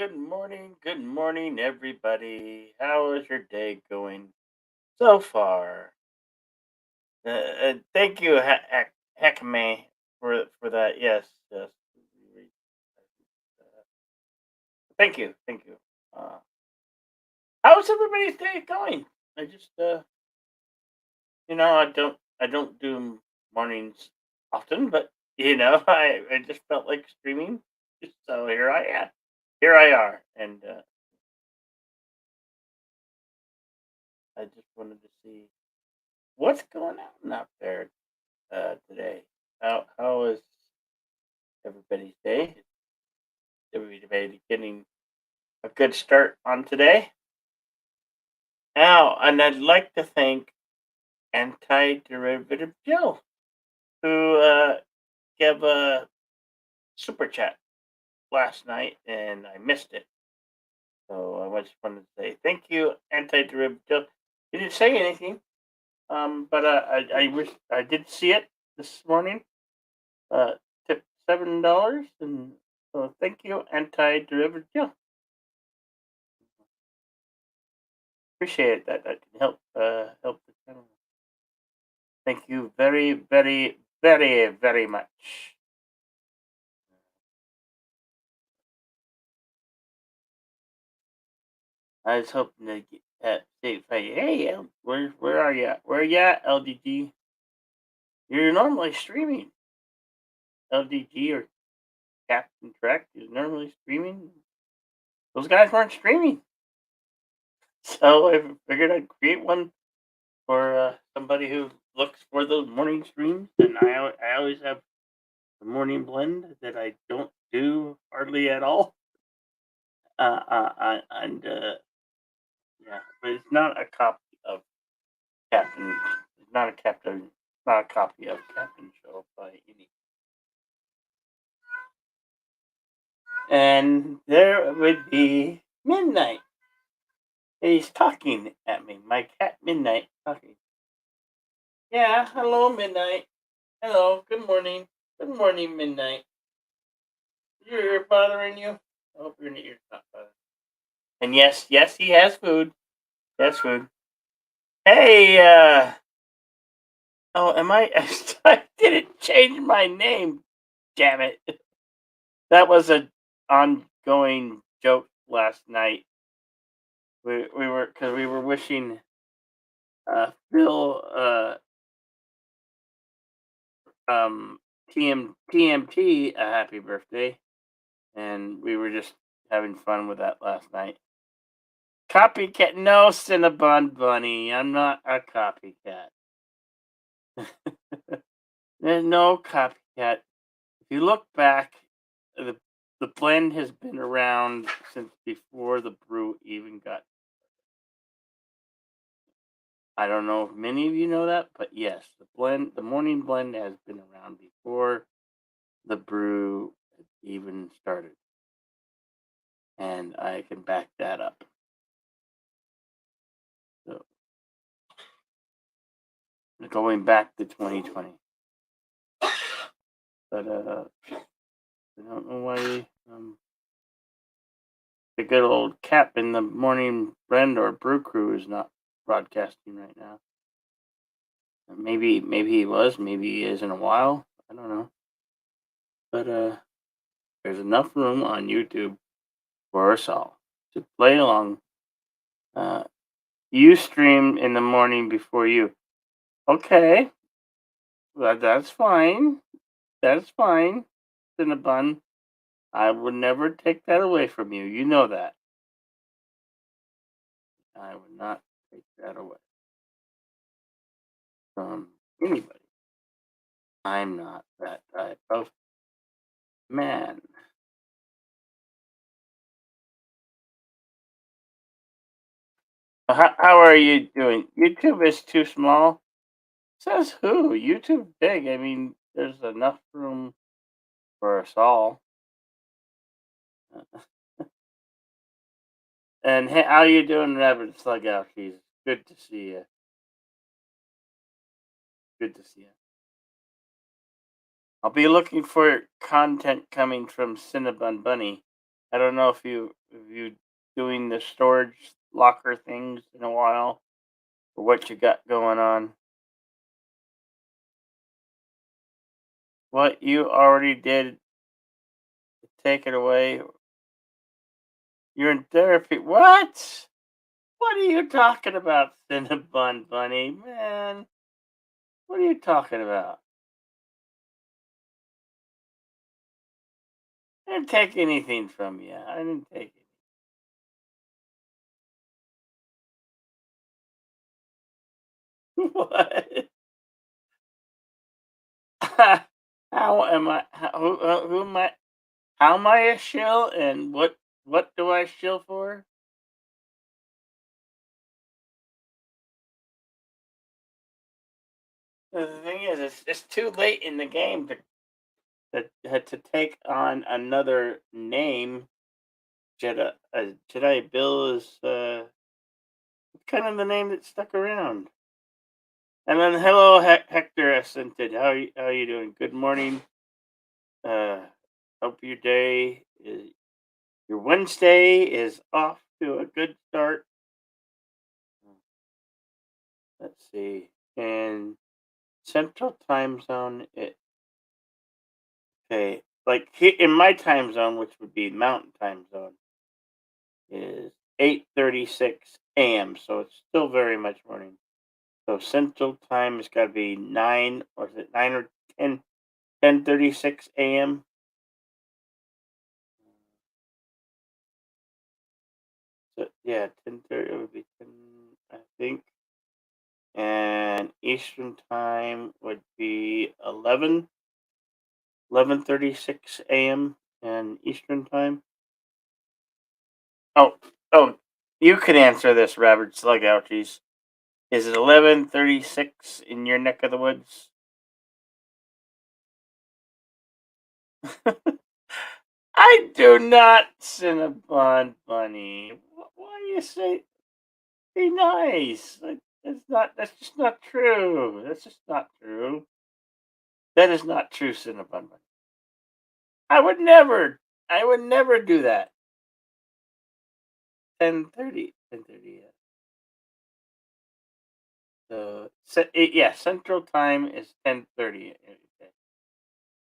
good morning, everybody. How is your day going so far? Thank you, Heckme, for that. Yes, yes. Thank you. Uh, how's everybody's day going? I just, I don't do mornings often, but I just felt like streaming, so here I am. Here I are, and I just wanted to see what's going on out there today. How is everybody's day? Everybody getting a good start on today? Now, and I'd like to thank Anti-Derivative Joe, who gave a super chat last night, and I missed it. So I just wanted to say thank you, Anti-Derivative Joe. He didn't say anything, but I wish I did see it this morning. Tip $7, and so thank you, Anti-Derivative Joe. Appreciate that. That can help the channel. Thank you very, very, very, very much. I was hoping to get say, hey, where are you at? Where you at, LDG? You're normally streaming. LDG or Captain Trek is normally streaming. Those guys weren't streaming, so I figured I'd create one for somebody who looks for those morning streams. And I always have the morning blend that I don't do hardly at all. And yeah, but it's not a copy of Captain. It's not a Captain. It's not a copy of Captain Show by any. And there would be Midnight. He's talking at me. My cat Midnight talking. Yeah, hello Midnight. Hello. Good morning. Good morning, Midnight. Your ear bothering you? I hope your ear's not bothering. And yes, yes, he has food. Yes, food. Hey, oh, am I? I didn't change my name. Damn it! That was a ongoing joke last night. We were because we were wishing Phil um TMT a happy birthday, and we were just having fun with that last night. Copycat? No, Cinnabon Bunny. I'm not a copycat. There's no copycat. If you look back, the the blend has been around since before the brew even got. I don't know if many of you know that, but yes, the morning blend has been around before the brew even started, and I can back that up. So going back to 2020, but I don't know why the good old Cap in the morning blend or brew crew is not broadcasting right now. Maybe he was, maybe he is in a while. I don't know, but there's enough room on YouTube for us all to play along. Uh, you stream in the morning before you. Okay, that's fine. That's fine, Cinnabon. I would never take that away from you. You know that. I would not take that away from anybody. I'm not that type of man. How are you doing? YouTube is too small. Says who? YouTube big. I mean, there's enough room for us all. And hey, how you doing, Rabbit Slug Alkies? Good to see you. Good to see you. I'll be looking for content coming from Cinnabon Bunny. I don't know if you doing the storage locker things in a while or what you got going on. What you already did, take it away. You're in therapy. What? What are you talking about, Cinnabon Bunny? Man, what are you talking about? I didn't take anything from you. I didn't take it. What? How am I? Who am I? How am I a shill? And what do I shill for? The thing is, it's too late in the game to take on another name. Jedi Bill is kind of the name that stuck around. And then hello Hector Ascented. How you doing? Good morning. Uh, hope your day is your Wednesday is off to a good start. Let's see. In Central Time Zone, okay, like in my time zone, which would be Mountain Time Zone, is 8:36 a.m. So it's still very much morning. So Central Time has got to be 9, or is it 9 or 10? 10:36 a.m. So yeah, 10:30. It would be 10, I think. And Eastern Time would be 11:36 a.m. and Eastern Time. Oh, oh, you can answer this, Robert Slug Ouchies. Is it 11:36 in your neck of the woods? I do not, Cinnabon Bunny. Why do you say be nice? That's not. That's just not true. That's just not true. That is not true, Cinnabon Bunny. I would never. I would never do that. 10:30. 10:30. Yeah. So, yeah, Central Time is 10:30.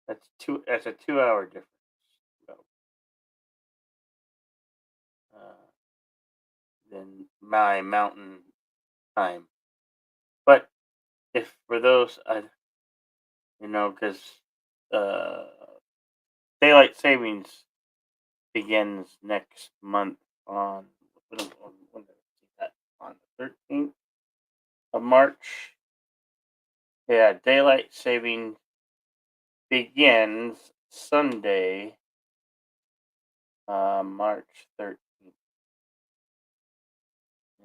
That's two. That's a 2 hour difference. So, uh, than my Mountain Time. But if for those, because uh, daylight savings begins next month on when did I see that? On the 13th of March. Yeah, daylight saving begins Sunday, March 13th.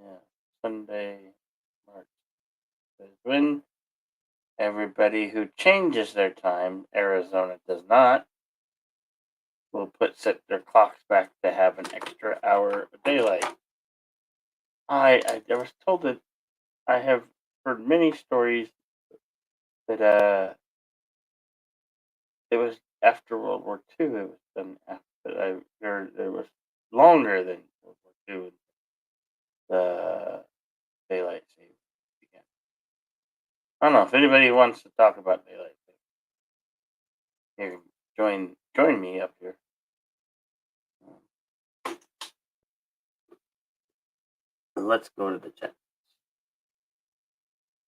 Yeah, Sunday, March. When everybody who changes their time, Arizona does not, will set their clocks back to have an extra hour of daylight. I was told that I have heard many stories that it was after World War II. It was done after I heard it was longer than World War II. The daylight saving began. I don't know if anybody wants to talk about daylight saving. You can join me up here. Let's go to the chat.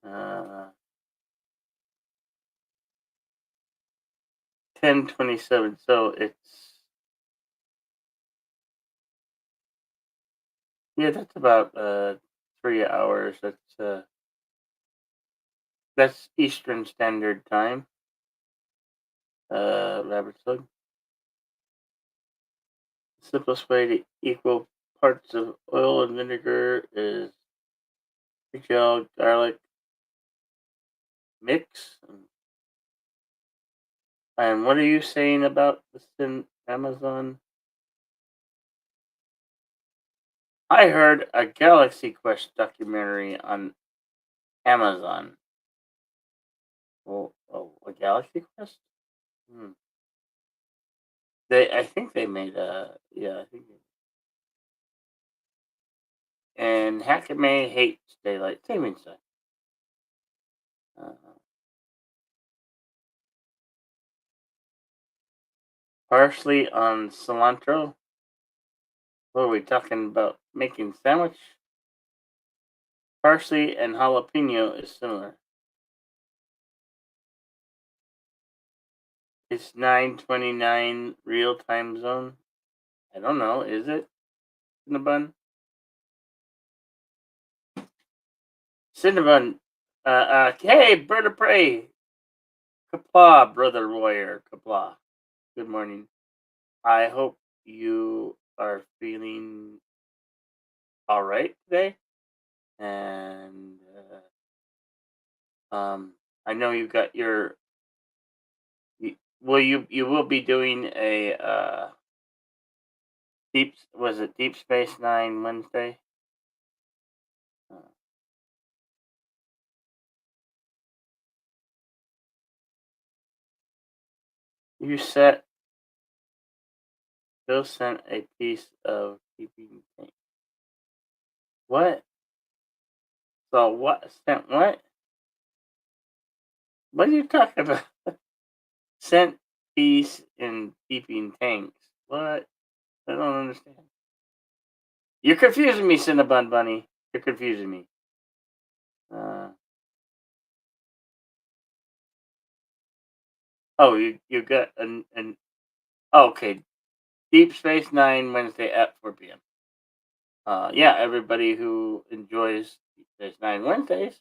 Uh, 10:27. So it's yeah, that's about 3 hours. That's Eastern Standard Time. Robert Slug. The simplest way to equal parts of oil and vinegar is gel garlic mix. And what are you saying about this in Amazon? I heard a Galaxy Quest documentary on Amazon. Oh, a Galaxy Quest? Hmm. I think they made yeah, I think. And Hakame hates daylight savings time. Uh, Parsley on cilantro. What are we talking about? Making sandwich? Parsley and jalapeno is similar. It's 9:29 real time zone. I don't know. Is it Cinnabon? Cinnabon. Hey, bird of prey. Kapla, brother warrior. Kapla. Good morning. I hope you are feeling all right today. And I know you got your. Well, you will be doing a Deep Space Nine Wednesday? Uh, you set Bill sent a piece of keeping thing. What? So what? Sent what? What are you talking about? Sent piece in keeping tanks. What? I don't understand. You're confusing me, Cinnabon Bunny. You're confusing me. Uh, oh, you got an okay. Deep Space Nine Wednesday at 4 p.m. Yeah, everybody who enjoys Deep Space Nine Wednesdays,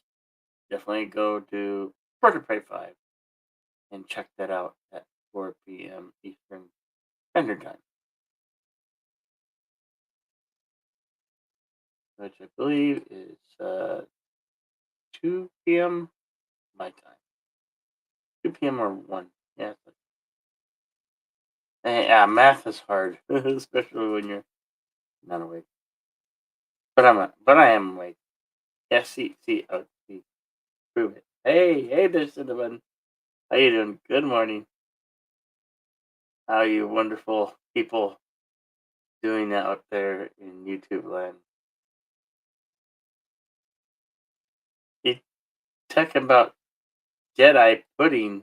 definitely go to Bird Prey 5 and check that out at 4 p.m. Eastern Standard Time, which I believe is 2 p.m. my time. 2 p.m. or 1. Yeah. Yeah, math is hard, especially when you're not awake. But I am awake. Yeah, see, prove it. Hey there, Cinnamon. How you doing? Good morning. How are you wonderful people doing out there in YouTube land? You talking about Jedi pudding?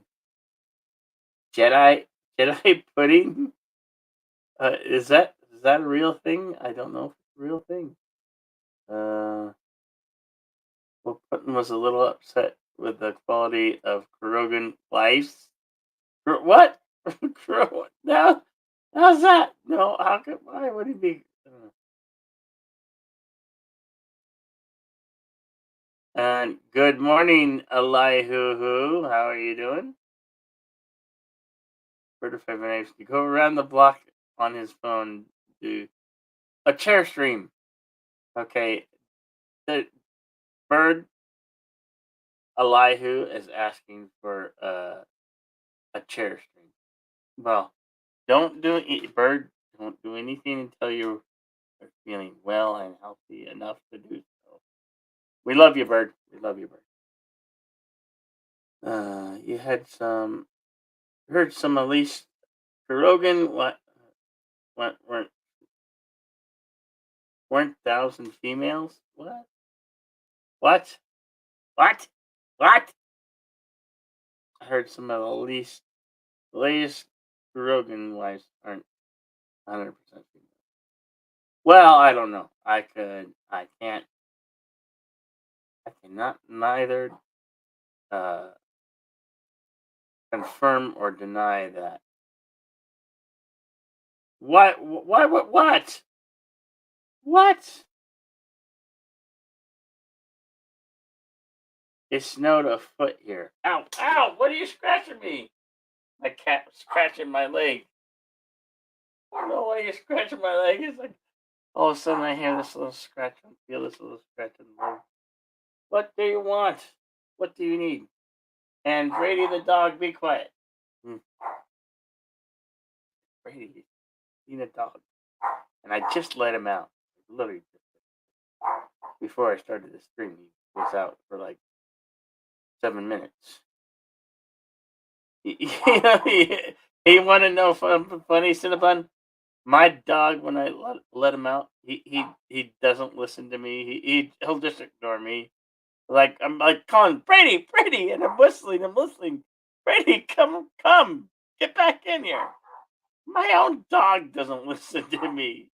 Jedi Jedi pudding? Is that a real thing? I don't know if it's a real thing. Uh, well, Putin was a little upset with the quality of Krogan lives. What? No, how's that? No, how could? Why would he be? And good morning, Elihu. How are you doing? Bird of Five Names. You go around the block on his phone. Do a chair stream. Okay, the bird Elihu is asking for a chair stream. Well, don't do it, bird. Don't do anything until you are feeling well and healthy enough to do so. We love you, bird. We love you, bird. You had some heard some Elise Kurogan. What weren't thousand females? What? What? What? I heard some of the latest Kurogan wives aren't 100% female. Well, I don't know. I cannot neither uh, confirm or deny that. What? What? What? It snowed a foot here. Ow! Ow! What are you scratching me? My cat was scratching my leg. I don't know why you're scratching my leg. It's like all of a sudden I hear this little scratch and feel this little scratch on the leg. What do you want? What do you need? And Brady the dog, be quiet. Hmm. Brady, he's a dog. And I just let him out. Literally, before I started the stream, he was out for like 7 minutes. You know, You want to know funny Cinnabon? My dog, when I let him out, he doesn't listen to me. He'll just ignore me. Like I'm like calling Brady, Brady, and I'm whistling. Brady, come, get back in here. My own dog doesn't listen to me.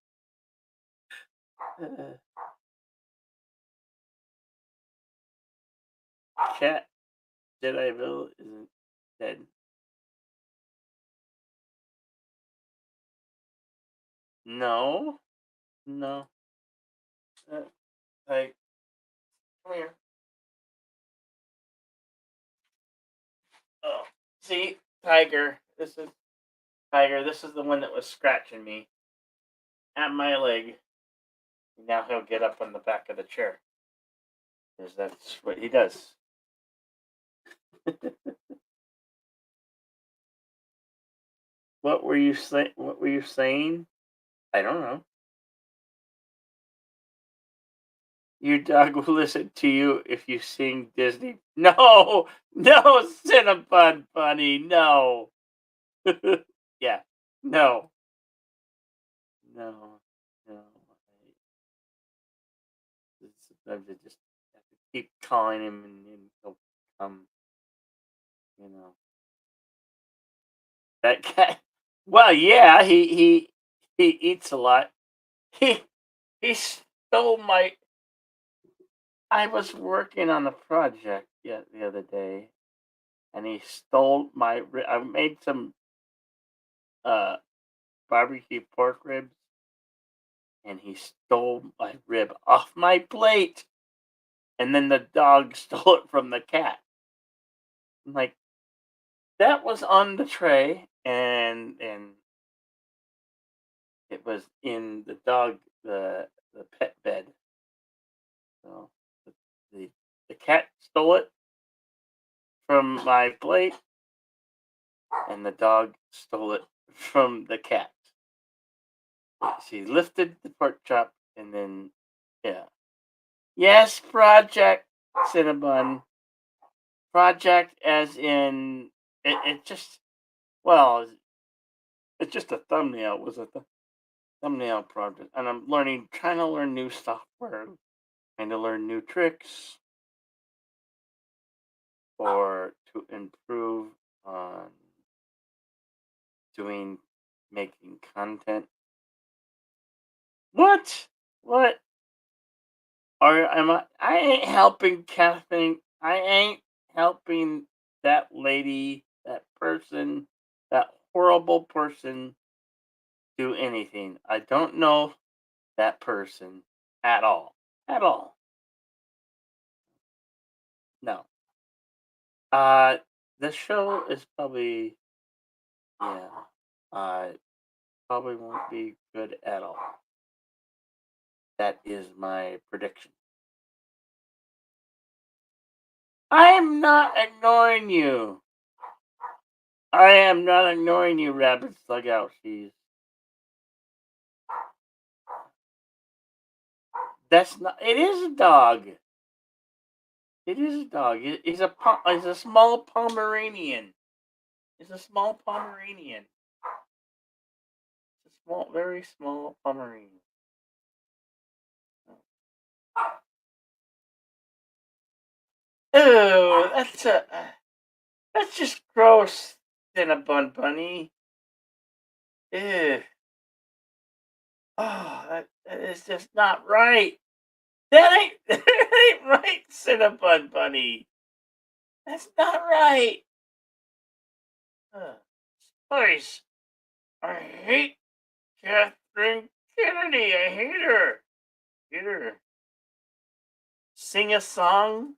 Cat Jediville isn't dead. No, no. Uh, like, come here. Oh, see, Tiger. This is Tiger. This is the one that was scratching me at my leg. Now he'll get up on the back of the chair because that's what he does. What were you saying? What were you saying? I don't know. Your dog will listen to you if you sing Disney. No, no, Cinnabon Bunny, no. Yeah, no, no, no. Sometimes I just have to keep calling him and he'll come, you know. That cat. Well, yeah, he eats a lot. He he stole my. I was working on a project the other day, and he stole my. I made some uh barbecue pork ribs, and he stole my rib off my plate, and then the dog stole it from the cat. I'm like, that was on the tray, and it was in the pet bed. So the the, the cat stole it from my plate, and the dog stole it from the cat. She lifted the pork chop, and then yeah, yes, Project Cinnabon. Project as in it just well, it's just a thumbnail. It was a thumbnail project, and I'm trying to learn new software, trying to learn new tricks or to improve on doing making content. What? What? Or am I? I ain't helping Kathleen. I ain't helping that lady, that person, that horrible person do anything. I don't know that person at all. At all. No. Uh, the show is probably, yeah, probably won't be good at all. That is my prediction. I'm not ignoring you. I am not ignoring you, Rabbit Slug She's. That's not. It is a dog. It is a dog. He's a small Pomeranian. He's a small Pomeranian. It's a small, very small Pomeranian. Oh, that's just gross. Cinnabon bunny. Ew. Oh, that is just not right. That ain't right, Cinnabon bunny. That's not right. Uh, Spice. I hate Catherine Kennedy. I hate her. Hate her. Sing a song?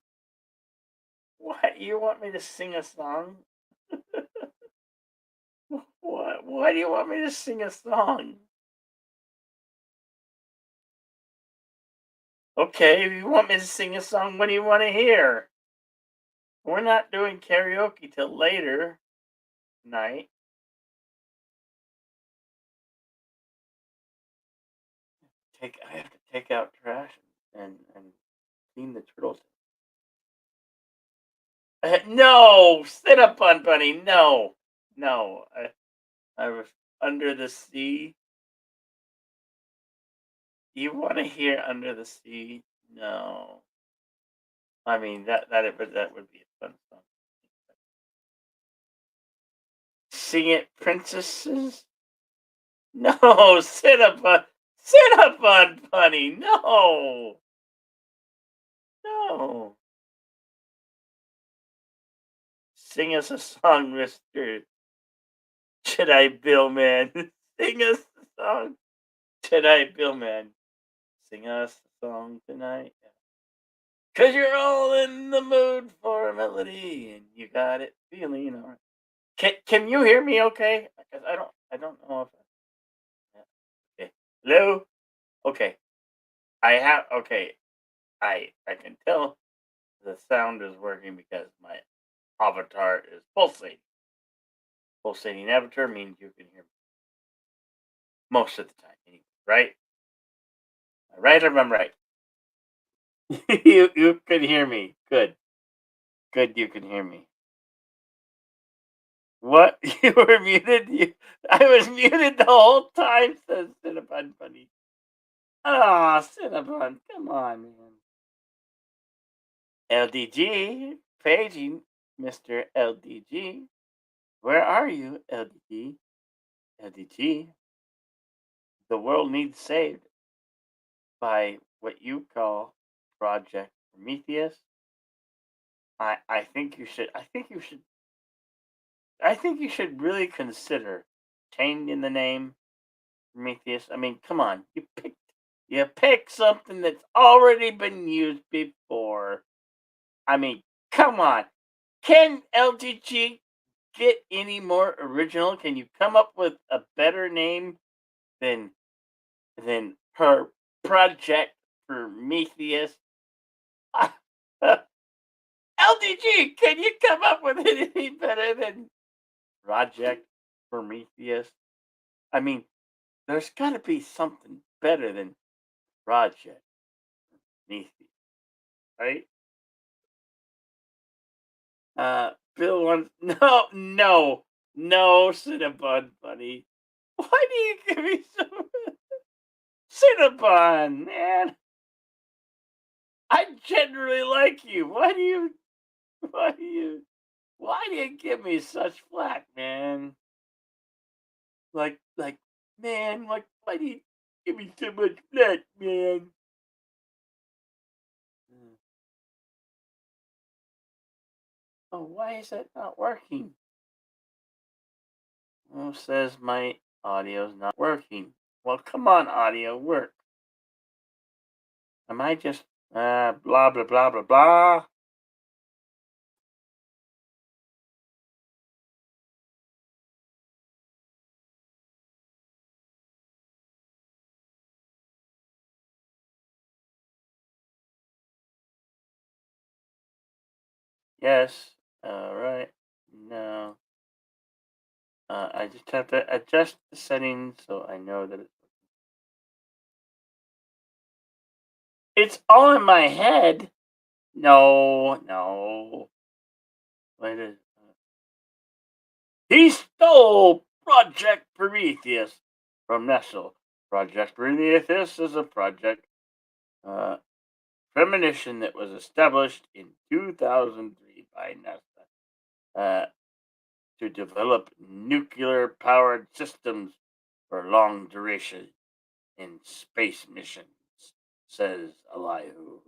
What? You want me to sing a song? What? Why do you want me to sing a song? Okay, if you want me to sing a song, what do you want to hear? We're not doing karaoke till later tonight. I have to take out trash and clean the turtles. No, sit up on bunny. No, no. I was under the sea. You want to hear Under the Sea? No. I mean that would be a fun song. Sing it, princesses. No, Cinnabon Bunny. No, no. Sing us a song, Mister Jedi Bill Man. Sing us a song, Jedi Bill Man. Sing us a song tonight. Cause you're all in the mood for a melody, and you got it feeling alright. Can you hear me? Okay, because I don't know if. Yeah. Okay. Hello. Okay. I have. Okay. I can tell the sound is working because my avatar is pulsating. Pulsating avatar means you can hear me most of the time. Anyway, right? Am I right or I'm right? You can hear me. Good. Good. You can hear me. What? You were muted? I was muted the whole time, says Cinnabon Bunny. Ah, Cinnabon, come on, man. LDG, paging Mr. LDG. Where are you, LDG? LDG, the world needs saved by what you call Project Prometheus. I think you should I think you should really consider changing the name Prometheus. I mean, come on. You pick something that's already been used before. I mean, come on. Can LGG get any more original? Can you come up with a better name than her Project Prometheus? LDG, can you come up with anything better than Project Prometheus? I mean, there's got to be something better than Project Prometheus, right? Bill wants no, Cinnabon, buddy. Why do you give me some Cinnabon, man? I generally like you. Why do you, why do you give me such flack, man? Like, man, why do you give me so much flack, man? Mm. Oh, why is that not working? Well, says my audio's not working. Well, come on, audio, work. Am I just blah blah blah blah blah? Yes. All right. No. I just have to adjust the settings so I know that it's all in my head. No, no. Wait a, he stole Project Prometheus from Nestle. Project Prometheus is a project uh, premonition that was established in 2003 by NASA to develop nuclear powered systems for long duration in space missions, says Elihu.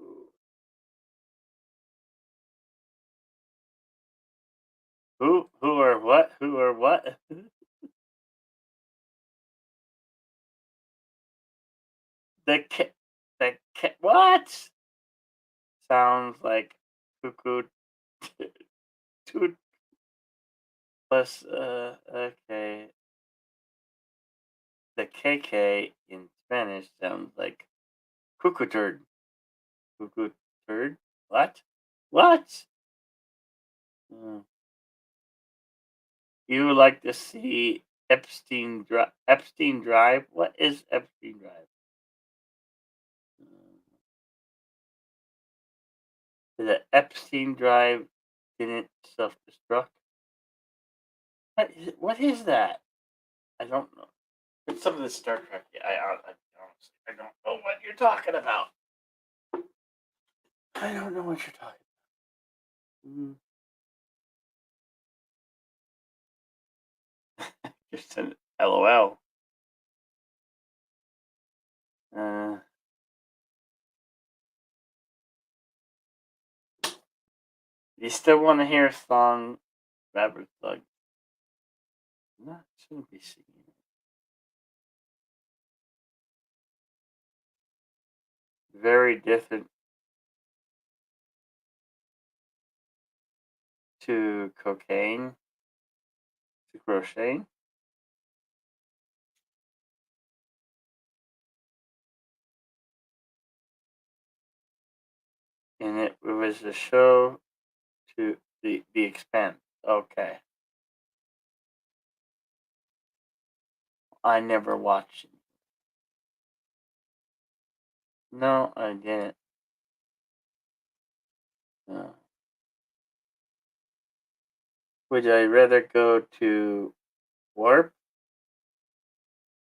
Who or what? Who or what? the ca- what? Sounds like cuckoo toot plus okay. The KK in Spanish sounds like cuckoo turd. Cuckoo turd? What? What? Hmm. You would like to see Epstein Drive? What is Epstein Drive? The Epstein Drive didn't self destruct. What is that? I don't know. But some of the Star Trek, honestly, I don't know what you're talking about. I don't know what you're talking about. Just an LOL. Uh, you still want to hear a song, Robert Slug? No, shouldn't be singing. Very different to cocaine, to crocheting. And it was a show to the Expanse. Okay, I never watched it. No, I didn't. No. Would I rather go to Warp?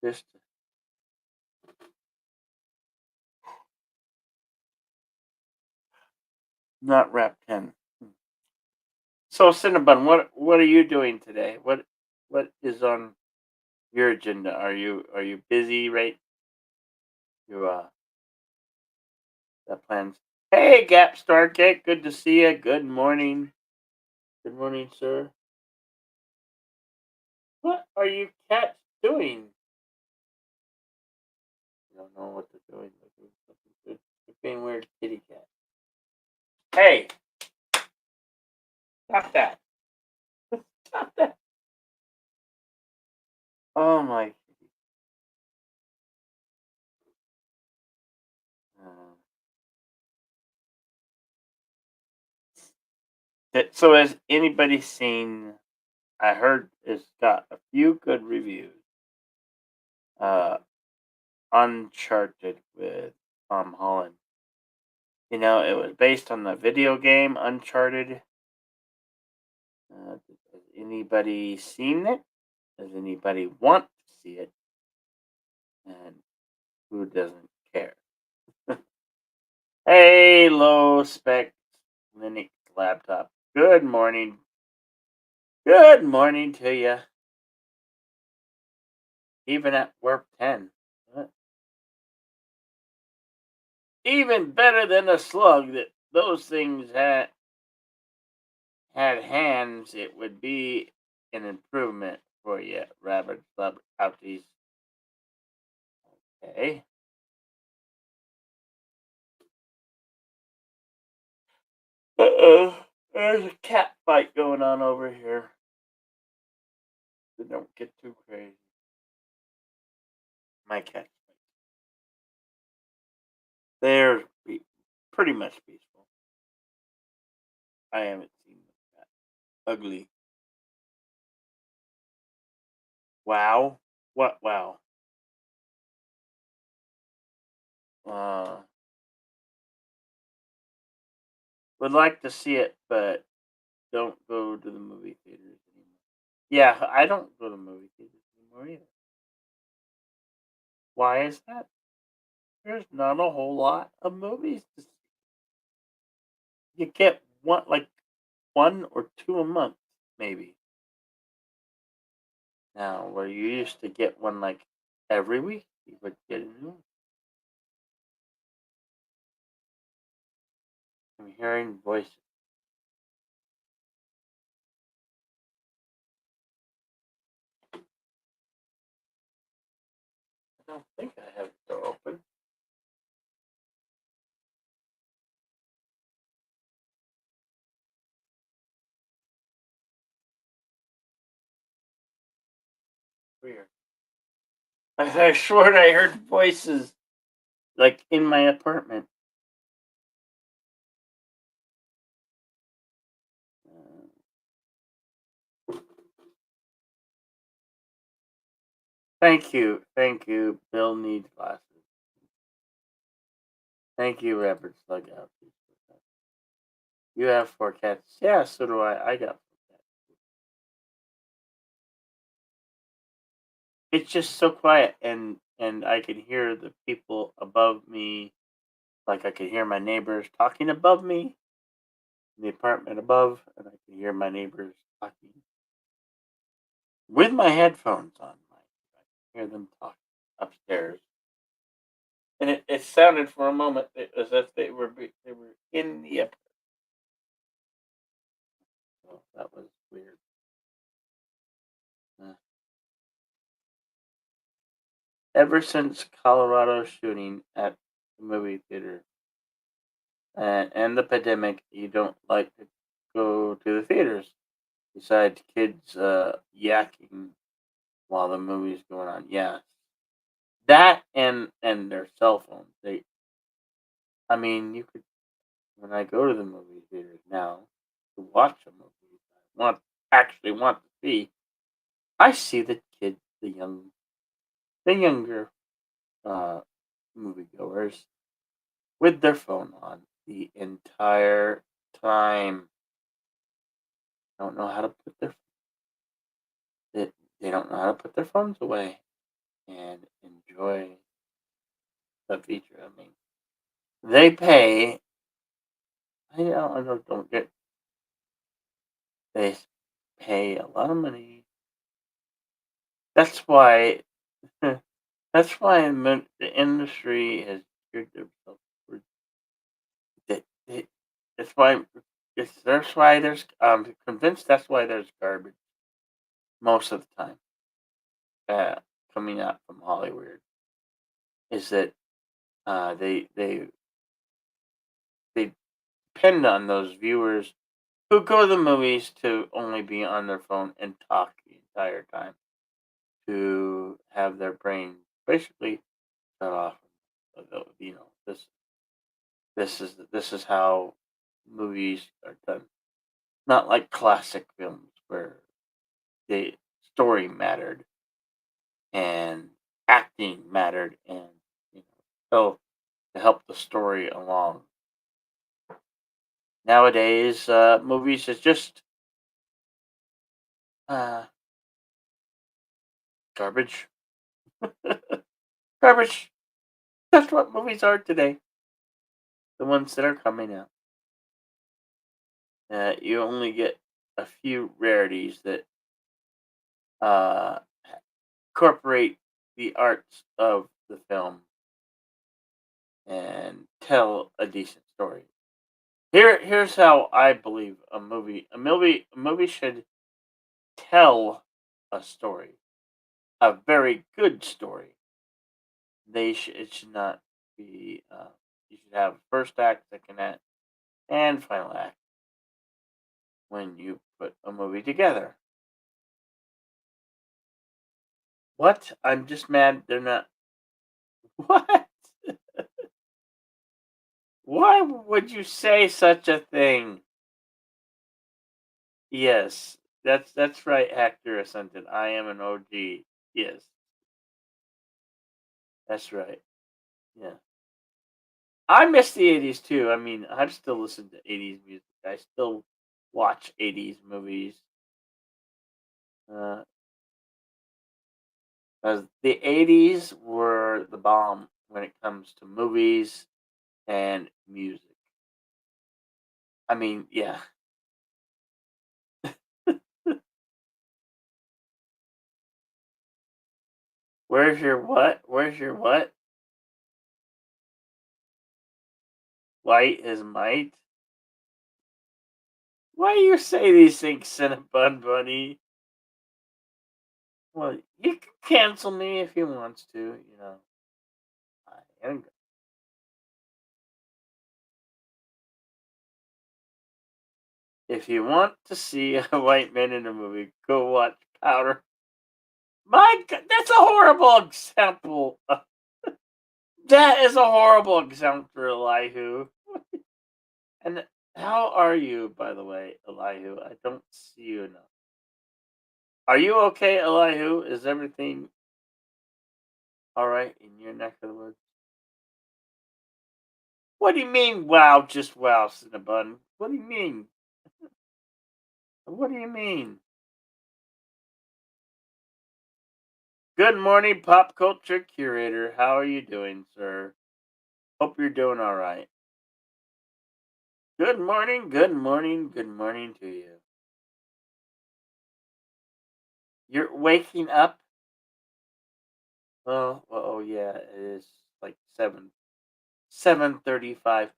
Just not Rap 10. So Cinnabon, what are you doing today? What is on your agenda? Are you busy, right? You got plans? Hey, Gap Star Cake, good to see you. Good morning. Good morning, sir. What are you cats doing? I don't know what they're doing. They're being weird kitty cat. Hey, stop that. Stop that. Oh my. So has anybody seen? I heard it's got a few good reviews. Uh, Uncharted with Tom Holland. You know, it was based on the video game Uncharted. Has anybody seen it? Does anybody want to see it? And who doesn't care? Hey, low spec Linux laptop. Good morning. Good morning to you. Even at Warp 10. Even better than a slug that those things had hands, it would be an improvement for you, rabbit flub outies. Okay. Uh-oh. There's a cat fight going on over here. So don't get too crazy. My cat. They're pretty much peaceful. I haven't seen that. Ugly. Wow. What wow? Uh would like to see it, but don't go to the movie theaters anymore. Yeah, I don't go to movie theaters anymore either. Why is that? There's not a whole lot of movies to see. You get one or two a month, maybe. Now, where you used to get one like every week, you would get a new one. I'm hearing voices. I don't think I have the door open. Weird. I swear I heard voices like in my apartment. Thank you. Bill needs glasses. Thank you, Robert Slug. You have four cats. Yeah, so do I. I got four cats. it's just so quiet, and I can hear the people above me. Like I could hear my neighbors talking above me in the apartment above, and I can hear my neighbors talking with my headphones on. I can hear them talking upstairs, and it sounded for a moment as if they were in the apartment. So that was weird. Uh, Ever since Colorado shooting at the movie theater and the pandemic, you don't like to go to the theaters. Besides kids yakking while the movie's going on. Yeah, that and their cell phones. I mean, you could when I go to the movie theaters now to watch a movie I want to see. I see the kids, the younger uh, moviegoers with their phone on the entire time. Don't know how to put they, they don't know how to put their phones away and enjoy the feature. I mean, they pay. I don't get. They pay a lot of money. That's why. That's why the industry has geared themselves for they, that's why that's why there's convinced that's why there's garbage most of the time uh, coming out from Hollywood is that they depend on those viewers who go to the movies to only be on their phone and talk the entire time to have their brain basically shut off. You know this is how movies are done. Not like classic films where the story mattered and acting mattered and you know so to help the story along. Nowadays, movies is just uh, garbage. Garbage. That's what movies are today. The ones that are coming out. You only get a few rarities that uh, incorporate the arts of the film and tell a decent story. Here's how I believe a movie should tell a story, a very good story. It should not be. You should have first act, second act, and final act when you put a movie together. What? I'm just mad they're not. What? Why would you say such a thing? Yes, that's right, Hector assented. I am an OG. Yes, that's right. Yeah. I miss the 80s too. I mean, I've still listened to 80s music. I still watch 80s movies. Uh, 'Cause the 80s were the bomb when it comes to movies and music. I mean, yeah. Where's your what? Where's your what? White is might? Why do you say these things, Cinnabon Bunny? Well, you can cancel me if you wants to, you know. I am If you want to see a white man in a movie, go watch Powder. My God, that's a horrible example. That is a horrible example, Elihu. And how are you, by the way, Elihu? I don't see you enough. Are you okay, Elihu? Is everything all right in your neck of the woods? What do you mean, wow, just wow, Cinnabon? What do you mean? What do you mean? Good morning, pop culture curator. How are you doing, sir? Hope you're doing all right. Good morning, good morning, good morning to you. You're waking up? Oh yeah, it is like 7:35.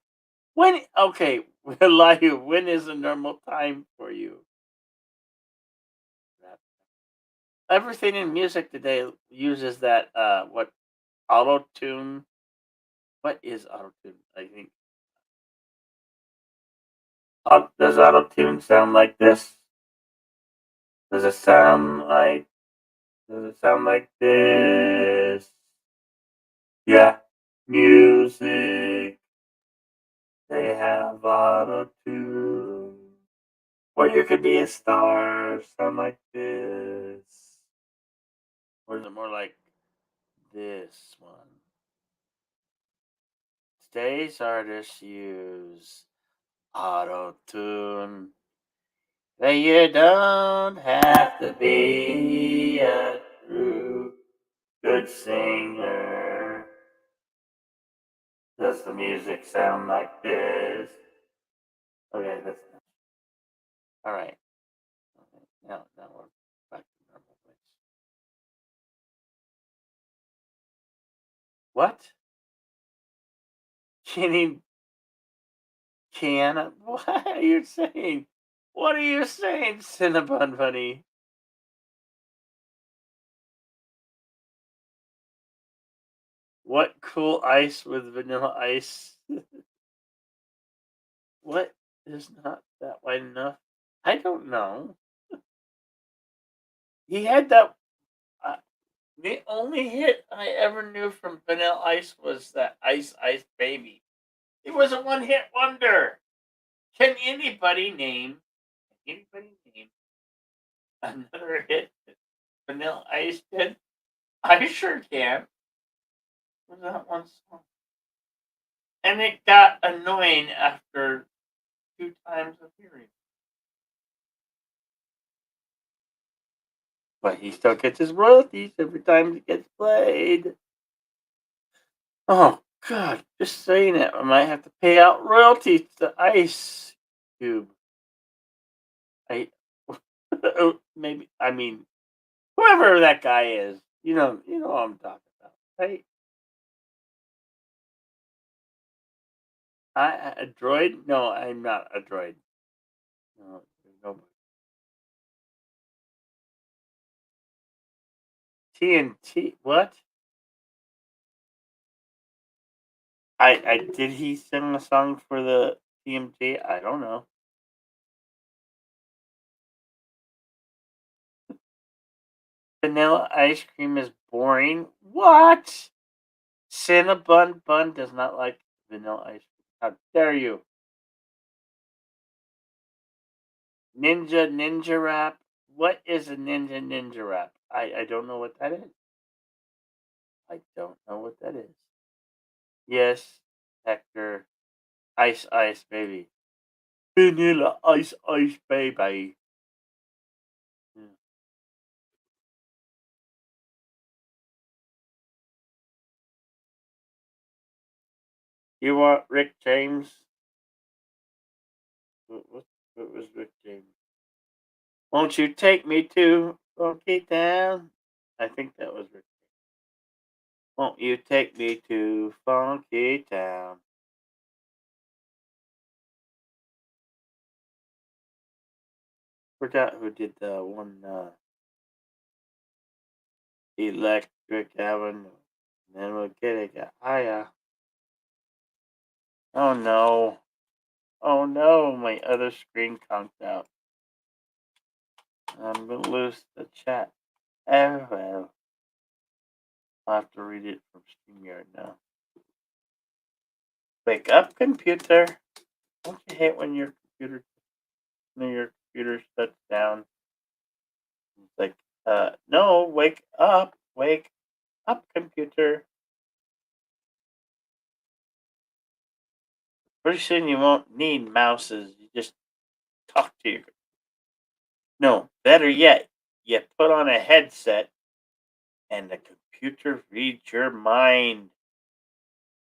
When okay, like when is a normal time for you? Everything in music today uses that what auto tune. What is auto tune? I think does auto tune sound like this? Does it sound like Does it sound like this? Yeah, music. They have auto tune. Or you could be a star. Sound like this. Or is it more like this one? Today's artists use auto tune. That you don't have to be a true good singer. Does the music sound like this? Okay, that's all right. Okay, now we're back to normal place. What? Kenny can? What are you saying? What are you saying, Cinnabon Bunny? What cool ice with vanilla ice? What is not that wide enough? I don't know. He had that. Uh, the only hit I ever knew from Vanilla Ice was that Ice Ice Baby. It was a one hit wonder. Can anybody name another hit that Vanilla Ice did? I sure can. Was that one song? And it got annoying after two times of hearing. But he still gets his royalties every time it gets played. Oh God! Just saying it, I might have to pay out royalties to Ice Cube. I maybe. I mean, whoever that guy is, you know what I'm talking about, right? A droid? No, I'm not a droid. No, no. TNT? What? I did he sing a song for the TMT? I don't know. Vanilla ice cream is boring. What? Cinnabon Bun does not like vanilla ice cream. How dare you? Ninja rap. What is a ninja rap? I don't know what that is. I don't know what that is. Yes, Hector. Ice baby. Vanilla ice baby. Hmm. You want Rick James? What was Rick James? Won't you take me to Funky Town? I think that was Rick. Won't you take me to Funky Town? Forgot who did the one Electric Avenue. Then we'll get it got higher. Oh no. Oh no, my other screen conked out. I'm gonna lose the chat. Oh well. I'll have to read it from StreamYard now. Wake up, computer. Don't you hate when your computer shuts down? It's like, no, wake up, computer. Pretty soon you won't need mouses. You just talk to your. No, better yet, you put on a headset and the computer reads your mind.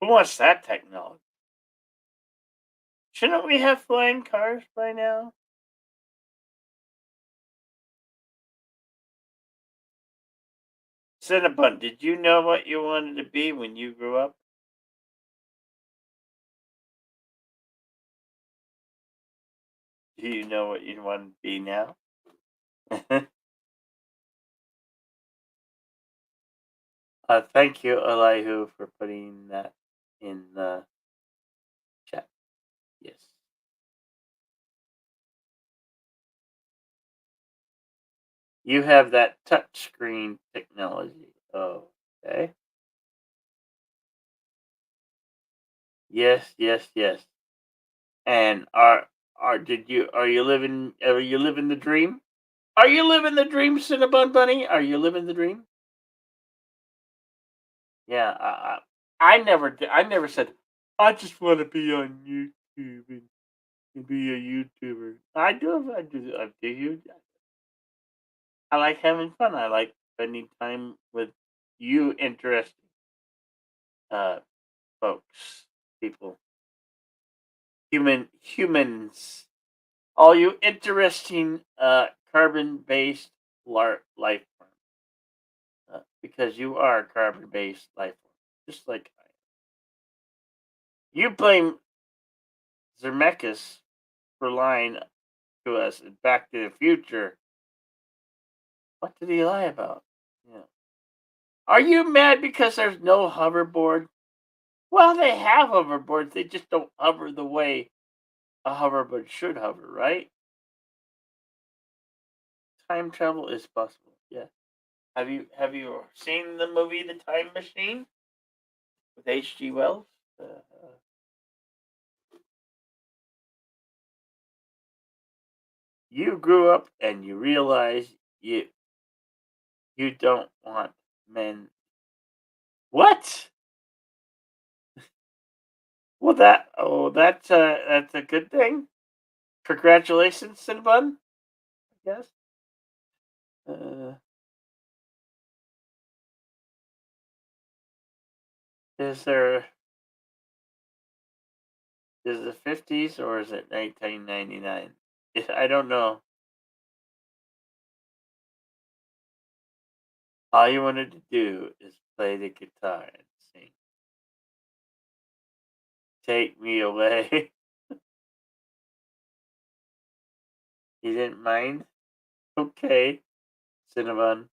Who wants that technology? Shouldn't we have flying cars by now? Cinnabon, did you know what you wanted to be when you grew up? Do you know what you want to be now? Thank you, Elihu, for putting that in the chat. Yes. You have that touch screen technology. Oh, okay. Yes, yes, yes. And are you living the dream? Are you living the dream, Cinnabon Bunny? Are you living the dream? Yeah, I never did. I never said I just want to be on YouTube and be a YouTuber. I do you. I like having fun. I like spending time with you, interesting uh, folks, people, humans, all you interesting carbon-based life forms. Because you are a carbon-based life form, just like I am. You blame Zemeckis for lying to us in Back to the Future. What did he lie about? Yeah. Are you mad because there's no hoverboard? Well, they have hoverboards. They just don't hover the way a hoverboard should hover, right? Time travel is possible. Yeah. Have you seen the movie The Time Machine with H.G. Wells? You grew up and you realize you don't want men. What? Well, that's a good thing. Congratulations, Cinnabon. I guess. Uh, is there is it 50s or is it 1999? I don't know. All you wanted to do is play the guitar and sing. Take me away. You didn't mind? Okay, Cinnabon.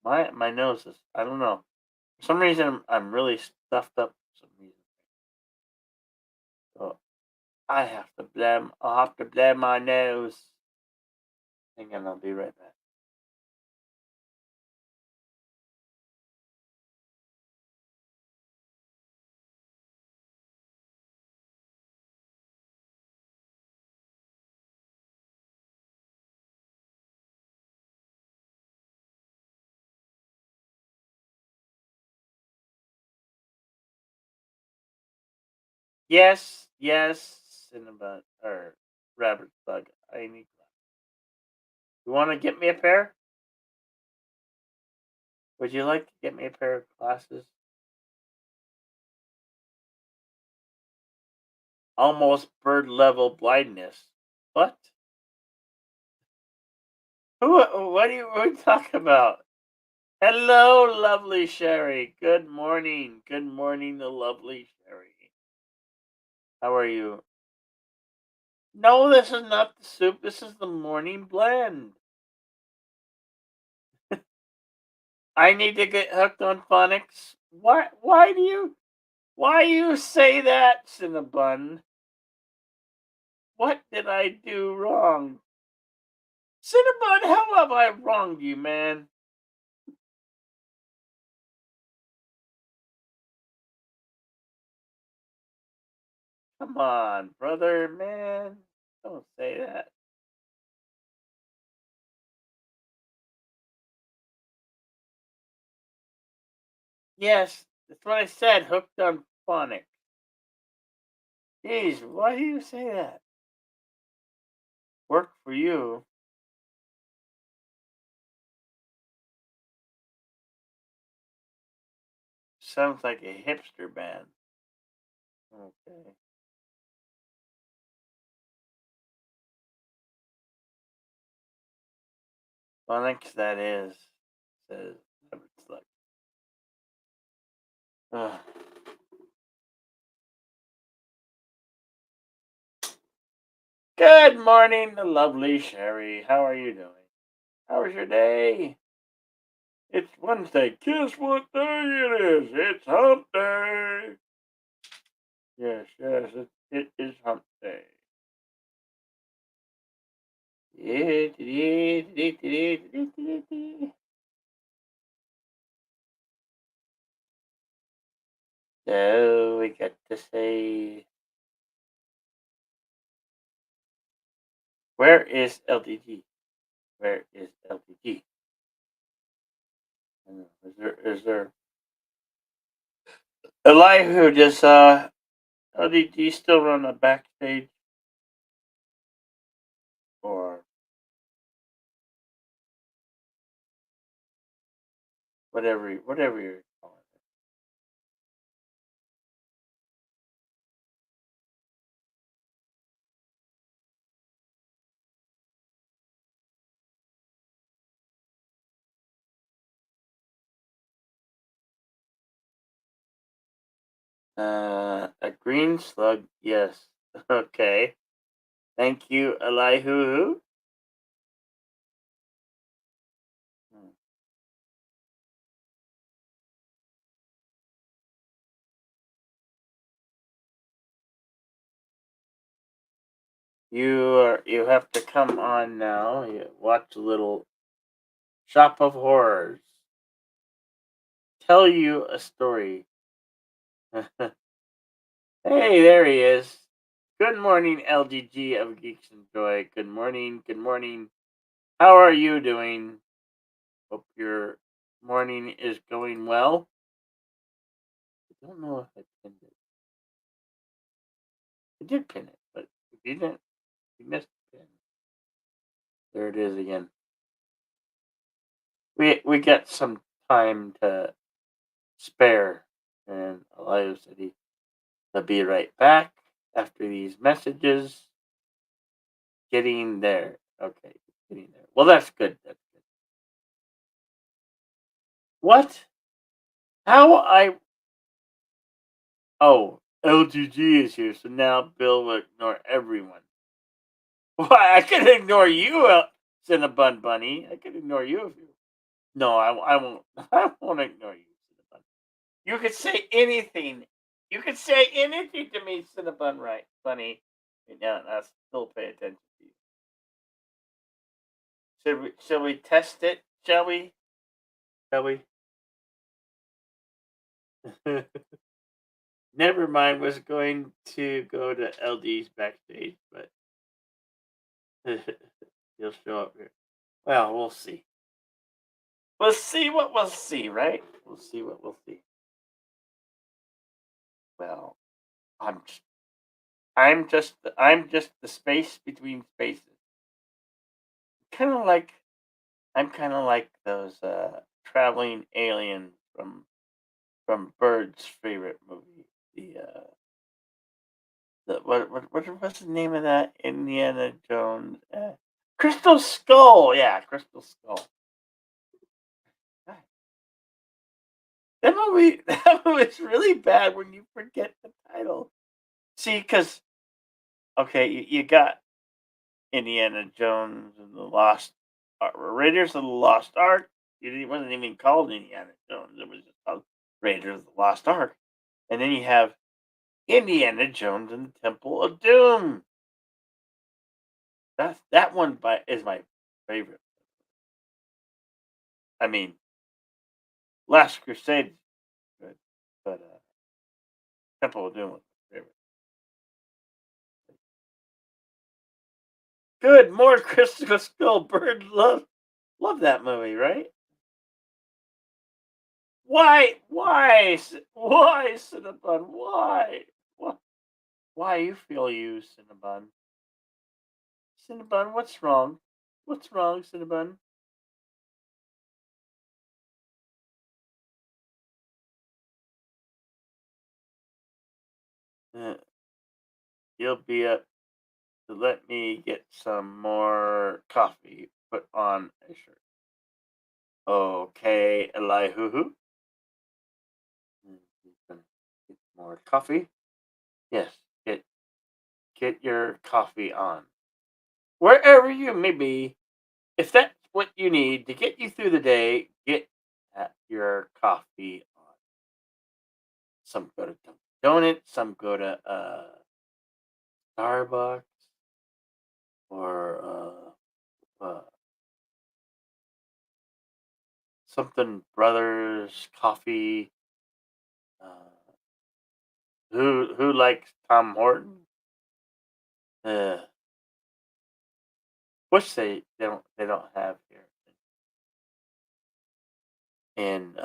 My nose is. I don't know. For some reason, I'm really stuffed up. For some reason, so I'll have to blame my nose. Hang on, I'll be right back. Yes, yes, Cinnabon or Rabbit Bug. I need. You want to get me a pair? Would you like to get me a pair of glasses? Almost bird level blindness. What? What are you talking about? Hello, lovely Sherry. Good morning. Good morning, the lovely Sherry. How are you? No, this is not the soup. This is the morning blend. I need to get hooked on phonics. Why do you say that, Cinnabon? What did I do wrong? Cinnabon, how have I wronged you, man? Come on, brother, man. Don't say that. Yes, that's what I said, hooked on phonics. Jeez, why do you say that? Work for you. sounds like a hipster band. Okay. Phonics that is, says Robert Sluck. Ugh. Good morning, the lovely Sherry. How are you doing? How was your day? It's Wednesday. Guess what day it is? It's hump day. Yes, yes, it is hump day. So we got to say, where is LDG? Where is LDG? I don't know. Is there Elihu just LDG still run a backstage or whatever you're calling it. A green slug, yes. Okay. Thank you, Elihu. Hmm. You have to come on now. You watch a little Shop of Horrors. Tell you a story. Hey, there he is. Good morning, LGG of Geeks and Joy. Good morning. Good morning. How are you doing? Hope your morning is going well. I don't know if I pinned it. I did pin it, but if you didn't, you missed the pin. There it is again. We got some time to spare, and Elias said he'll be right back after these messages. Getting there. Okay, getting there. Well, that's good. That's good. What? How I? Oh, LGG is here, so now Bill will ignore everyone. Why? I could ignore you, Cinnabon Bunny. I could ignore you if you. No, I won't. I won't ignore you, Cinnabon. You could say anything. You could say anything to me, Cinnabon, right, Bunny? Right now, and I'll still pay attention to you. Shall we test it? Shall we? Shall we? Never mind. Was going to go to LD's backstage, but he'll show up here. Well, we'll see. We'll see what we'll see, right? We'll see what we'll see. Well, I'm just, I'm just the space between spaces. Kind of like I'm kind of like those traveling aliens from Bird's favorite movie, the what's the name of that Indiana Jones? Crystal Skull. Yeah, Crystal Skull. God, that movie that movie's really bad when you forget the title. See, because okay, you got Indiana Jones and the Lost Raiders of the Lost Ark. It wasn't even called Indiana Jones. It was just called Raiders of the Lost Ark. And then you have Indiana Jones and the Temple of Doom. That one is my favorite. I mean, Last Crusade is good, but Temple of Doom was my favorite. Good, more Crystal Skull. Bird love that movie, right? Why, Cinnabon? Why? Why you feel you, Cinnabon? Cinnabon, what's wrong? What's wrong, Cinnabon? You'll be up to let me get some more coffee put on a shirt. Okay, Elihu. You can get more coffee. Yes, get your coffee on. Wherever you may be, if that's what you need to get you through the day, get your coffee on. Some go to Dunkin' Donuts, some go to Starbucks or something Brothers Coffee. Uh, who likes Tom Horton? Uh, which they don't have here. And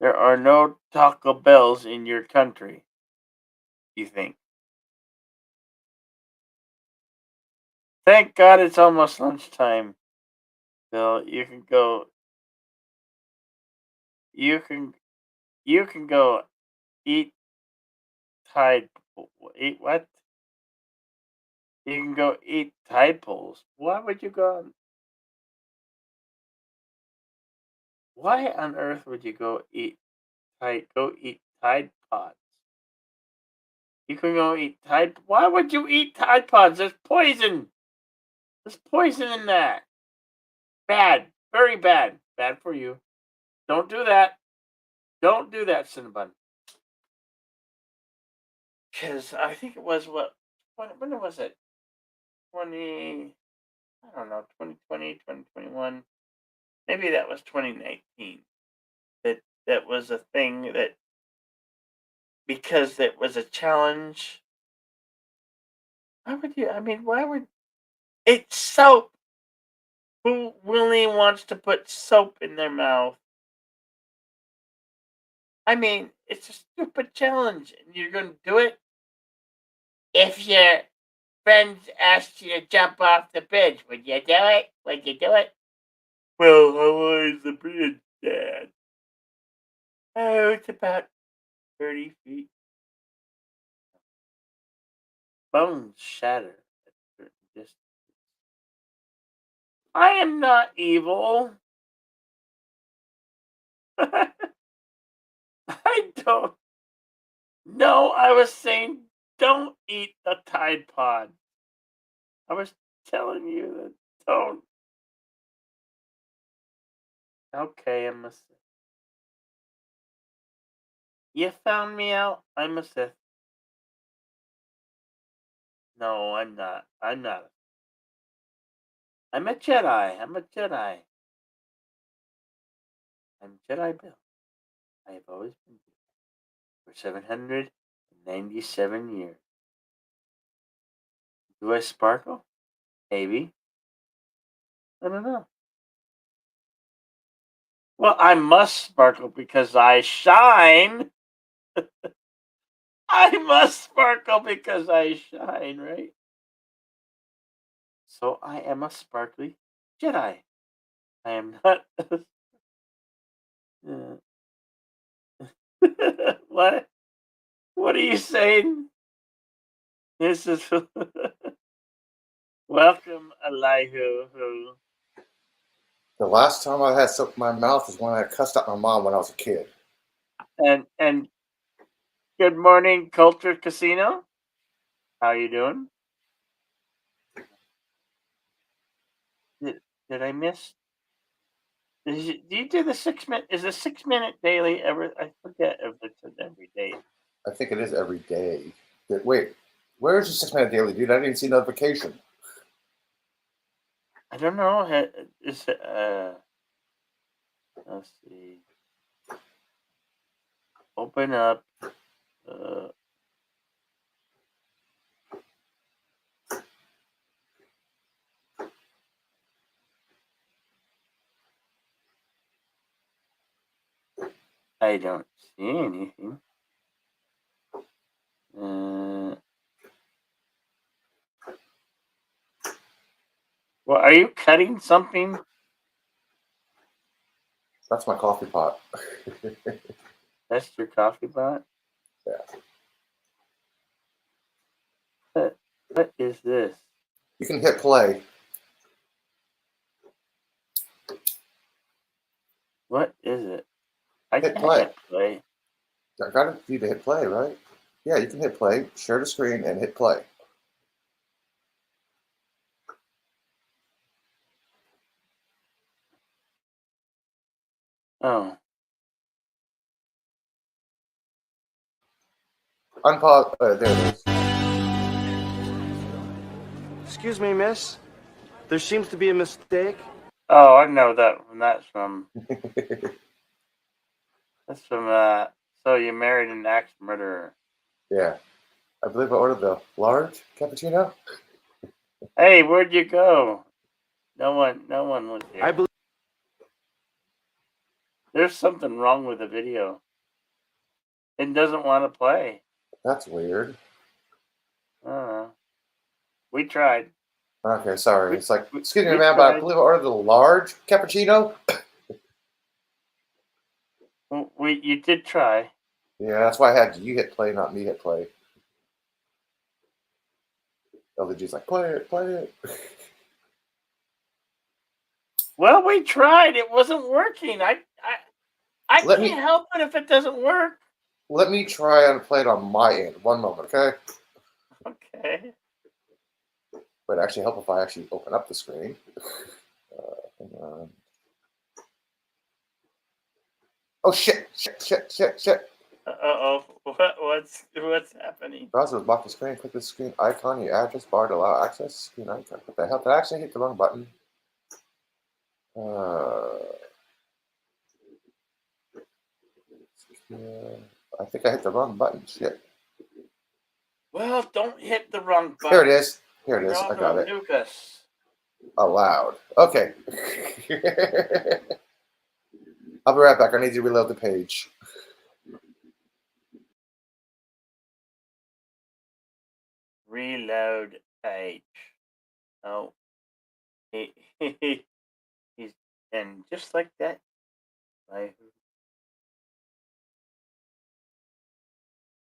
there are no Taco Bells in your country. You think? Thank God it's almost lunchtime, Bill. You can go. You can you can go eat Tide. Eat what? You can go eat Tide Pools. Why would you go? Why on earth would you go eat Tide? Go eat Tide Pods. You can go eat Tide. Why would you eat Tide Pods? There's poison. There's poison in that. Bad. Very bad. Bad for you. Don't do that. Don't do that, Cinnabon. Because I think it was what? When was it? 20. I don't know. 2020, 2021. Maybe that was 2019. That was a thing that because it was a challenge. Why would you? I mean, why would it's soap? Who really wants to put soap in their mouth? I mean, it's a stupid challenge, and you're going to do it if your friends asked you to jump off the bridge. Would you do it? Would you do it? Well, how high is the bridge, Dad? Oh, it's about 30 feet. Bones shatter at certain distance. I am not evil. I don't. No, I was saying don't eat the Tide Pod. I was telling you that don't. Okay, I'm a Sith. You found me out. I'm a Sith. No, I'm not. I'm not. I'm a Jedi. I'm a Jedi. I'm Jedi Bill. I have always been for 797 years. Do I sparkle? Maybe. I don't know. Well, I must sparkle because I shine. I must sparkle because I shine, right? So I am a sparkly Jedi. I am not. Uh, what? What are you saying? This is welcome, Elihu. The last time I had soap in my mouth is when I cussed out my mom when I was a kid. And good morning, Culture Casino. How you doing? Did, did I miss? Do you do the 6 minute? Is the 6 minute daily ever? I forget if it's an every day. I think it is every day. Wait, where is the 6 minute daily, dude? I didn't even see notification. I don't know. Is it? Let's see. Open up. Uh, I don't see anything. Well, are you cutting something? That's my coffee pot. That's your coffee pot? What is this? You can hit play. What is it? I Hit can't play. hit play. I got you to hit play, right? Yeah, you can hit play, share the screen, and hit play. Oh. Unpause. There it is. Excuse me, miss. There seems to be a mistake. Oh, I know that one. That's from. That's from. So you married an axe murderer. Yeah. I believe I ordered the large cappuccino. Hey, where'd you go? No one was here. I believe. There's something wrong with the video. It doesn't want to play. That's weird. I don't know. We tried. Okay, sorry. It's like, excuse me, we ma'am, but I tried. believe I ordered the large cappuccino. You did try. Yeah, that's why I had you hit play, not me hit play. LDG's like, play it, play it. Well, we tried. It wasn't working. I can't help it if it doesn't work. Let me try and play it on my end. One moment, okay? Okay. But it actually help if I actually open up the screen. Hang on. Oh shit! Uh-oh. What's happening? Browser was blocked the screen. Click the screen icon in your address bar to allow access. Screen icon. What the hell? Did I actually hit the wrong button? I think I hit the wrong button. Shit. Well, don't hit the wrong button. Here it is. Here it is. I got it. Lucas. Allowed. Okay. I'll be right back. I need to reload the page. Reload page. Oh. He's and just like that.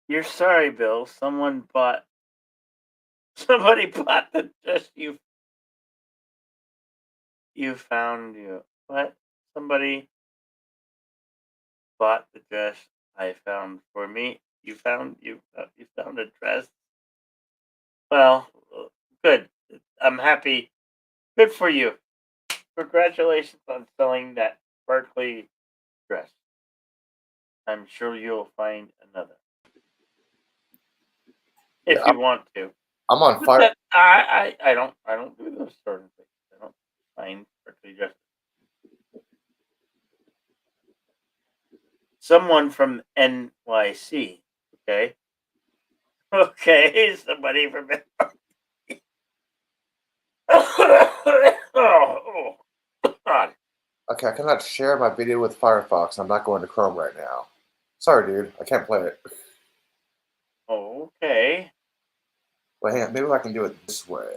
You're sorry, Bill. Somebody bought the dress you found you. What? Somebody bought the dress I found for me. You found a dress. Well, good. I'm happy. Good for you. Congratulations on selling that sparkly dress. I'm sure you'll find another if Yeah, you want to. I'm on fire. I don't do those sort of things. I don't find sparkly dresses. Someone from NYC. Okay. Okay. Somebody from NYC. Oh, God. Okay, I cannot share my video with Firefox. I'm not going to Chrome right now. Sorry, dude. I can't play it. Okay. Well, hang on. Maybe I can do it this way.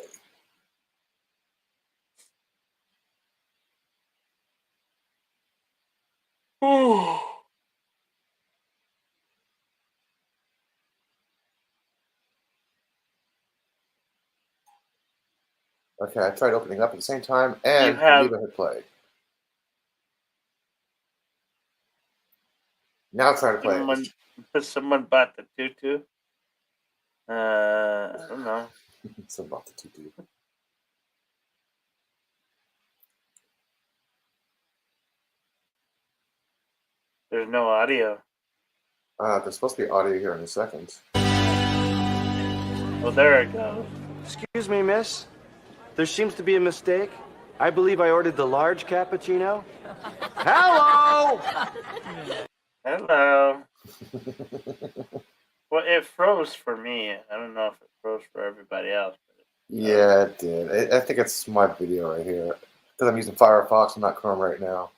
Okay, I tried opening up at the same time, and I believe I hit play. Now try to play it. Someone bought the tutu. I don't know. Someone bought the tutu. There's no audio. There's supposed to be audio here in a second. Oh, there it goes. Excuse me, miss. There seems to be a mistake. I believe I ordered the large cappuccino. Hello! Hello. Well, it froze for me. I don't know if it froze for everybody else. Yeah, it did. I think it's my video right here. Because I'm using Firefox and not Chrome right now.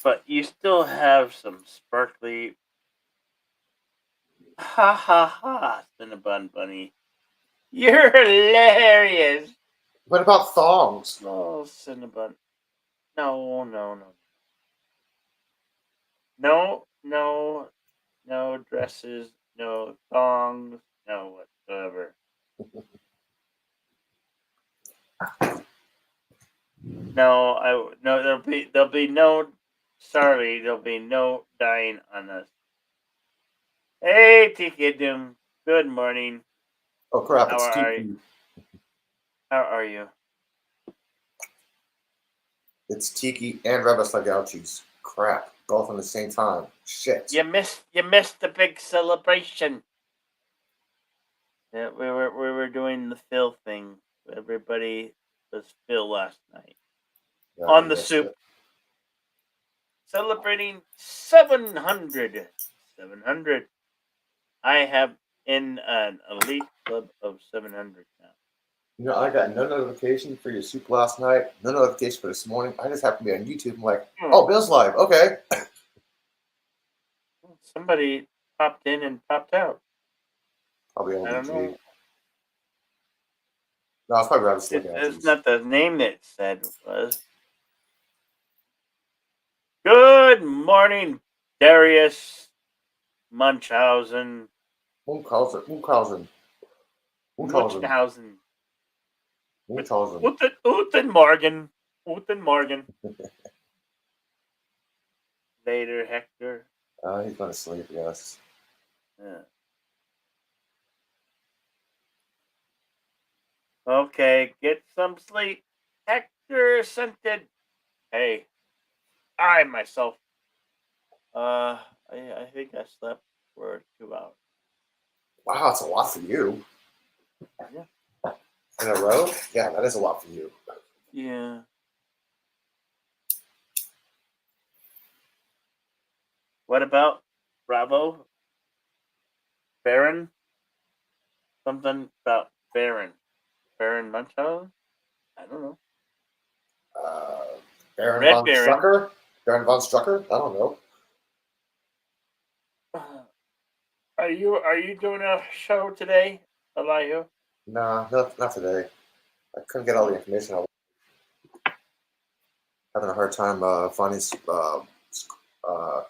But you still have some sparkly. Ha ha ha, Cinnabon Bunny. You're hilarious. What about thongs? Oh, Cinnabon. No. No, no, no dresses, no thongs, no whatsoever. No, no. There'll be no. Sorry, there'll be no dying on us. Hey, Tiki Doom. Good morning. Oh crap! How It's are you? Tiki. How are you? It's Tiki and Rebus Gauchis. Crap! Both at the same time. Shit. You missed the big celebration. Yeah, we were doing the Phil thing. Everybody was Phil last night Yeah, I on the missed soup, it. celebrating 700. 700. I have in an elite club of 700 now. You know, I got no notification for your soup last night. No notification for this morning. I just happened to be on YouTube. I'm like, oh, Bill's live. Okay. Somebody popped in and popped out. Probably I don't LDG. know. No, it's probably Rebus That's Gauchis. not the name that it said was. Good morning, Darius Munchausen. Munchausen. Munchausen. Munchausen. Munchausen. Munchausen. Guten Morgen. Guten Morgen. Later, Hector. He's going to sleep, yes. Yeah. Okay, get some sleep. Hector scented. Hey, I myself. I think I slept for 2 hours. Wow, that's a lot for you. Yeah. In a row? Yeah, that is a lot for you. Yeah. What about Bravo? Baron? Something about Baron. Baron Munchausen? I don't know. Baron Red von Baron. Strucker? Baron von Strucker? I don't know. Are you doing a show today, Elihu? Nah, not today. I couldn't get all the information. I was having a hard time finding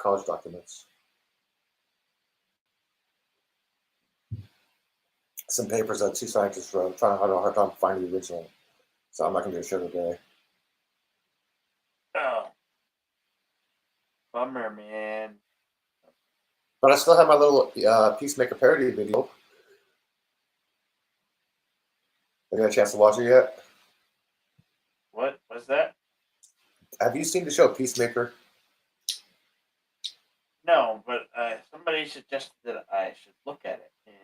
college documents. Some papers that two scientists wrote, trying to have a hard time finding the original. So I'm not going to do a show today. Oh. Bummer, man. But I still have my little Peacemaker parody video. Have you had a chance to watch it yet? What was that? Have you seen the show Peacemaker? No, but somebody suggested that I should look at it, and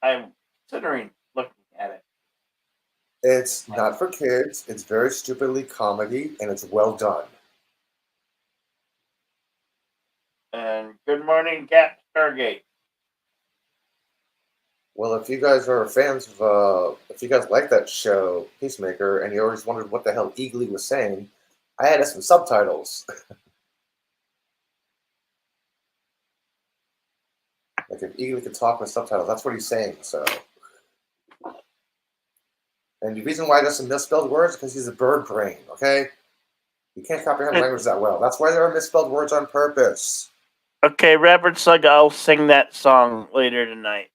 I'm considering looking at it. It's not for kids. It's very stupidly comedy, and it's well done. And good morning, Cap Stargate. Well, if you guys are fans of, if you guys like that show, Peacemaker, and you always wondered what the hell Eagly was saying, I added some subtitles. Like if Eagly could talk with subtitles, that's what he's saying. So, and the reason why there's some misspelled words is because he's a bird brain. Okay, he can't comprehend language that well. That's why there are misspelled words on purpose. Okay, Robert Slug, I'll sing that song later tonight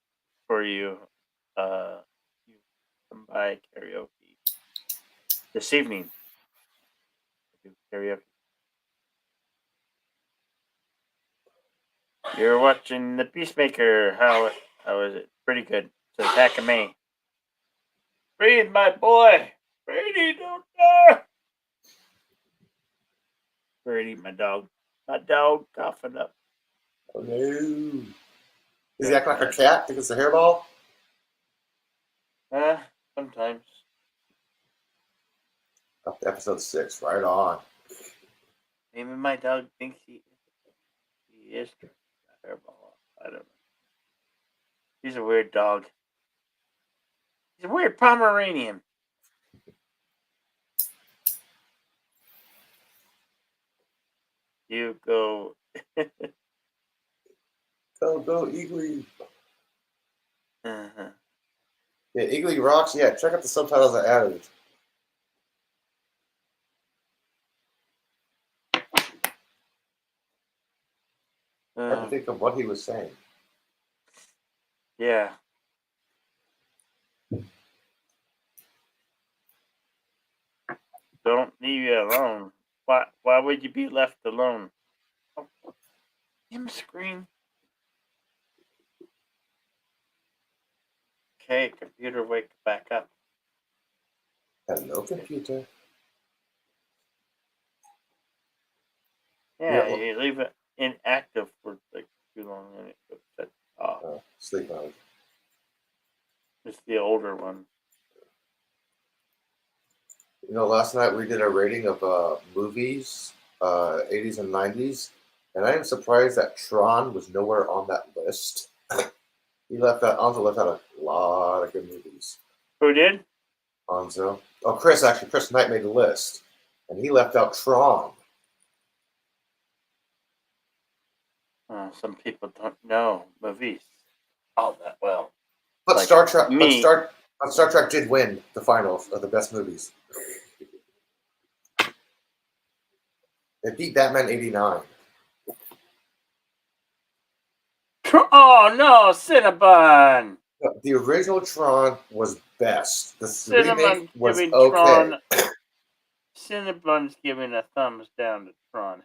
for you. You come by karaoke this evening. Do karaoke. You're watching the Peacemaker. How is it? Pretty good. It's Attack of May. Breathe, my boy. Brady, don't die. Brady, my dog. My dog coughing up. Oh no! Is he acting like a cat? Think it's a hairball? Sometimes. Up to episode 6, right on. Maybe my dog thinks he is a hairball. I don't know. He's a weird dog. He's a weird Pomeranian. You go. Go, Eagly. Uh-huh. Yeah, Eagly rocks. Yeah, check out the subtitles I added. Hard to think of what he was saying. Yeah. Don't leave you alone. Why would you be left alone? Oh, him scream. Okay, computer, wake back up. Hello, computer. Yeah, Yeah, you leave it inactive for like too long and it goes shut off. sleep mode. It's the older one. Last night we did a rating of movies, 80s and 90s, and I am surprised that Tron was nowhere on that list. Anzo left out a lot of good movies. Who did? Anzo. Oh, Chris Knight made the list, and he left out Tron. Some people don't know movies all that well. But Like Star Trek, me. but Star Trek did win the finals of the best movies. It beat Batman '89. Oh no, Cinnabon! The original Tron was best. The remake Cinnabon's was giving okay. Tron. Cinnabon's giving a thumbs down to Tron.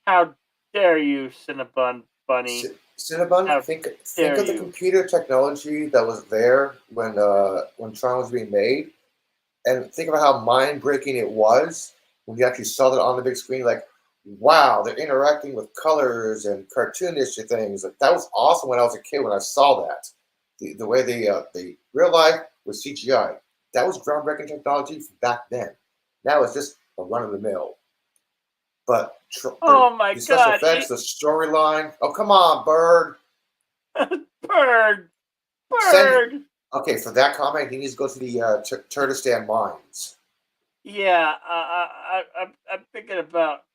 How dare you, Cinnabon Bunny? Cinnabon, think of the computer technology that was there when Tron was being made, and think about how mind breaking it was when you actually saw that on the big screen. Like, wow, they're interacting with colors and cartoonish things. Like, that was awesome when I was a kid when I saw that. The way they real life with CGI, that was groundbreaking technology back then. Now it's just a run of the mill. But oh my the special effects, the storyline. Oh, come on, Bird. Bird. Okay, for that comment, he needs to go to the Kurdistan mines. Yeah, I'm thinking about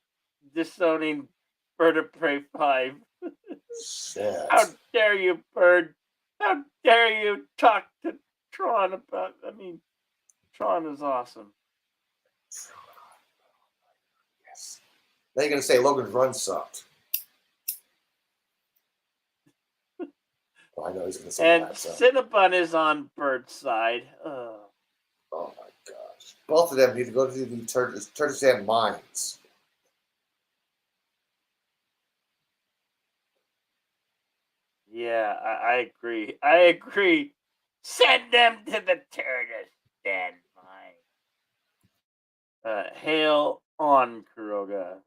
disowning Bird of Prey 5. Shit. How dare you, Bird? How dare you talk to Tron about... I mean, Tron is awesome. Yes. Now you're going to say Logan's Run sucked. Well, I know he's going to say and that. So. Cinnabon is on Bird's side. Oh my gosh. Both of them need to go to the Kurdistan mines. Yeah, I agree. Send them to the Kurdistan mine. Hail on, Kuroga.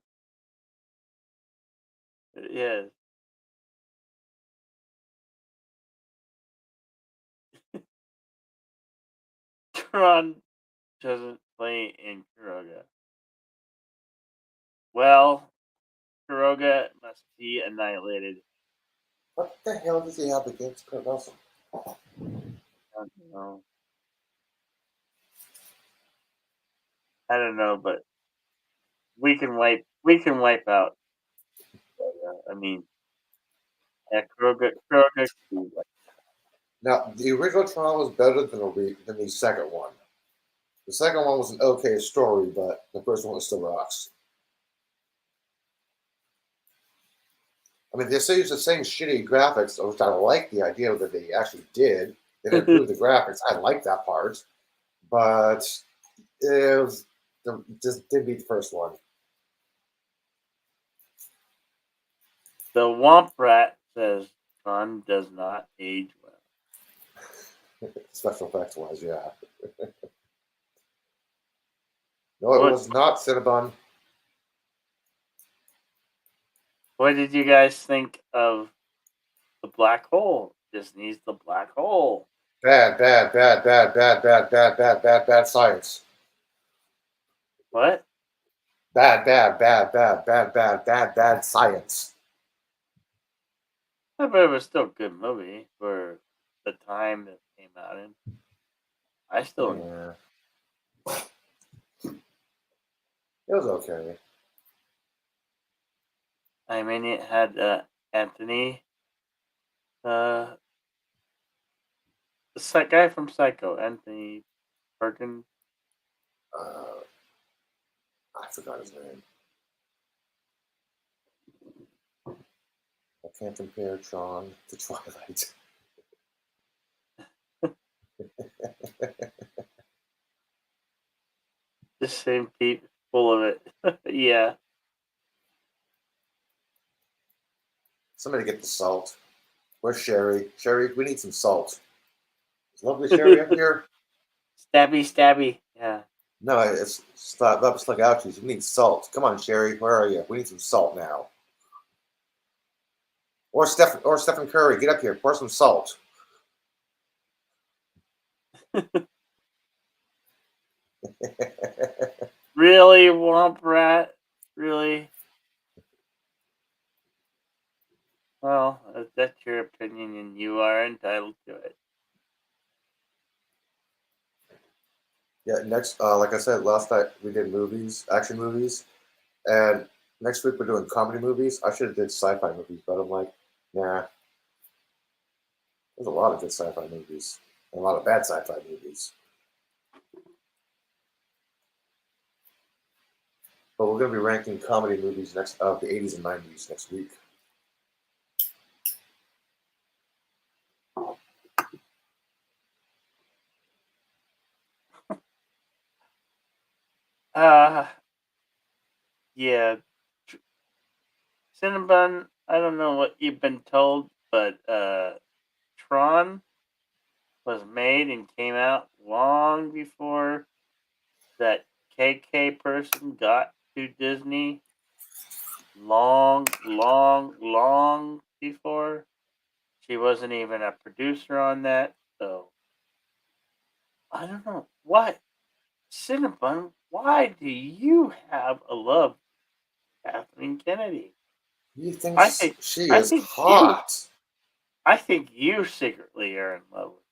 Yes. Tron doesn't play in Kuroga. Well, Kuroga must be annihilated. What the hell does he have against Kurt Russell? I don't know. I don't know, but we can wipe out. I mean, yeah, Kuroga. Now, the original Tron was better than the second one. The second one was an okay story, but the first one still rocks. I mean, they still use the same shitty graphics, which I like the idea that they actually did. They improved the graphics. I like that part, but just didn't beat the first one. The Womp Rat says Tron does not age well. Special effects wise, yeah. No, it was not Cinnabon. What did you guys think of the black hole? Disney's The Black Hole. Bad science. What? Bad science. I bet it was still a good movie for the time it came out in. I still It was okay. I mean, it had Anthony, the guy from Psycho, Anthony Perkins. I forgot his name. can't compare Tron to Twilight. The same Pete, full of it. Yeah. Somebody get the salt. Where's Sherry? Sherry, we need some salt. Is lovely Sherry up here? Stabby. Yeah. No, it's stop slug ouchies. We need salt. Come on, Sherry. Where are you? We need some salt now. Or Stephen Curry, get up here. Pour some salt. Really, Womp Rat? Really? Well, that's your opinion, and you are entitled to it. Yeah, next, like I said, last night we did movies, action movies, and next week we're doing comedy movies. I should have did sci-fi movies, but I'm like, nah. There's a lot of good sci-fi movies and a lot of bad sci-fi movies. But we're going to be ranking comedy movies next of the 80s and 90s next week. Yeah. Cinnabon, I don't know what you've been told, but Tron was made and came out long before that KK person got to Disney. Long before. She wasn't even a producer on that, so I don't know. What? Cinnabon, why do you have a love for Kathleen Kennedy? He thinks I think she I is think hot. I think you secretly are in love with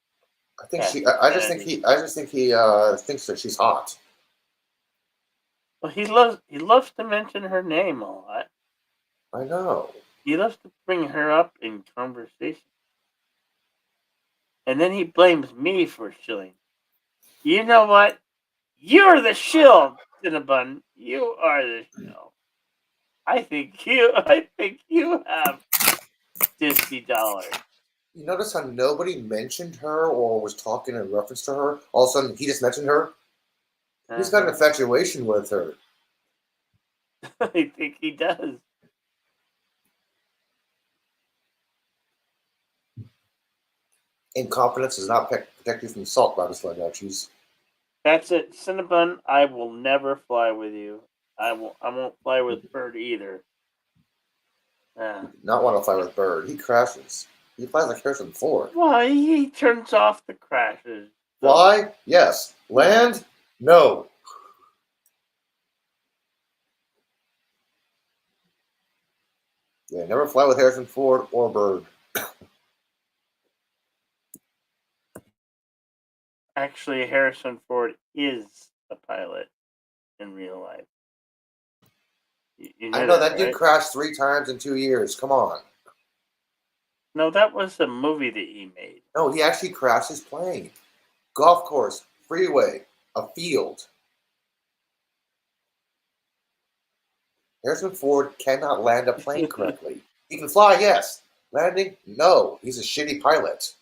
I think Kathleen I just think Kennedy. he thinks that she's hot. Well, he loves to mention her name a lot. I know. He loves to bring her up in conversation. And then he blames me for shilling. You know what? You're the shill, Cinnabon. You are the shill. I think you have $50. You notice how nobody mentioned her or was talking in reference to her? All of a sudden, he just mentioned her. He's got an infatuation with her. I think he does. Incompetence does not protect you from salt, Bobby Slug Ouchies. That's it, Cinnabon. I will never fly with you. I won't fly with Bird either. Not want to fly with Bird. He crashes. He flies like Harrison Ford. Why he turns off the crashes? Fly? Yes. Land? No. Yeah, never fly with Harrison Ford or Bird. Actually, Harrison Ford is a pilot in real life. You I knew know that right? dude crashed 3 times in 2 years. Come on. No, that was a movie that he made. No, he actually crashed his plane. Golf course, freeway, a field. Harrison Ford cannot land a plane correctly. He can fly, yes. Landing, no. He's a shitty pilot.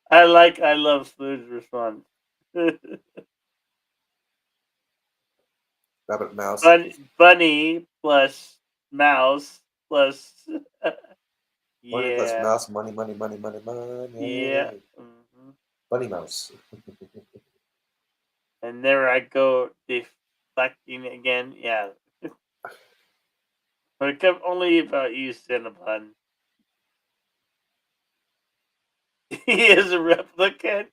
I love Smooth's response. Rabbit mouse. Bunny plus mouse plus Bunny plus yeah. mouse, money. Yeah. Mm-hmm. Bunny mouse. And there I go deflecting again. Yeah. But it kept only about you, Cinnabon. He is a replicant.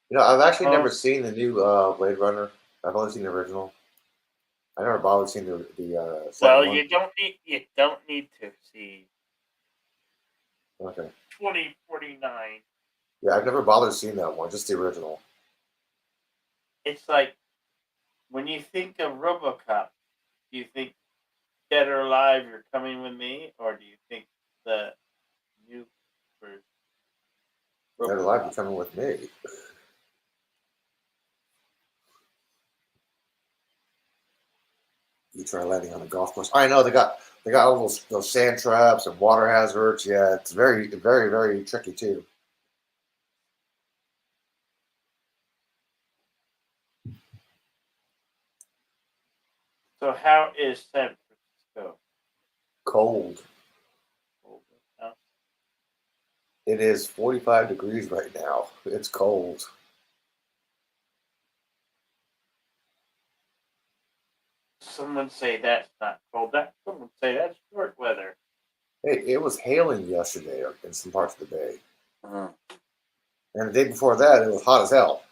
You know, I've actually never seen the new Blade Runner. I've only seen the original. I never bothered seeing the second Well, one. you don't need to see. Okay. 2049. Yeah, I've never bothered seeing that one. Just the original. It's like when you think of RoboCop, do you think Dead or Alive, You're Coming with Me, or do you think the new version? Dead or Alive, You're Coming with Me. You try landing on a golf course. I know they got all those sand traps and water hazards. Yeah, it's very, very, very tricky too. So how is San Francisco? Cold. Now? It is 45 degrees right now. It's cold. Someone say that's not cold. Someone say that's short weather. Hey, it was hailing yesterday in some parts of the bay. Uh-huh. And the day before that, it was hot as hell.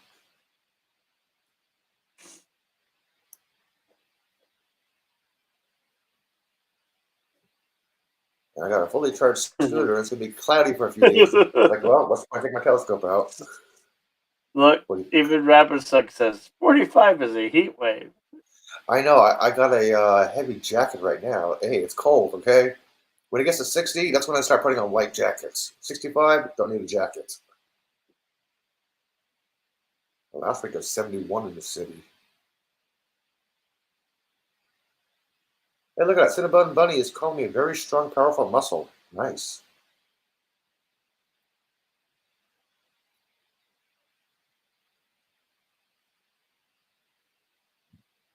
And I got a fully charged scooter, and it's going to be cloudy for a few days. Like, well, what's the point? Take my telescope out. Look, even Rapid Suck says 45 is a heat wave. I know. I got a heavy jacket right now. Hey, it's cold, okay? When it gets to 60, that's when I start putting on light jackets. 65, don't need a jacket. Last week it was 71 in the city. Hey, look at that. Cinnabon Bunny is calling me a very strong, powerful muscle. Nice.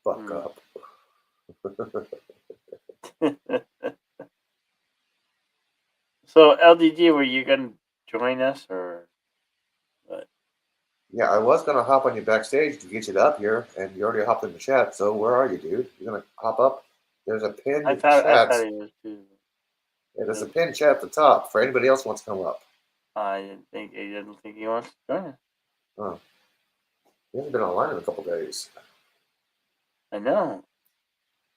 Fuck up. So, LDG, were you going to join us or what? Yeah, I was going to hop on you backstage to get you up here, and you already hopped in the chat, so where are you, dude? You're going to hop up? There's a pinned chat. I thought he was too. Yeah, there's a pinned chat at the top for anybody else who wants to come up. I didn't think he wants to join us. Oh. He hasn't been online in a couple days. I know.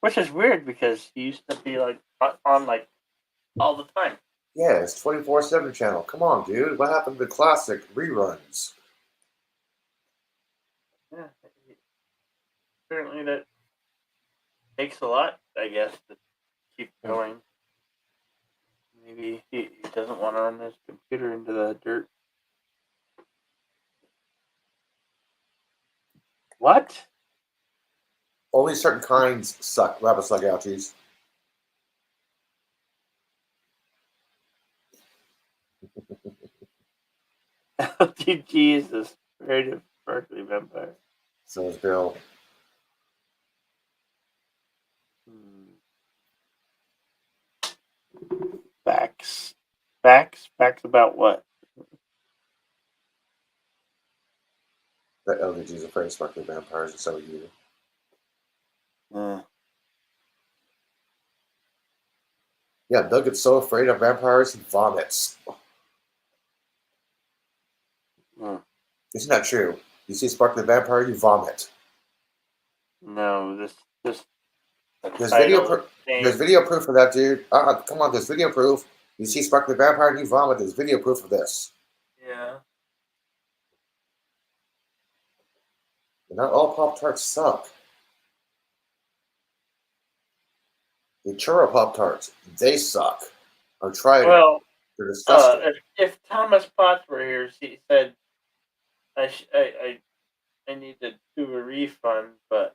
Which is weird because he used to be like on like all the time. Yeah, it's 24/7 channel. Come on, dude. What happened to the classic reruns? Yeah. Apparently that takes a lot, I guess, to keep going. Maybe he doesn't want to run his computer into the dirt. What? Only certain kinds suck. Rabbit suck ouchies. LTG is the spirit of Berkeley vampire. So is Bill. Facts. Facts about what? That LDG is afraid of sparkly vampires, and so are you. Yeah, Bill gets so afraid of vampires, he vomits. Isn't that true? You see a sparkly vampire, you vomit. No, this There's video proof of that, dude. Come on, there's video proof. You see sparkly vampire and you vomit. There's video proof of this. Yeah. And not all Pop-Tarts suck. The churro Pop-Tarts, they suck. I've tried well, it. They're disgusting. If Thomas Potts were here, he said I need to do a refund, but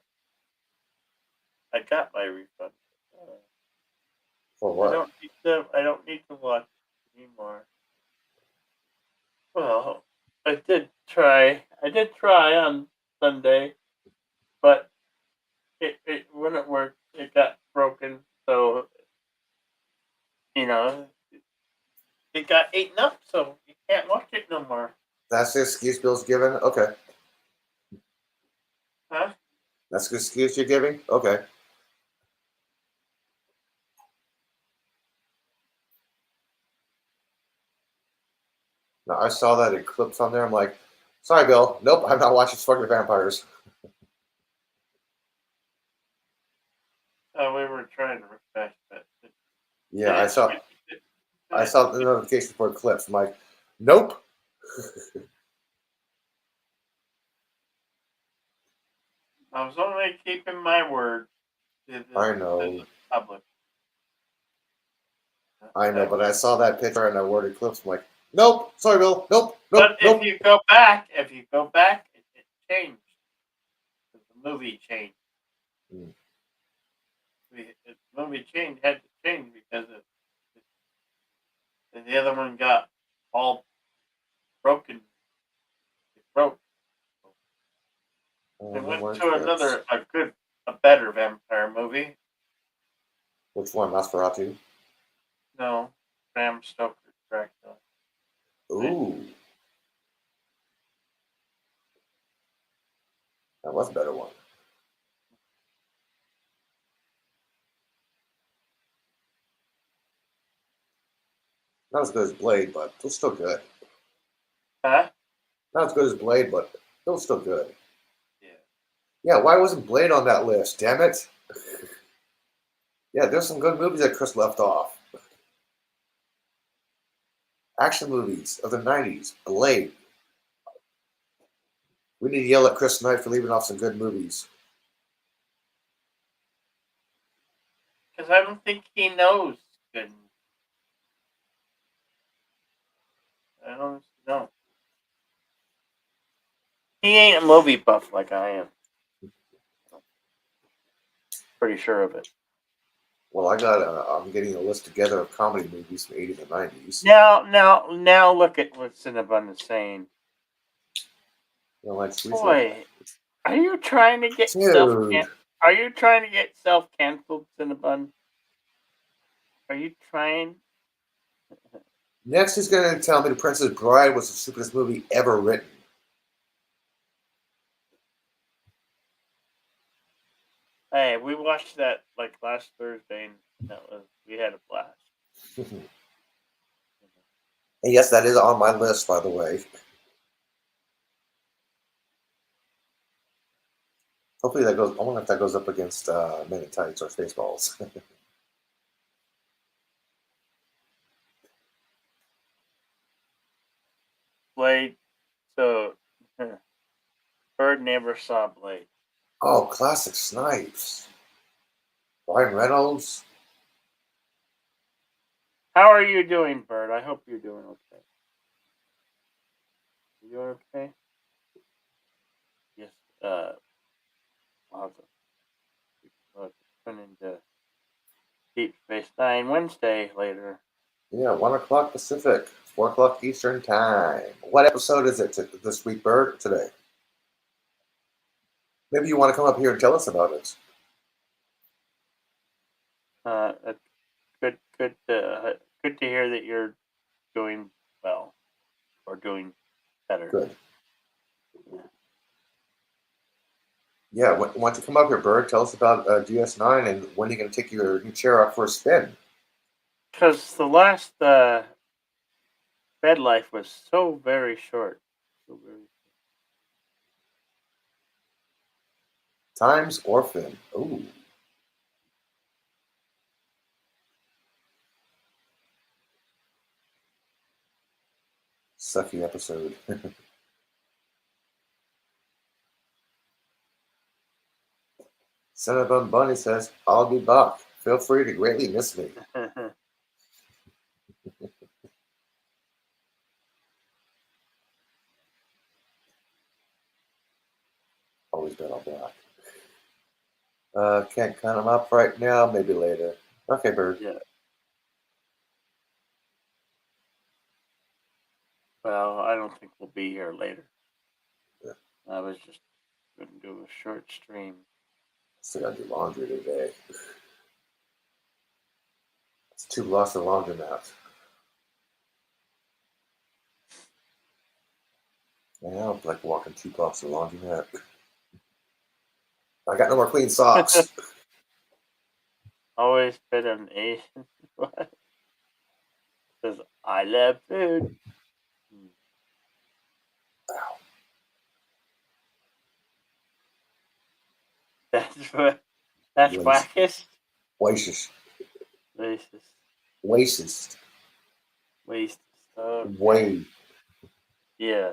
I got my refund. For what? I don't need to watch anymore. Well, I did try on Sunday, but it wouldn't work. It got broken, so it got eaten up, so you can't watch it no more. That's the excuse Bill's giving? Okay. Huh? That's the excuse you're giving? Okay. Now, I saw that in clips on there. I'm like, sorry, Bill. Nope, I'm not watching fucking vampires. We were trying to refresh that. Yeah, I saw the notification for clips. I'm like, nope. I was only keeping my word to the public. I know, but I saw that picture and I worded clips. I'm like, nope, sorry, Bill, nope. But if you go back, it changed. The movie changed. the movie had to change because the other one got all broken. It broke. They went to a better vampire movie. Which one? Nosferatu? No, Bram Stoker's Dracula. Ooh. That was a better one. Not as good as Blade, but it was still good. Huh? Not as good as Blade, but it was still good. Yeah. Yeah, why wasn't Blade on that list? Damn it. Yeah, there's some good movies that Chris left off. Action movies of the 90s. Blade. We need to yell at Chris tonight for leaving off some good movies. Because I don't think he knows good. I don't know. He ain't a movie buff like I am. Pretty sure of it. Well, I'm getting a list together of comedy movies from the 80s and 90s. Now look at what Cinnabon is saying. Boy, are you trying to get Are you trying to get self-canceled, Cinnabon? Are you trying? Next, he's going to tell me The Princess Bride was the stupidest movie ever written. Hey, we watched that like last Thursday, and we had a blast. And yes, that is on my list, by the way. Hopefully that goes. I wonder if that goes up against Men in Tights or Spaceballs. Blade. So, Bird never saw Blade. Oh, classic Snipes. Ryan Reynolds. How are you doing, Bird? I hope you're doing okay. You doing okay? Yes. I'll tune into Deep Space Nine Wednesday later. Yeah, 1 o'clock Pacific, 4 o'clock Eastern Time. What episode is it this week, Bird? Today. Maybe you want to come up here and tell us about it. Good to hear that you're doing well or doing better. Good. Yeah, why don't you come up here, Bird? Tell us about DS9 and when you're going to take your new chair out for a spin. Because the last bed life was so very short. Times Orphan. Ooh. Sucky episode. Cinnabon Bunny says, I'll be back. Feel free to greatly miss me. Always been all black. Can't count them up right now. Maybe later. Okay, Bird. Yeah. Well, I don't think we'll be here later. Yeah. I was just going to do a short stream. Still got to do laundry today. It's 2 blocks of laundromat. I don't like walking 2 blocks of laundromat. I got no more clean socks. Always been an Asian. What? Says I love food. Ow. That's what. That's wackest. Racist. Racist. Racist. Waste. Okay. Way. Yeah.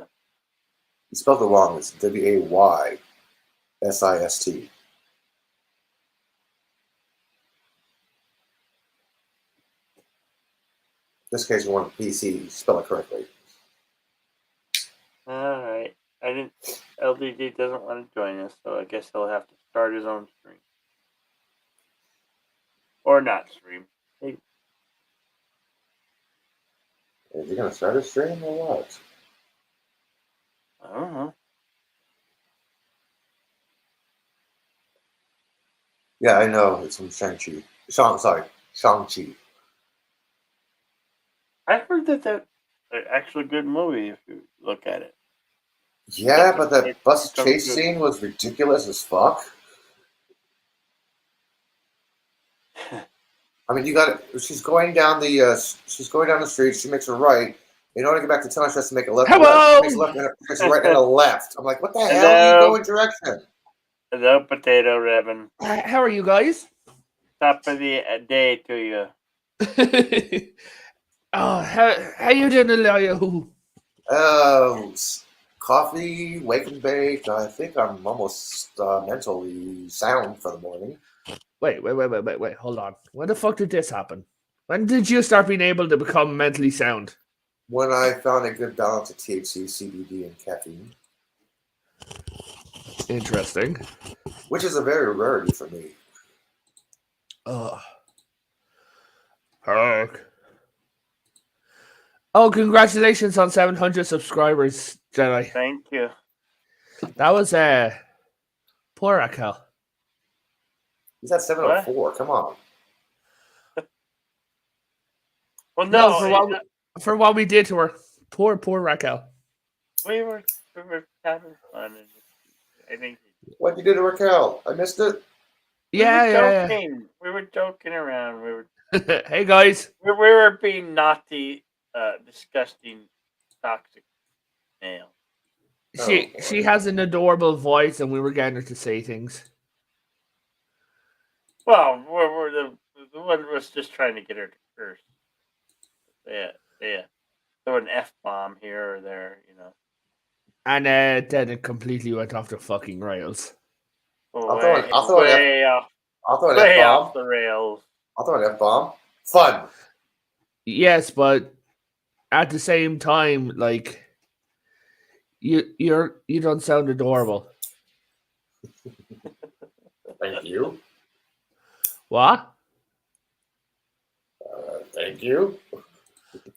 You spelled it wrong. It's Waysist. In this case, we want a PC. Spell it correctly. All right. I didn't. LDD doesn't want to join us, so I guess he'll have to start his own stream. or not stream. Hey, Is he gonna start a stream or what? I don't know. Yeah, I know. It's from Shang-Chi. Shang-Chi. I heard that's an actually good movie if you look at it. Yeah, but that It's bus so chase good. scene was ridiculous as fuck. I mean, you got it. She's going down the street. She makes a right. In order to get back to town, she has to make a left. Hello! She makes a left, and makes a right and a left. I'm like, what the hell? Hello. You go in direction. Hello, Potato Revan. How are you guys? Top of the day to you. Oh, how you doing, Elia? Coffee, wake and bake. I think I'm almost mentally sound for the morning. Wait. Hold on. When the fuck did this happen? When did you start being able to become mentally sound? When I found a good balance of THC, CBD, and caffeine. Interesting. Which is a very rarity for me. Fuck. Oh, congratulations on 700 subscribers, Jedi. Thank you. That was poor Raquel. He's at 704. Come on. Well, no, for what we did to her. Poor Raquel. we were having fun. And I think. What you did to Raquel? I missed it. Yeah. We were joking around. We were. Hey guys. We were being naughty, disgusting, toxic male. She has an adorable voice, and we were getting her to say things. Well, we're the one was just trying to get her to curse. Yeah. Throw an F-bomb here or there, you know. And then it completely went off the fucking rails. I'll throw an F-bomb. Off the rails. I'll throw an F-bomb. Fun. Yes, but at the same time, like you don't sound adorable. Thank you. What? Thank you.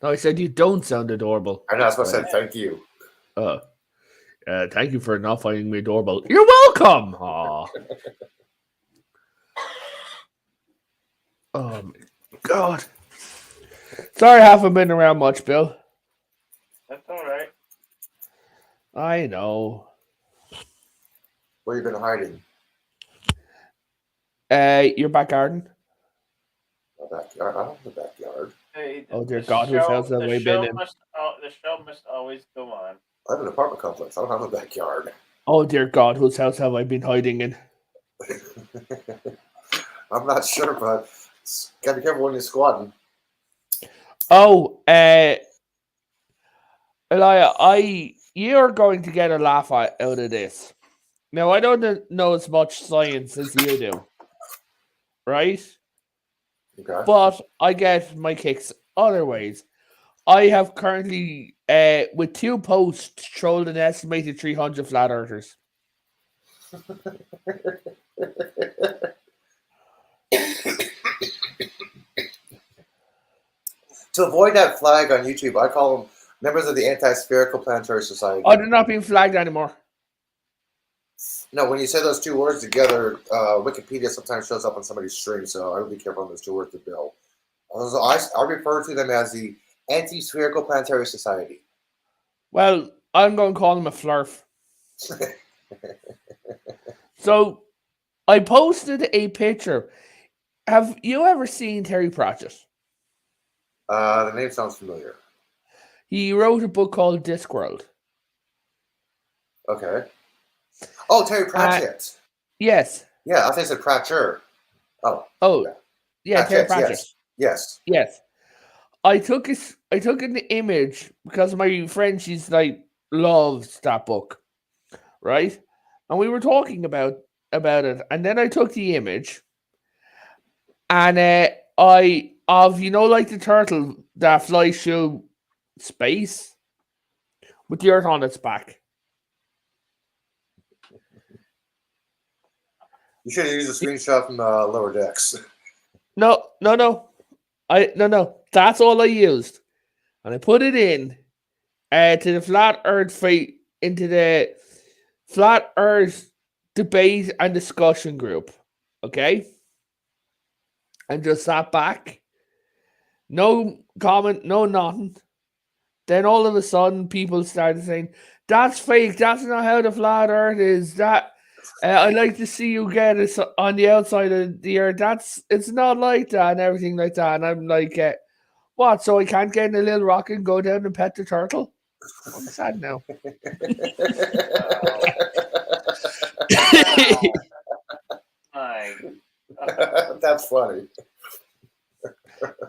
No, I said you don't sound adorable. I know, that's what I said. Thank you. Thank you for not finding me adorable. You're welcome. Aw. Oh my God. Sorry I haven't been around much, Bill. That's all right. I know. Where you been hiding? Your back garden? My backyard. I don't have a backyard. Hey, Oh dear God, whose house have we been in? The show must always go on. I have an apartment complex. I don't have a backyard. Oh dear God, whose house have I been hiding in? I'm not sure, but gotta be careful when you're squatting. Oh, Elia, you're going to get a laugh out of this. Now, I don't know as much science as you do, right? Okay. But I get my kicks other ways. I have currently, with 2 posts, trolled an estimated 300 flat earthers. To avoid that flag on YouTube, I call them members of the Anti-Spherical Planetary Society. Oh, they're not being flagged anymore. No, when you say those 2 words together, Wikipedia sometimes shows up on somebody's stream, so I would be careful on those 2 words to Bill. So I refer to them as the Anti-Spherical Planetary Society. Well, I'm going to call them a flurf. So, I posted a picture. Have you ever seen Terry Pratchett? The name sounds familiar. He wrote a book called Discworld. Okay. Oh, Terry Pratchett. Yes. Yeah, I think it said Pratcher. Oh. Yeah, Terry Pratchett. Yes. I took an image because my friend, she's like, loves that book, right? And we were talking about it, and then I took the image, and like the turtle that flies through space with the earth on its back. You should have used a screenshot from Lower Decks. No, No. That's all I used, and I put it in to the flat Earth into the flat Earth debate and discussion group. Okay, and just sat back, no comment, no nothing. Then all of a sudden, people started saying, "That's fake. That's not how the flat Earth is. That I'd like to see you get it on the outside of the Earth. It's not like that," and everything like that. And I'm like, "What? So I can't get in a little rocket and go down and pet the turtle?" I'm sad now. That's funny.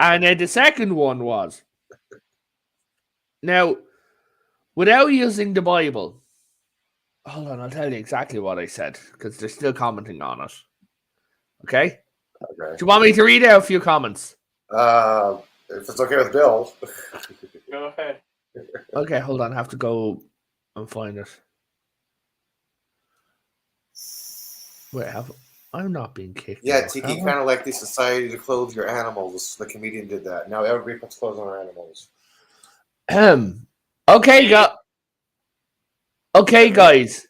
And then the second one was, now, without using the Bible, hold on, I'll tell you exactly what I said, because they're still commenting on it. Okay? Do you want me to read out a few comments? If it's okay with Bill. Go ahead. Okay, hold on, I have to go and find it. Wait, I'm not being kicked. Yeah, Tiki, kind of like the Society to Clothe Your Animals. The comedian did that. Now everybody puts clothes on our animals. Okay, guys.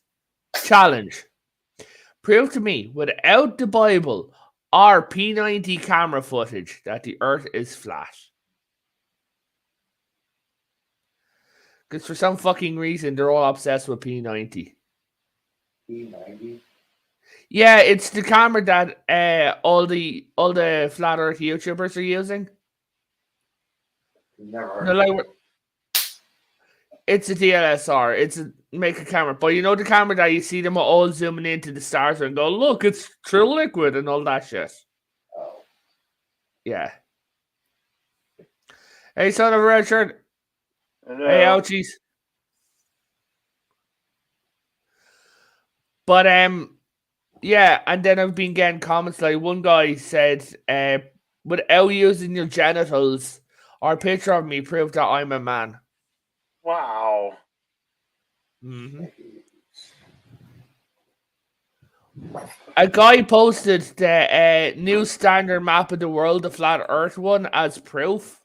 Challenge. Prove to me, without the Bible or P90 camera footage, that the Earth is flat. Because for some fucking reason, they're all obsessed with P90. P90? Yeah, it's the camera that all the flat Earth YouTubers are using. Never heard of it. It's a DSLR. It's a make a camera. But you know the camera that you see them all zooming into the stars and go, look, it's true liquid and all that shit. Oh. Yeah. Hey, son of a red shirt. Hello. Hey, ouchies. But yeah, and then I've been getting comments like one guy said, without using your genitals or a picture of me, prove that I'm a man. Wow. Mm-hmm. A guy posted the new standard map of the world, the flat Earth one, as proof.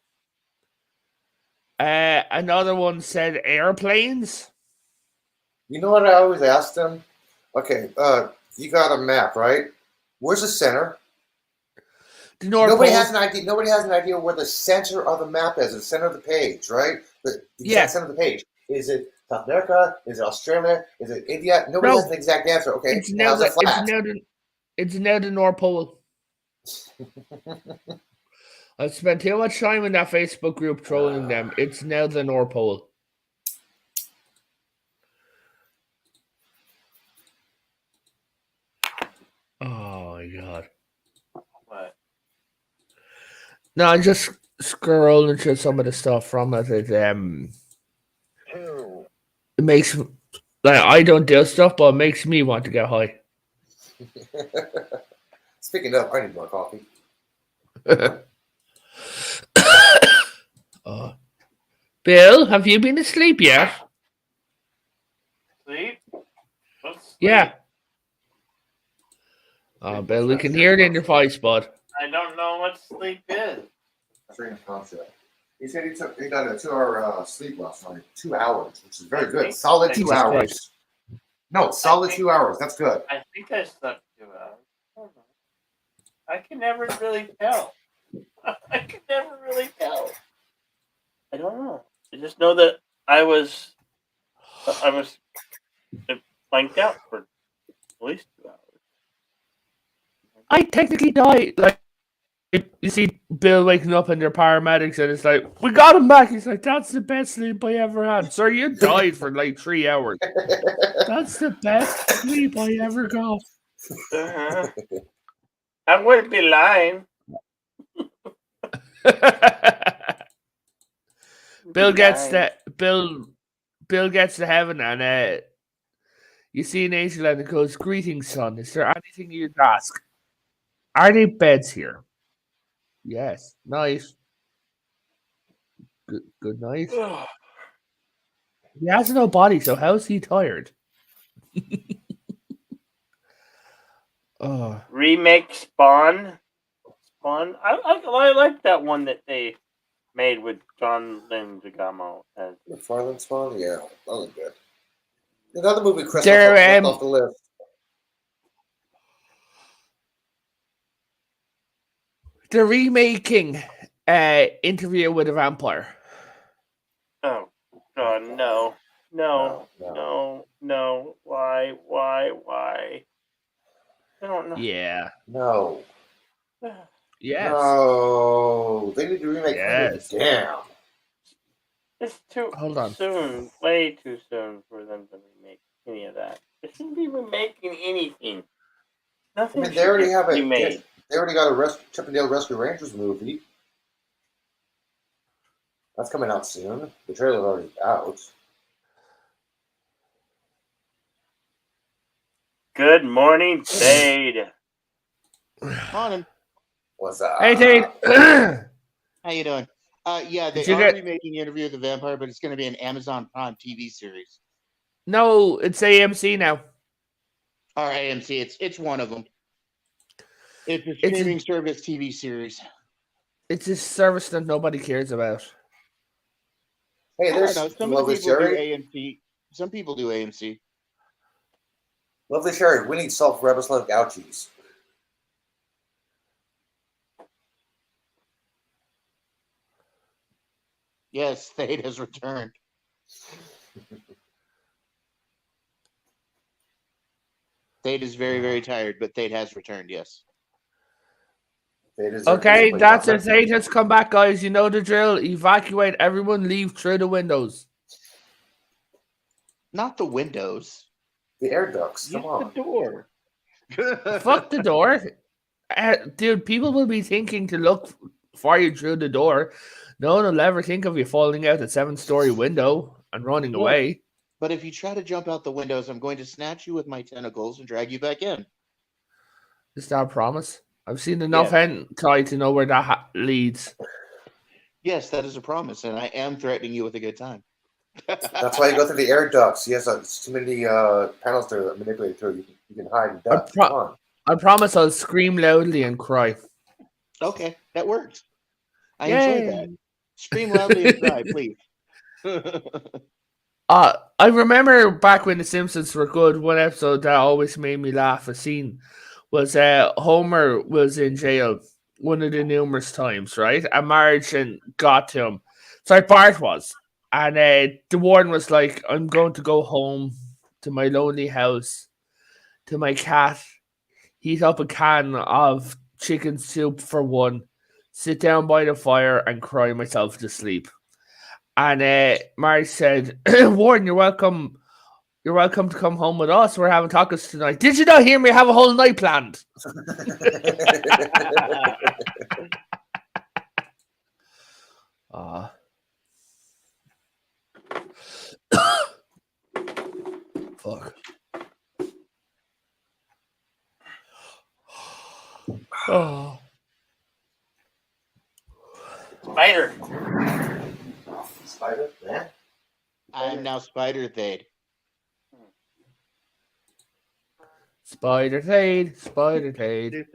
Another one said airplanes. You know what I always ask them? Okay, you got a map, right? Where's the center? Nobody has an idea. Nobody has an idea where the center of the map is. The center of the page, right? The exact center of the page. Is it South America? Is it Australia? Is it India? Nobody has an exact answer. Okay, it's now the North Pole. I've spent too much time in that Facebook group trolling them. It's now the North Pole. Oh my god. What? No, I'm just scrolling through some of the stuff from it. It makes, like, I don't do stuff, but it makes me want to get high. Speaking of, I need more coffee. Bill, have you been asleep yet? Sleep? What's sleep? Yeah. Bill, we can hear it in your voice, bud. I don't know what sleep is. That's right in the concept. He said he got a 2-hour sleep last night. 2 hours, which is very good. Solid 2 hours. Christ. No, solid 2 hours. That's good. I think I slept 2 hours. I don't know. I can never really tell. I don't know. I just know that I was blanked out for at least 2 hours. I technically died. Like, you see Bill waking up and they're paramedics, and it's like, we got him back. He's like, that's the best sleep I ever had. Sir, you died for like 3 hours. That's the best sleep I ever got. Uh-huh. I wouldn't be lying. Bill gets to heaven, and you see an angel and it goes, greetings, son. Is there anything you'd ask? Are there beds here? Yes. Nice. Good night. He has no body, so how's he tired? Remake Spawn. fun. I like that one that they made with John Leguizamo as Farland Spawn, yeah, that was good. Another movie Chris They're left off the list. they're remaking Interview with a Vampire. Oh God, no. Why? I don't know. Yeah. No. Yes. No. They need to remake Yes. Damn. It's too Hold on. soon. Way too soon for them to remake any of that. They shouldn't be remaking anything. Nothing. I mean, they already have it. Remade. They already got a Chippendale Rescue Rangers movie. That's coming out soon. The trailer's already out. Good morning, Fade. Morning. What's up? Hey, Tate. How you doing? Yeah, they are remaking Interview with the Vampire, but it's going to be an Amazon Prime TV series. No, it's AMC now. Or AMC, it's one of them. It's a streaming service TV series. It's a service that nobody cares about. Hey, there's some Lovely Sherry. Do AMC. Some people do AMC. Lovely Sherry, we need self-representative ouchies. Yes, Thade has returned. Thade is very, very tired, but Thade has returned, yes. Okay, that's it. Thade has come back, guys. You know the drill. Evacuate everyone. Leave through the windows. Not the windows. The air ducts. Come on. The door. Fuck the door. Dude, people will be thinking to look for you through the door. No one will ever think of you falling out a 7-story window and running away. But if you try to jump out the windows, I'm going to snatch you with my tentacles and drag you back in. Is that a promise? I've seen enough hentai to know where that leads. Yes, that is a promise, and I am threatening you with a good time. That's why you go through the air ducts. Yes, it's too many panels to manipulate through. You can hide and duck. Come on. I promise I'll scream loudly and cry. Okay, that works. I enjoy that. Scream loudly and cry, please. I remember back when The Simpsons were good, one episode that always made me laugh, a scene, was Homer was in jail one of the numerous times, right? And Marge got to him. Sorry, Bart was. And the warden was like, I'm going to go home to my lonely house, to my cat, heat up a can of chicken soup for one, sit down by the fire and cry myself to sleep. And Marge said, Warden, you're welcome to come home with us. We're having tacos tonight. Did you not hear me? I have a whole night planned. Fuck. Oh. Spider. Spider? Yeah. I am now Spider Thade. Spider Thade.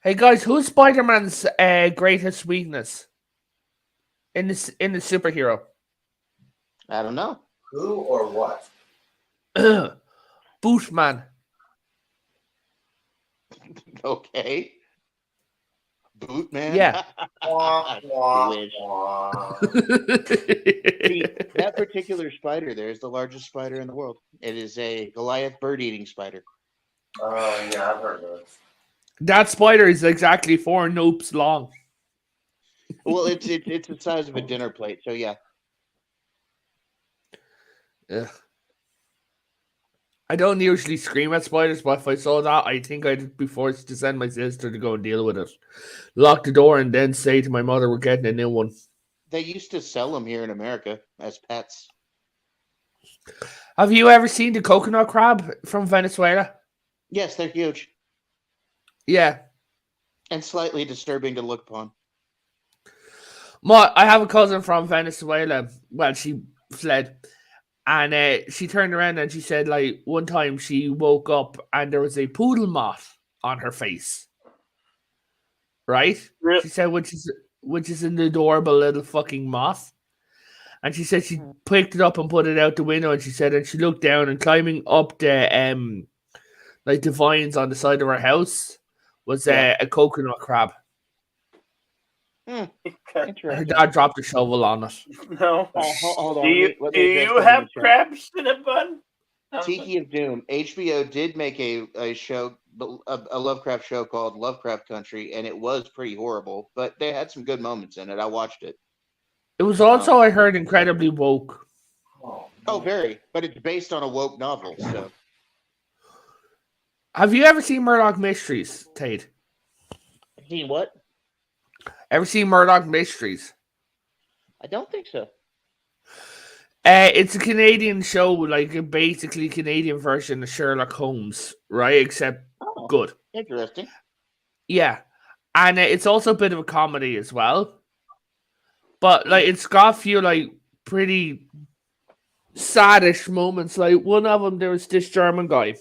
Hey guys, who's Spider-Man's greatest weakness in the superhero? I don't know. Who or what? Bootman. Okay. Bootman? Yeah. See, that particular spider there is the largest spider in the world. It is a Goliath bird-eating spider. Oh, yeah, I've heard of it. That spider is exactly 4 nopes long. Well, it's the size of a dinner plate, so yeah. Ugh. I don't usually scream at spiders, but if I saw that, I think I'd be forced to send my sister to go and deal with it. Lock the door and then say to my mother, we're getting a new one. They used to sell them here in America as pets. Have you ever seen the coconut crab from Venezuela? Yes, they're huge. Yeah. And slightly disturbing to look upon. I have a cousin from Venezuela. Well, she fled. And she turned around and she said, like, one time she woke up and there was a poodle moth on her face. right? Re- She said, which is an adorable little fucking moth. And she said she picked it up and put it out the window, and she said, and she looked down, and climbing up the like the vines on the side of her house was a coconut crab. Hmm. Okay. Her Interesting. dad dropped a shovel on it. No. Hold on. Do Let you me address that in have the chat. crabs in a bun? Tiki of Doom. HBO did make a show, a Lovecraft show called Lovecraft Country, and it was pretty horrible, but they had some good moments in it. I watched it. It was also, I heard, incredibly woke. Oh, very. But it's based on a woke novel, so. Have you ever seen Murdoch Mysteries, Tate? Seen what? Ever seen Murdoch Mysteries? I don't think so. It's a Canadian show, like a basically Canadian version of Sherlock Holmes, right? Except good. Interesting. Yeah. And it's also a bit of a comedy as well. But like it's got a few like pretty saddish moments. Like one of them, there was this German guy.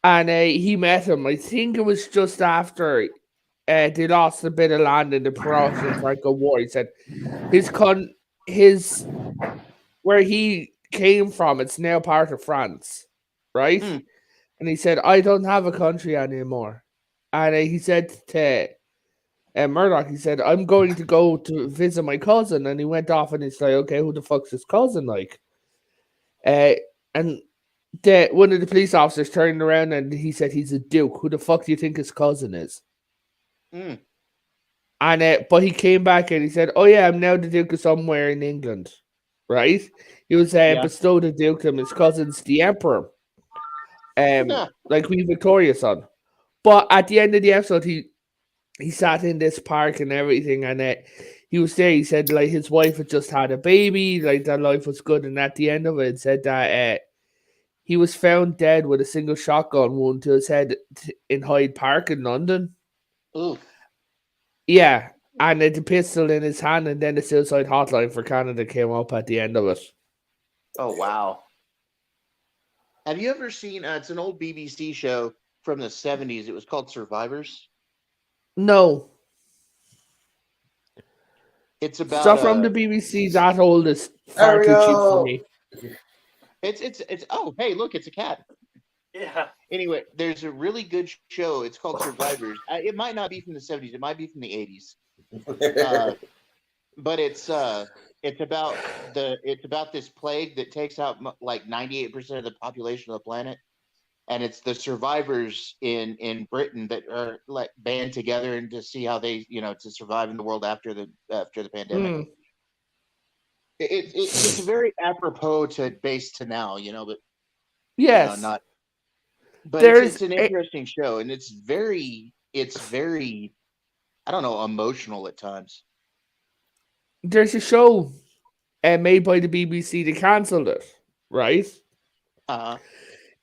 And he met him. I think it was just after they lost a bit of land in the Prussian-Franco War. He said his where he came from, it's now part of France, right? And he said, I don't have a country anymore. And he said to Murdoch, he said, I'm going to go to visit my cousin. And he went off and he's like, okay, who the fuck's his cousin like? And one of the police officers turned around and he said, he's a duke. Who the fuck do you think his cousin is? And but he came back and he said, oh yeah, I'm now the Duke of somewhere in England. Right? He was bestowed a dukedom. His cousin's the emperor. Like Queen Victoria's son. But at the end of the episode, he sat in this park and everything, and he was there. He said like his wife had just had a baby, like their life was good, and at the end of it said that he was found dead with a single shotgun wound to his head in Hyde Park in London. Ooh. Yeah, and the pistol in his hand, and then the suicide hotline for Canada came up at the end of it. Oh, wow. Have you ever seen, it's an old BBC show from the 70s. It was called Survivors. No. It's about stuff from the BBC that old is far too cheap for me. It's oh, hey, look, it's a cat. Yeah. Anyway, there's a really good show. It's called Survivors. It might not be from the 70s. It might be from the 80s. But it's about this plague that takes out like 98% of the population of the planet, and it's the survivors in Britain that are like band together and to see how they to survive in the world after the pandemic. It's very apropos to base to now, but yes, not. But it's an interesting show, and it's very I don't know, emotional at times. There's a show made by the BBC. They cancelled it, right?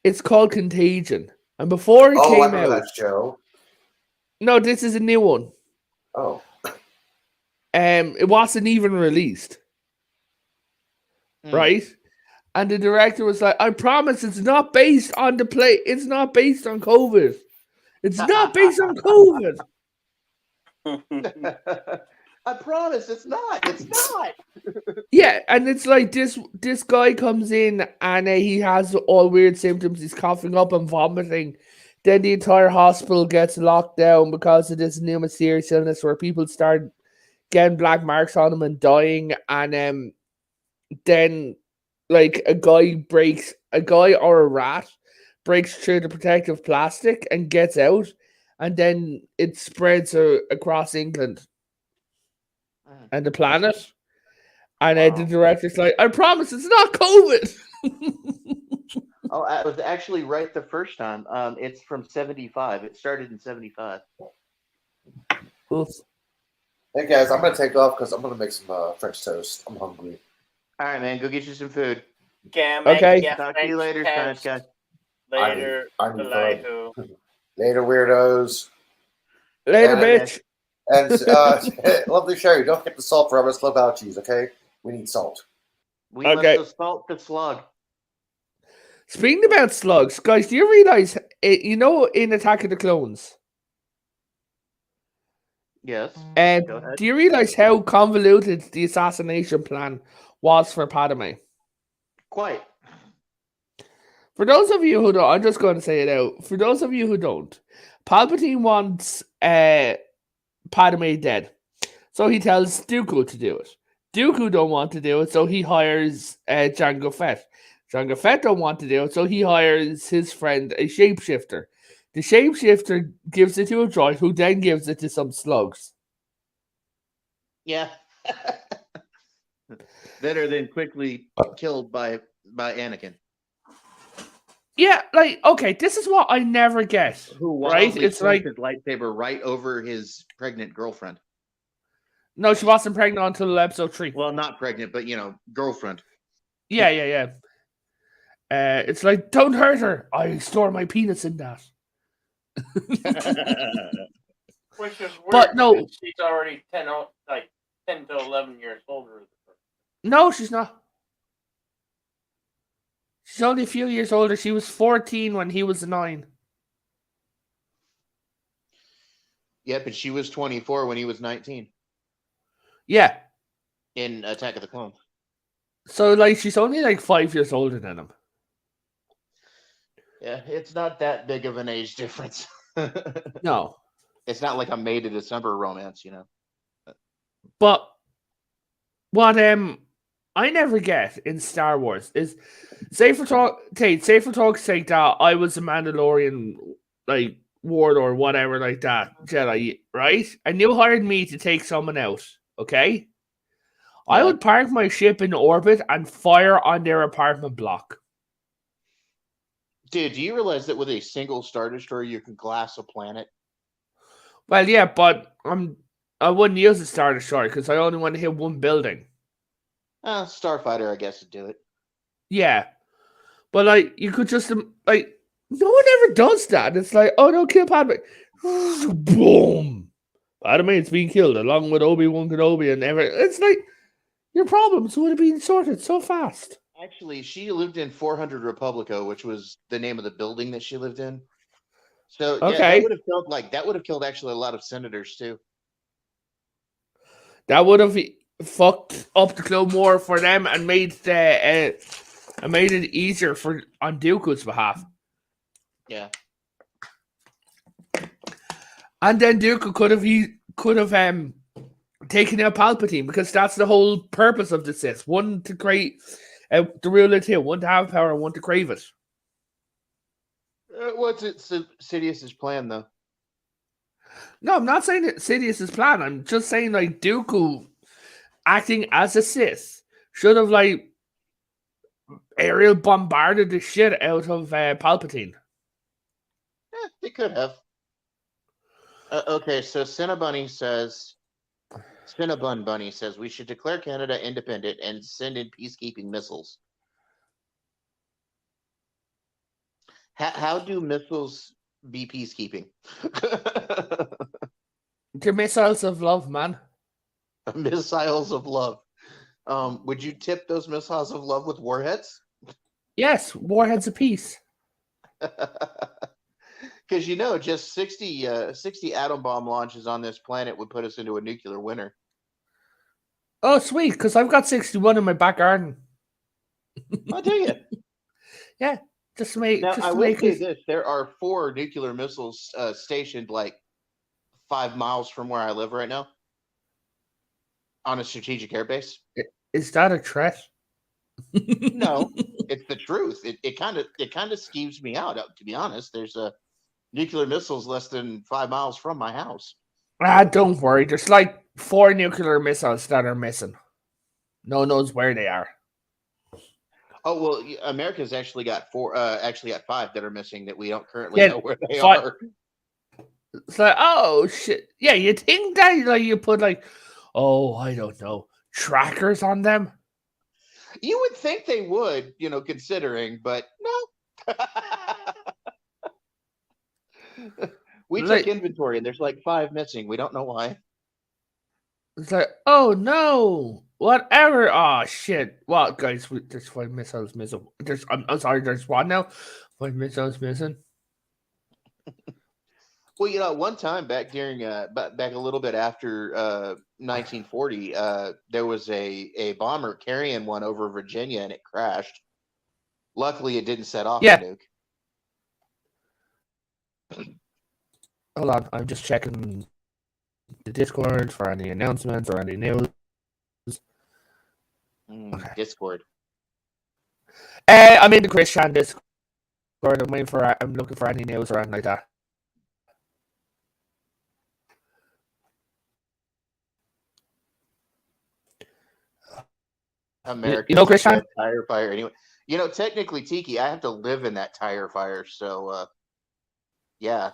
It's called Contagion, and before it came out, that show. No, this is a new one. Oh, it wasn't even released, right? And the director was like, "I promise, it's not based on the play. It's not based on COVID. It's not based on COVID." I promise, it's not. It's not. Yeah, and it's like this guy comes in and he has all weird symptoms. He's coughing up and vomiting. Then the entire hospital gets locked down because of this new mysterious illness where people start getting black marks on them and dying. And then like a guy or a rat breaks through the protective plastic and gets out, and then it spreads across England and the planet. And the director's like, I promise it's not COVID. Oh, I was actually right the first time. It's from 75. It started in 75. Oops. Hey guys, I'm gonna take off because I'm gonna make some French toast. I'm hungry. All right, man. Go get you some food. Okay. Talk to you later, Science Guy. Later. Later, weirdos. Later, bitch. And lovely Sherry, don't forget the salt for us. Love allergies, okay? We need salt. We must salt the slug. Speaking about slugs, guys, do you realize, in Attack of the Clones, Yes. Go ahead. Do you realize how convoluted the assassination plan was for Padme? Quite. For those of you who don't, I'm just going to say it out. For those of you who don't, Palpatine wants Padme dead, so he tells Dooku to do it. Dooku don't want to do it, so he hires Jango Fett. Jango Fett don't want to do it, so he hires his friend, a shapeshifter. The shapeshifter gives it to a droid, who then gives it to some slugs. Yeah. That are then quickly killed by Anakin. Yeah, like, okay, this is what I never get. Who right? It's like his lightsaber right over his pregnant girlfriend. No, she wasn't pregnant until episode 3. Well, not pregnant, but girlfriend. Yeah. It's like, don't hurt her. I store my penis in that. Which is weird. But no, she's already 10 to 11 years older. No, she's not. She's only a few years older. She was 14 when he was 9. Yeah, but she was 24 when he was 19. Yeah. In Attack of the Clones. So, like, she's only like 5 years older than him. Yeah, it's not that big of an age difference. No. It's not like a May to December romance, But what I never get in Star Wars is, say for talk's sake that I was a Mandalorian, like, ward or whatever like that, Jedi, right? And you hired me to take someone out, okay? Yeah. I would park my ship in orbit and fire on their apartment block. Dude, do you realize that with a single Star Destroyer you can glass a planet? Well, yeah, but I wouldn't use a Star Destroyer because I only want to hit one building. Starfighter, I guess, would do it. Yeah. But, like, you could just, like, no one ever does that. It's like, oh, no, kill Padme. Boom. Padme's being killed along with Obi-Wan Kenobi and everything. It's like, your problems would have been sorted so fast. Actually, she lived in 400 Republico, which was the name of the building that she lived in. So, yeah, that would have killed actually a lot of senators, too. That would have fucked up the Clone War for them and made it easier on Dooku's behalf. Yeah. And then Dooku could have taken out Palpatine, because that's the whole purpose of the Sith. One to create the ruler two, one to have power, and one to crave it. What's Sidious's plan, though? No, I'm not saying it's Sidious's plan. I'm just saying, like, Dooku acting as a Sith should have, like, aerial bombarded the shit out of Palpatine. They could have. Okay, so Cinnabun Bunny says we should declare Canada independent and send in peacekeeping missiles. How do missiles be peacekeeping? The missiles of love, man. Missiles of love. Would you tip those missiles of love with warheads? Yes, warheads of peace. Because just 60 atom bomb launches on this planet would put us into a nuclear winter. Oh, sweet! Because I've got 61 in my back garden. Oh, do you? Yeah, just to make. Now, just I to will make say it... this: there are 4 nuclear missiles stationed like 5 miles from where I live right now on a strategic airbase. Is that a threat? No, it's the truth. It kind of skeeves me out. To be honest, there's nuclear missiles less than 5 miles from my house. Don't worry. There's like 4 nuclear missiles that are missing. No one knows where they are. Oh well, America's actually got 4. Actually got 5 that are missing that we don't currently know where they are. It's like, oh shit. Yeah, you think that you put like, oh, I don't know, trackers on them? You would think they would, considering, but no. We took inventory and there's like 5 missing. We don't know why. It's like, oh no, whatever. Oh shit. Well, guys, there's 5 missiles missing. I'm sorry, there's 1 now. 5 missiles missing. Well, one time back during back a little bit after 1940, there was a bomber carrying one over Virginia and it crashed. Luckily, it didn't set off Yeah. the nuke. Hold on, I'm just checking the Discord for any announcements or any news. Okay. Discord. I'm in the Christian Discord. I'm looking for any news or anything like that. America's Christian? tire fire. Anyway, technically, Tiki, I have to live in that tire fire, so yeah.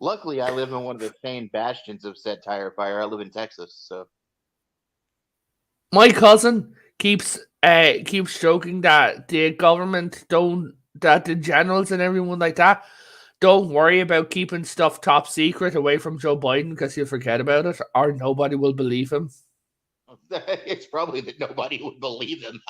Luckily, I live in one of the same bastions of said tire fire. I live in Texas, so. My cousin keeps joking that the government that the generals and everyone like that don't worry about keeping stuff top secret away from Joe Biden because he'll forget about it or nobody will believe him. It's probably that nobody would believe him.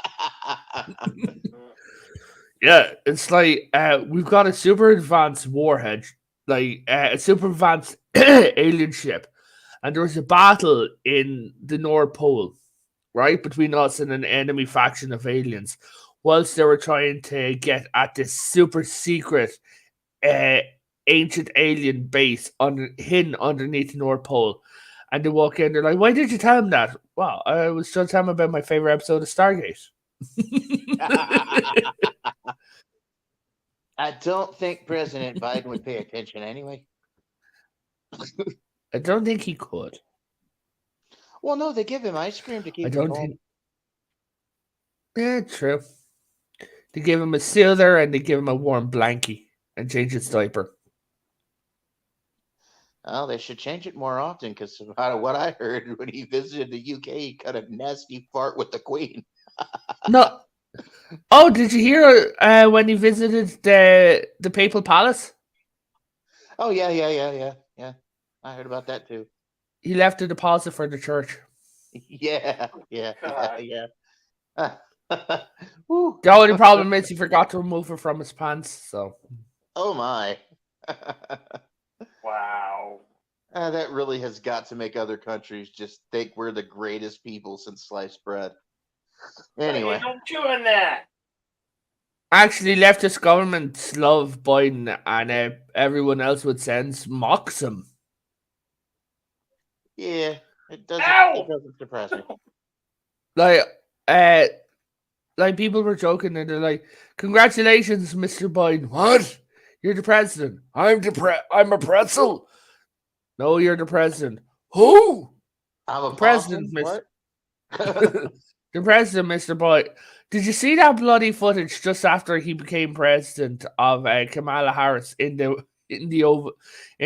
Yeah, it's like we've got a super advanced warhead, like a super advanced alien ship, and there was a battle in the North Pole, right, between us and an enemy faction of aliens, whilst they were trying to get at this super secret ancient alien base hidden underneath the North Pole. And they walk in, they're like, why did you tell him that? Well, I was just telling him about my favorite episode of Stargate. I don't think President Biden would pay attention anyway. I don't think he could. Well, no, they give him ice cream to keep him warm. Yeah, true. They give him a soother and they give him a warm blankie and change his diaper. Oh, they should change it more often because out of what I heard, when he visited the UK, he cut a nasty fart with the Queen. No. Oh, did you hear when he visited the Papal Palace? Oh, yeah. I heard about that too. He left a deposit for the church. Yeah. The only problem is he forgot to remove it from his pants. So. Oh my. Wow. That really has got to make other countries just think we're the greatest people since sliced bread. Anyway. Don't doing that. Actually, leftist governments love Biden, and everyone else with sense mocks him. Yeah, it doesn't surprise me. Like people were joking, and they're like, "Congratulations, Mr. Biden." What? You're the president. I'm a pretzel. No, you're the president. Who? I'm a president, Mr. The president, Mr. Biden. Did you see that bloody footage just after he became president of Kamala Harris in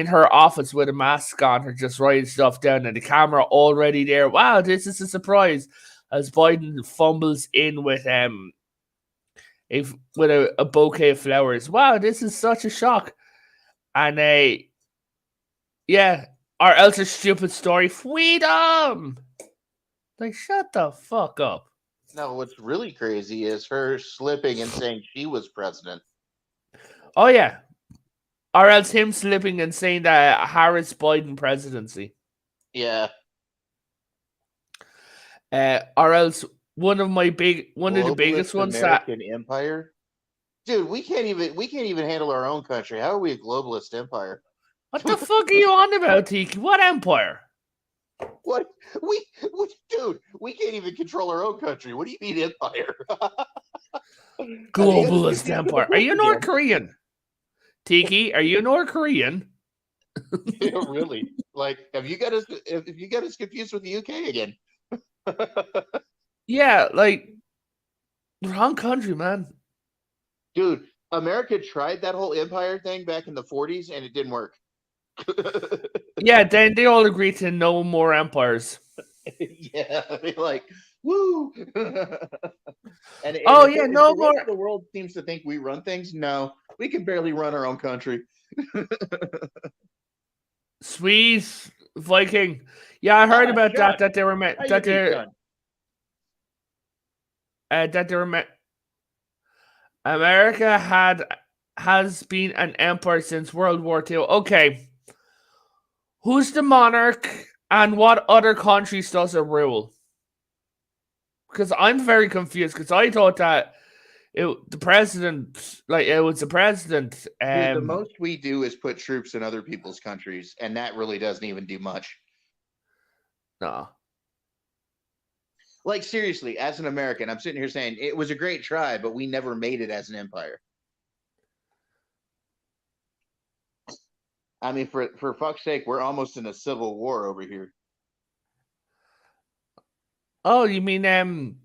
her office with a mask on, her just writing stuff down, and the camera already there? Wow, this is a surprise. As Biden fumbles in with a bouquet of flowers. Wow, this is such a shock. And yeah, or else a stupid story. Freedom. Like, shut the fuck up. No, what's really crazy is her slipping and saying she was president. Oh, yeah. Or else him slipping and saying that Harris-Biden presidency. Yeah. Or else one of the biggest ones American empire. Dude, we can't even handle our own country. How are we a globalist empire? What the fuck are you on about, Tiki? What empire? What dude, we can't even control our own country. What do you mean empire? Globalist empire. Are you North Korean? Tiki, are you North Korean? Yeah, really? Like, have you got us confused with the UK again? Yeah, like, wrong country, man. Dude, America tried that whole empire thing back in the 40s and it didn't work. Yeah, then they all agreed to no more empires. Yeah, they're like, woo. No more. The world seems to think we run things. No, we can barely run our own country. Sweet Viking. Yeah, I heard about John, that they were meant that they were meant. America has been an empire since World War II. Okay. Who's the monarch and what other countries does it rule? Because I'm very confused because I thought that it was the president. Dude, the most we do is put troops in other people's countries, and that really doesn't even do much. No. Like, seriously, as an American, I'm sitting here saying it was a great try, but we never made it as an empire. I mean, for fuck's sake, we're almost in a civil war over here. Oh, you mean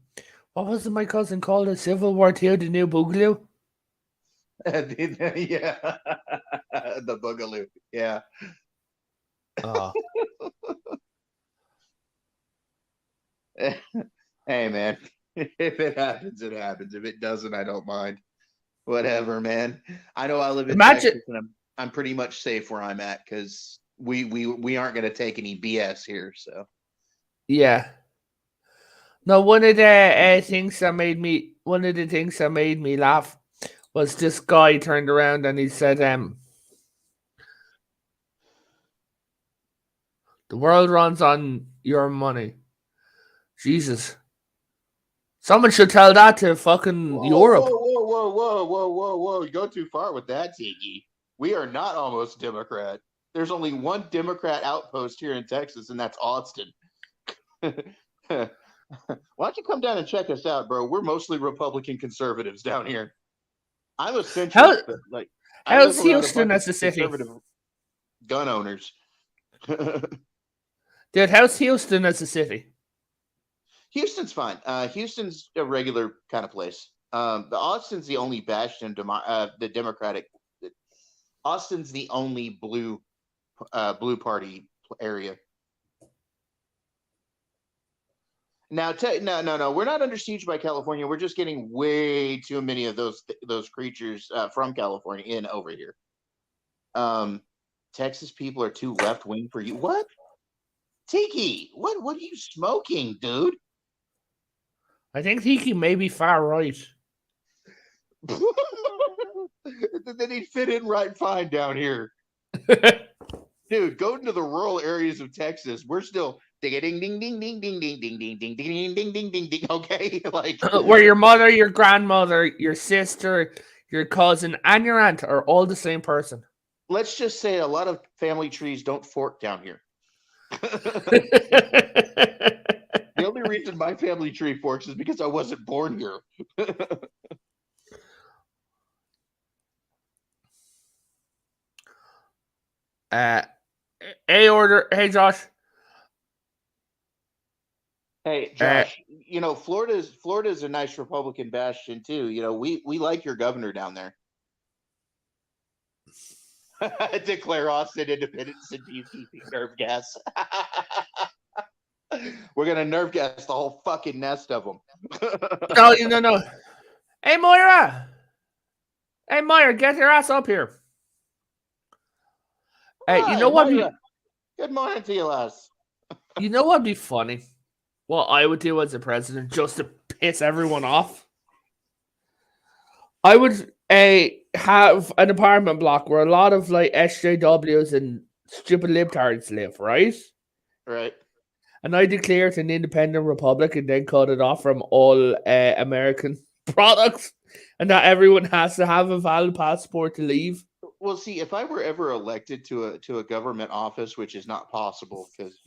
what was it my cousin called it? Civil War II, the new boogaloo? Yeah, the boogaloo. Yeah. Oh. Hey, man, if it happens, it happens. If it doesn't, I don't mind. Whatever, man. I know I live in Texas, and I'm pretty much safe where I'm at because we aren't going to take any BS here. So yeah. No, one of the things that made me laugh was this guy turned around and he said, the world runs on your money. Jesus. Someone should tell that to fucking Europe. Whoa. You go too far with that, Tiki. We are not almost Democrat. There's only one Democrat outpost here in Texas, and that's Austin. Why don't you come down and check us out, bro? We're mostly Republican conservatives down here. I'm a centrist, but like, how's Houston as a city? Conservative gun owners. Dude, how's Houston as a city? Houston's fine. Houston's a regular kind of place. The Austin's the only bastion, the Democratic. Austin's the only blue party area. Now, no. We're not under siege by California. We're just getting way too many of those creatures from California in over here. Texas people are too left wing for you. What? Tiki, what are you smoking, dude? I think Tiki may be far right. Then he'd fit in right fine down here. Dude, go into the rural areas of Texas. We're still ding ding ding ding ding ding ding ding ding ding ding ding ding ding ding. Okay, like where your mother, your grandmother, your sister, your cousin, and your aunt are all the same person. Let's just say a lot of family trees don't fork down here. The only reason my family tree forks is because I wasn't born here. Hey, Josh. Hey, Josh. Florida's a nice Republican bastion too. We like your governor down there. Declare Austin independence and PCP nerve gas. We're gonna nerve gas the whole fucking nest of them. No. Hey, Moira, get your ass up here. Hey, you know what? Good morning to you, lass. You know what'd be funny? What I would do as a president just to piss everyone off? I would have an apartment block where a lot of like SJWs and stupid libtards live, right? Right. And I declare it an independent republic and then cut it off from all American products, and that everyone has to have a valid passport to leave. Well, see, if I were ever elected to a government office, which is not possible, because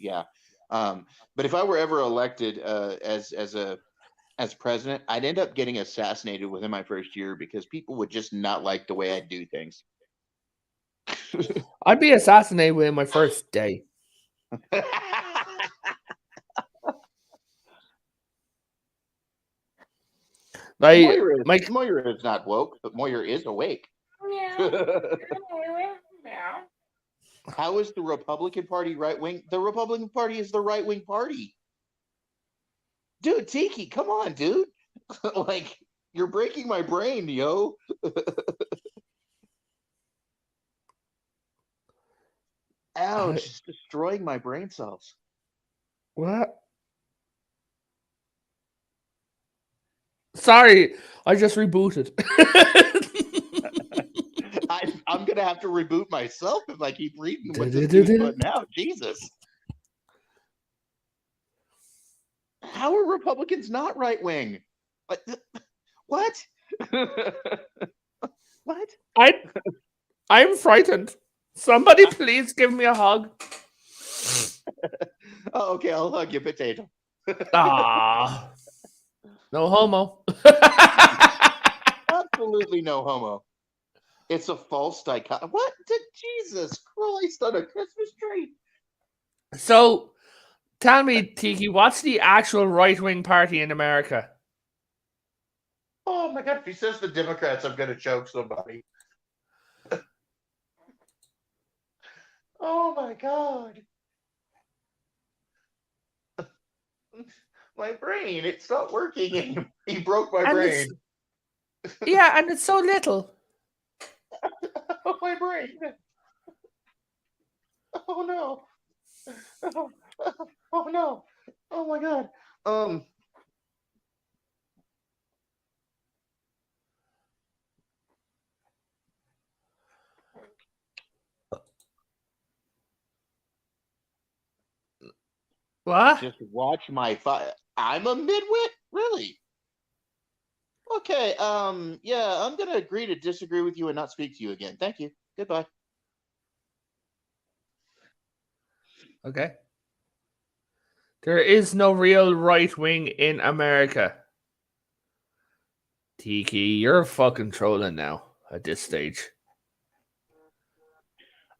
but if I were ever elected as president, I'd end up getting assassinated within my first year because people would just not like the way I do things. I'd be assassinated within my first day. Moira is not woke, but Moira is awake. How is the Republican Party right wing? The Republican Party is the right wing party. Dude, Tiki, come on, dude. Like, you're breaking my brain, yo. Ouch, it's destroying my brain cells. What? Sorry, I just rebooted. gonna have to reboot myself if I keep reading what this dude's putting out. Jesus. How are Republicans not right wing? What? What? I'm frightened. Somebody please give me a hug. Oh, okay, I'll hug you, potato. Ah, no homo. Absolutely no homo. It's a false dichotomy. What? Jesus Christ on a Christmas tree. So, tell me, Tiki, what's the actual right-wing party in America? Oh my God! If he says the Democrats, I'm gonna choke somebody. Oh my God! My brain, it's not working anymore. He broke my brain. Yeah, and it's so little. Oh, my brain. Oh no. Oh no. Oh my God. What? Just watch my I'm a midwit? Really? Okay, yeah, I'm gonna agree to disagree with you and not speak to you again. Thank you. Goodbye. Okay. There is no real right wing in America. Tiki, you're fucking trolling now at this stage.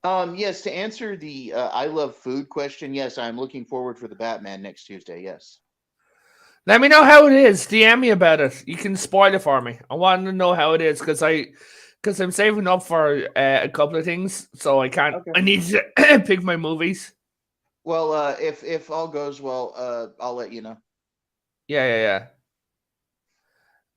Yes, to answer the I love food question, yes, I'm looking forward for the Batman next Tuesday, yes. Let me know how it is. DM me about it. You can spoil it for me. I want to know how it is because I'm saving up for a couple of things, so I can't. Okay. I need to pick my movies. Well, if all goes well, I'll let you know. Yeah.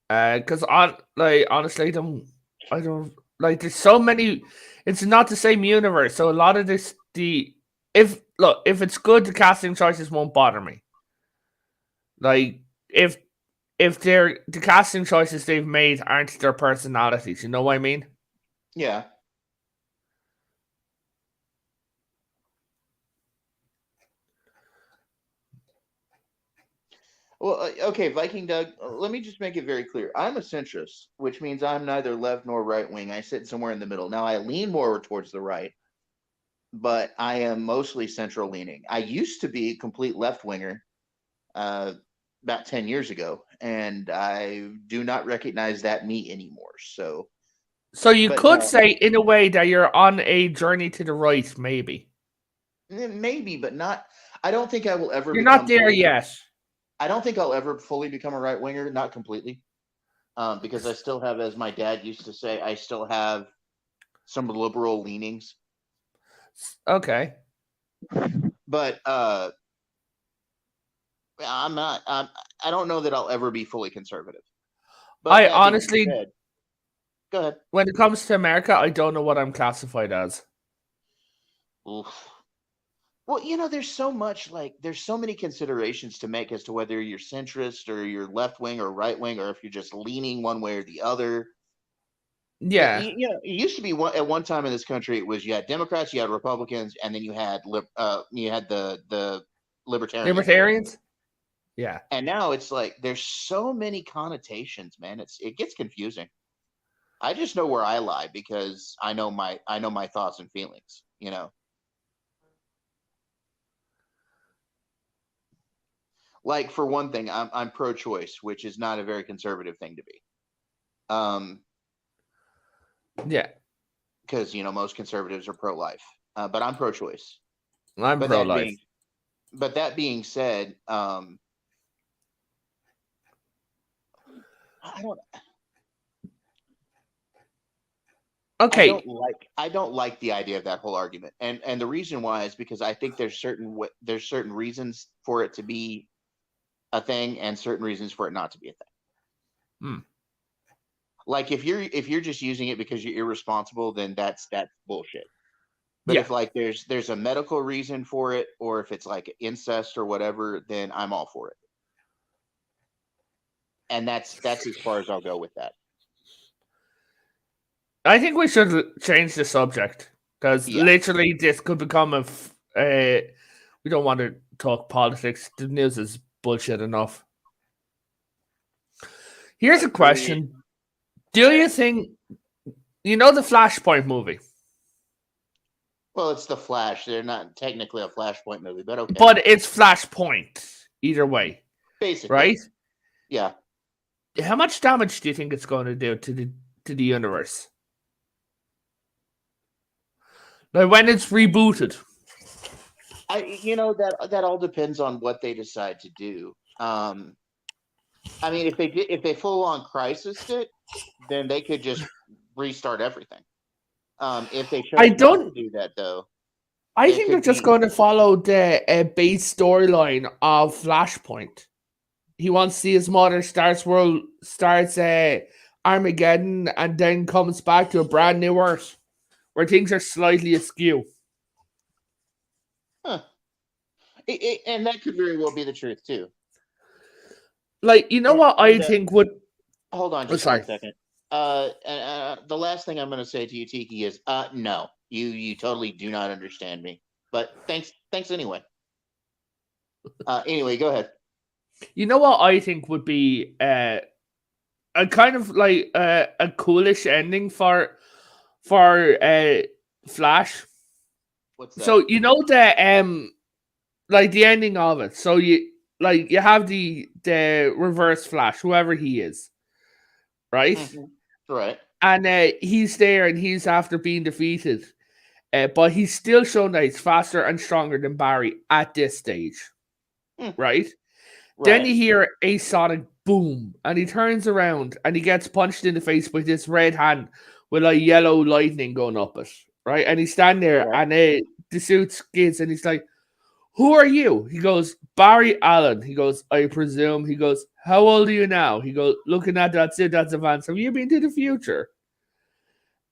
Because honestly, I don't like. There's so many. It's not the same universe, so a lot of this if it's good, the casting choices won't bother me. Like if the casting choices they've made aren't their personalities, you know what I mean? Yeah. Well, okay, Viking Doug, let me just make it very clear. I'm a centrist, which means I'm neither left nor right wing. I sit somewhere in the middle. Now, I lean more towards the right, but I am mostly central leaning. I used to be a complete left winger about 10 years ago, and I do not recognize that me anymore. So you could say, in a way, that you're on a journey to the right, maybe. Maybe, but not. I don't think I will ever. You're not there yet. I don't think I'll ever fully become a right winger, not completely, because I still have, as my dad used to say, I still have some liberal leanings. Okay. But I'm not. I don't know that I'll ever be fully conservative. But I honestly, go ahead. When it comes to America, I don't know what I'm classified as. Oof. Well, there's so much, there's so many considerations to make as to whether you're centrist or you're left wing or right wing, or if you're just leaning one way or the other. Yeah. It used to be at one time in this country, it was you had Democrats, you had Republicans, and then you had the libertarians. Libertarians? Yeah. And now it's like there's so many connotations, man. It gets confusing. I just know where I lie because I know my thoughts and feelings, Like, for one thing, I'm pro-choice, which is not a very conservative thing to be. Yeah. Because most conservatives are pro-life, but I'm pro-choice. I'm pro-life. But that being said, I don't. Okay. I don't like the idea of that whole argument, and the reason why is because I think there's certain reasons for it to be a thing and certain reasons for it not to be a thing. Like if you're just using it because you're irresponsible, then that's bullshit. But if there's a medical reason for it, or if it's like incest or whatever, then I'm all for it. And that's as far as I'll go with that. I think we should change the subject because Yeah. literally this could become we don't want to talk politics. The news is bullshit enough. Here's a question: do you think you know the Flashpoint movie? Well, it's the Flash. They're not technically a Flashpoint movie, but okay. But it's Flashpoint either way, Basically, right? yeah. How much damage do you think it's going to do to the universe? Like when it's rebooted. That all depends on what they decide to do. I mean, if they full on crisis it, then they could just restart everything. If they chose not to do that, though, I think they're just going to follow the base storyline of Flashpoint. He wants to see his mother starts Armageddon and then comes back to a brand new Earth where things are slightly askew. Huh. And that could very well be the truth too. Like, you know what I think would... Hold on just 1 second. The last thing I'm going to say to you, Tiki, is no. You totally do not understand me. But thanks anyway. Anyway, go ahead. You know what I think would be a kind of like a coolish ending for Flash? What's that? So you know the like the ending of it. So you have the Reverse Flash, whoever he is, right? Mm-hmm. Right. And he's there, and he's after being defeated, but he's still shown that he's faster and stronger than Barry at this stage, right? Then you hear a sonic boom, and he turns around, and he gets punched in the face with this red hand with like yellow lightning going up it, right? And he's standing there, and the suit skids, and he's like, "Who are you?" He goes, "Barry Allen." He goes, "I presume." He goes, "How old are you now?" He goes, "Looking at that suit, that's advanced. Have you been to the future?"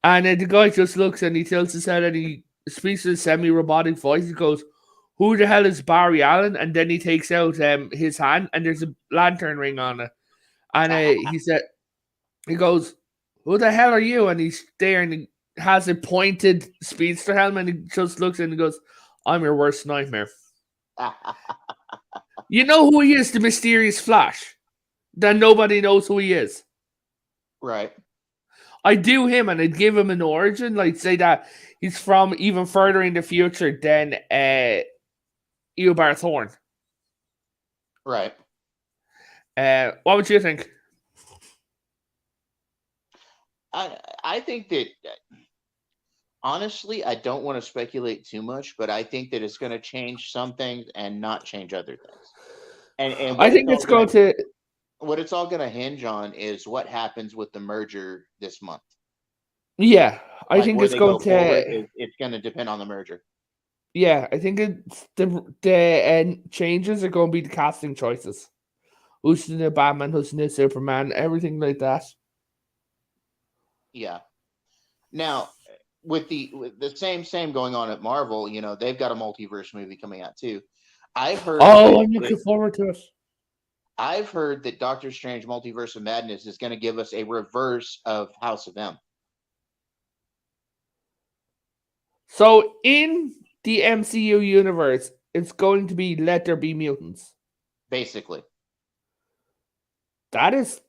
And then the guy just looks, and he tilts his head, and he speaks in a semi-robotic voice. He goes, "Who the hell is Barry Allen?" And then he takes out his hand, and there's a lantern ring on it. And he goes, "Who the hell are you?" And he's there, and he has a pointed speedster helmet, and he just looks and he goes, "I'm your worst nightmare." You know who he is, the mysterious Flash. Then nobody knows who he is. Right. I'd do him, and I'd give him an origin, like say that he's from even further in the future than Eobard Thorne. Right. What would you think? I think that honestly, I don't want to speculate too much, but I think that it's going to change some things and not change other things. And I think it's going to. What it's all going to hinge on is what happens with the merger this month. Yeah, I think it's going to. It's going to depend on the merger. Yeah, I think it's the changes are going to be the casting choices. Who's the new Batman? Who's the new Superman? Everything like that. Yeah. Now, with the same going on at Marvel, they've got a multiverse movie coming out too. I've heard. Oh, I'm looking forward to it. I've heard that Doctor Strange Multiverse of Madness is going to give us a reverse of House of M. So in the MCU universe, it's going to be Let There Be Mutants. Basically. That is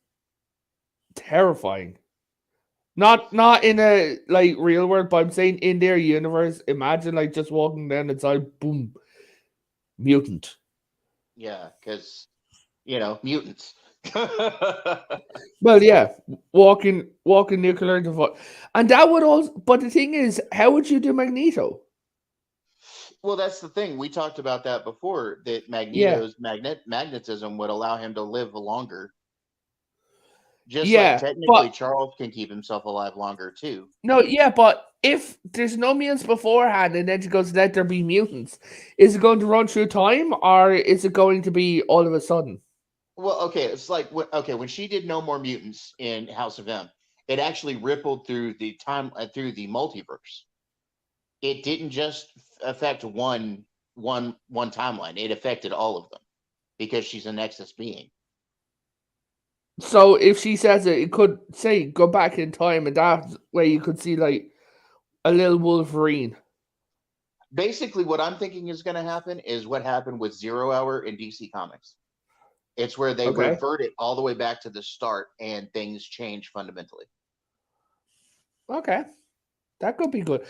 terrifying. Not in a like real world, but I'm saying in their universe. Imagine like just walking down inside, boom, mutant. Yeah, because mutants. Well, yeah, walking nuclear device, and that would also. But the thing is, how would you do Magneto? Well, that's the thing. We talked about that before. That Magneto's magnetism would allow him to live longer. Just like technically Charles can keep himself alive longer too. No, yeah, but if there's no mutants beforehand and then she goes, "Let there be mutants," is it going to run through time or is it going to be all of a sudden? Well, okay, it's like when she did No More Mutants in House of M, it actually rippled through the time through the multiverse. It didn't just affect one timeline; it affected all of them because she's a Nexus being. So if she says it, it could say go back in time, and that way you could see like a little Wolverine. Basically, what I'm thinking is going to happen is what happened with 0 Hour in DC Comics. It's where they Okay. revert it all the way back to the start, and things change fundamentally. Okay, that could be good.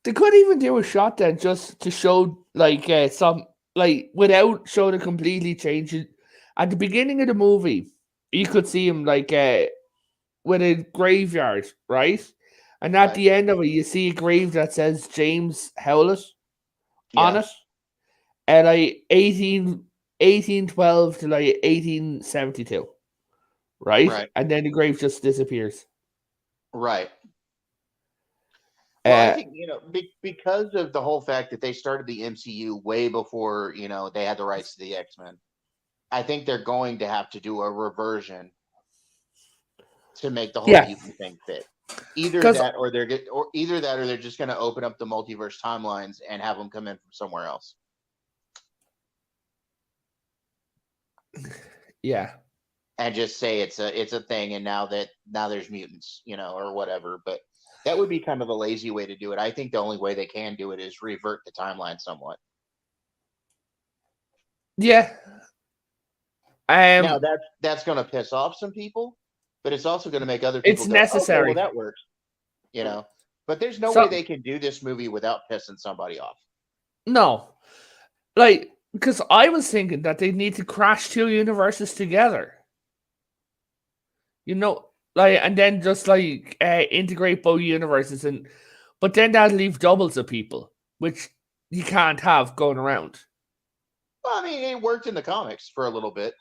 They could even do a shot then just to show like some like without showing it completely changing. At the beginning of the movie, you could see him like with a graveyard, right? And at Right. the end of it, you see a grave that says James Howlett on Yeah. it at like 1812 to like 1872, right? Right. And then the grave just disappears. Right. Well, I Uh, think, because of the whole fact that they started the MCU way before, they had the rights to the X-Men, I think they're going to have to do a reversion to make the whole Yeah. mutant thing fit. Either 'Cause- that, or they're just going to open up the multiverse timelines and have them come in from somewhere else. yeah. And just say it's a thing, and now there's mutants, or whatever. But that would be kind of a lazy way to do it. I think the only way they can do it is revert the timeline somewhat. Yeah. Now that's going to piss off some people, but it's also going to make other people It's go, necessary. "Okay, well, that works," But there's no So- way they can do this movie without pissing somebody off. No. Like, because I was thinking that they need to crash two universes together. And then just like integrate both universes, but then that'll leave doubles of people, which you can't have going around. Well, I mean, it worked in the comics for a little bit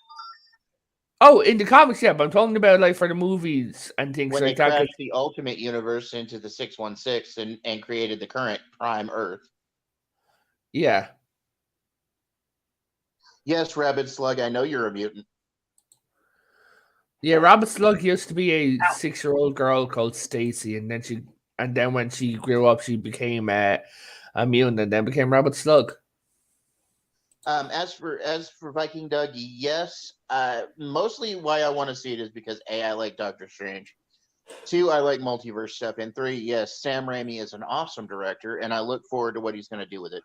Oh, in the comics, yeah, but I'm talking about like for the movies and things when they like that. crashed the Ultimate Universe into the 616 and created the current Prime Earth. Yeah. Yes, Rabbit Slug, I know you're a mutant. Yeah, Rabbit Slug used to be a 6-year-old girl called Stacy, and then when she grew up, she became a mutant, and then became Rabbit Slug. As for Viking Doug, yes. Mostly why I want to see it is because A, I like Doctor Strange. 2, I like multiverse stuff. And 3, yes, Sam Raimi is an awesome director, and I look forward to what he's going to do with it.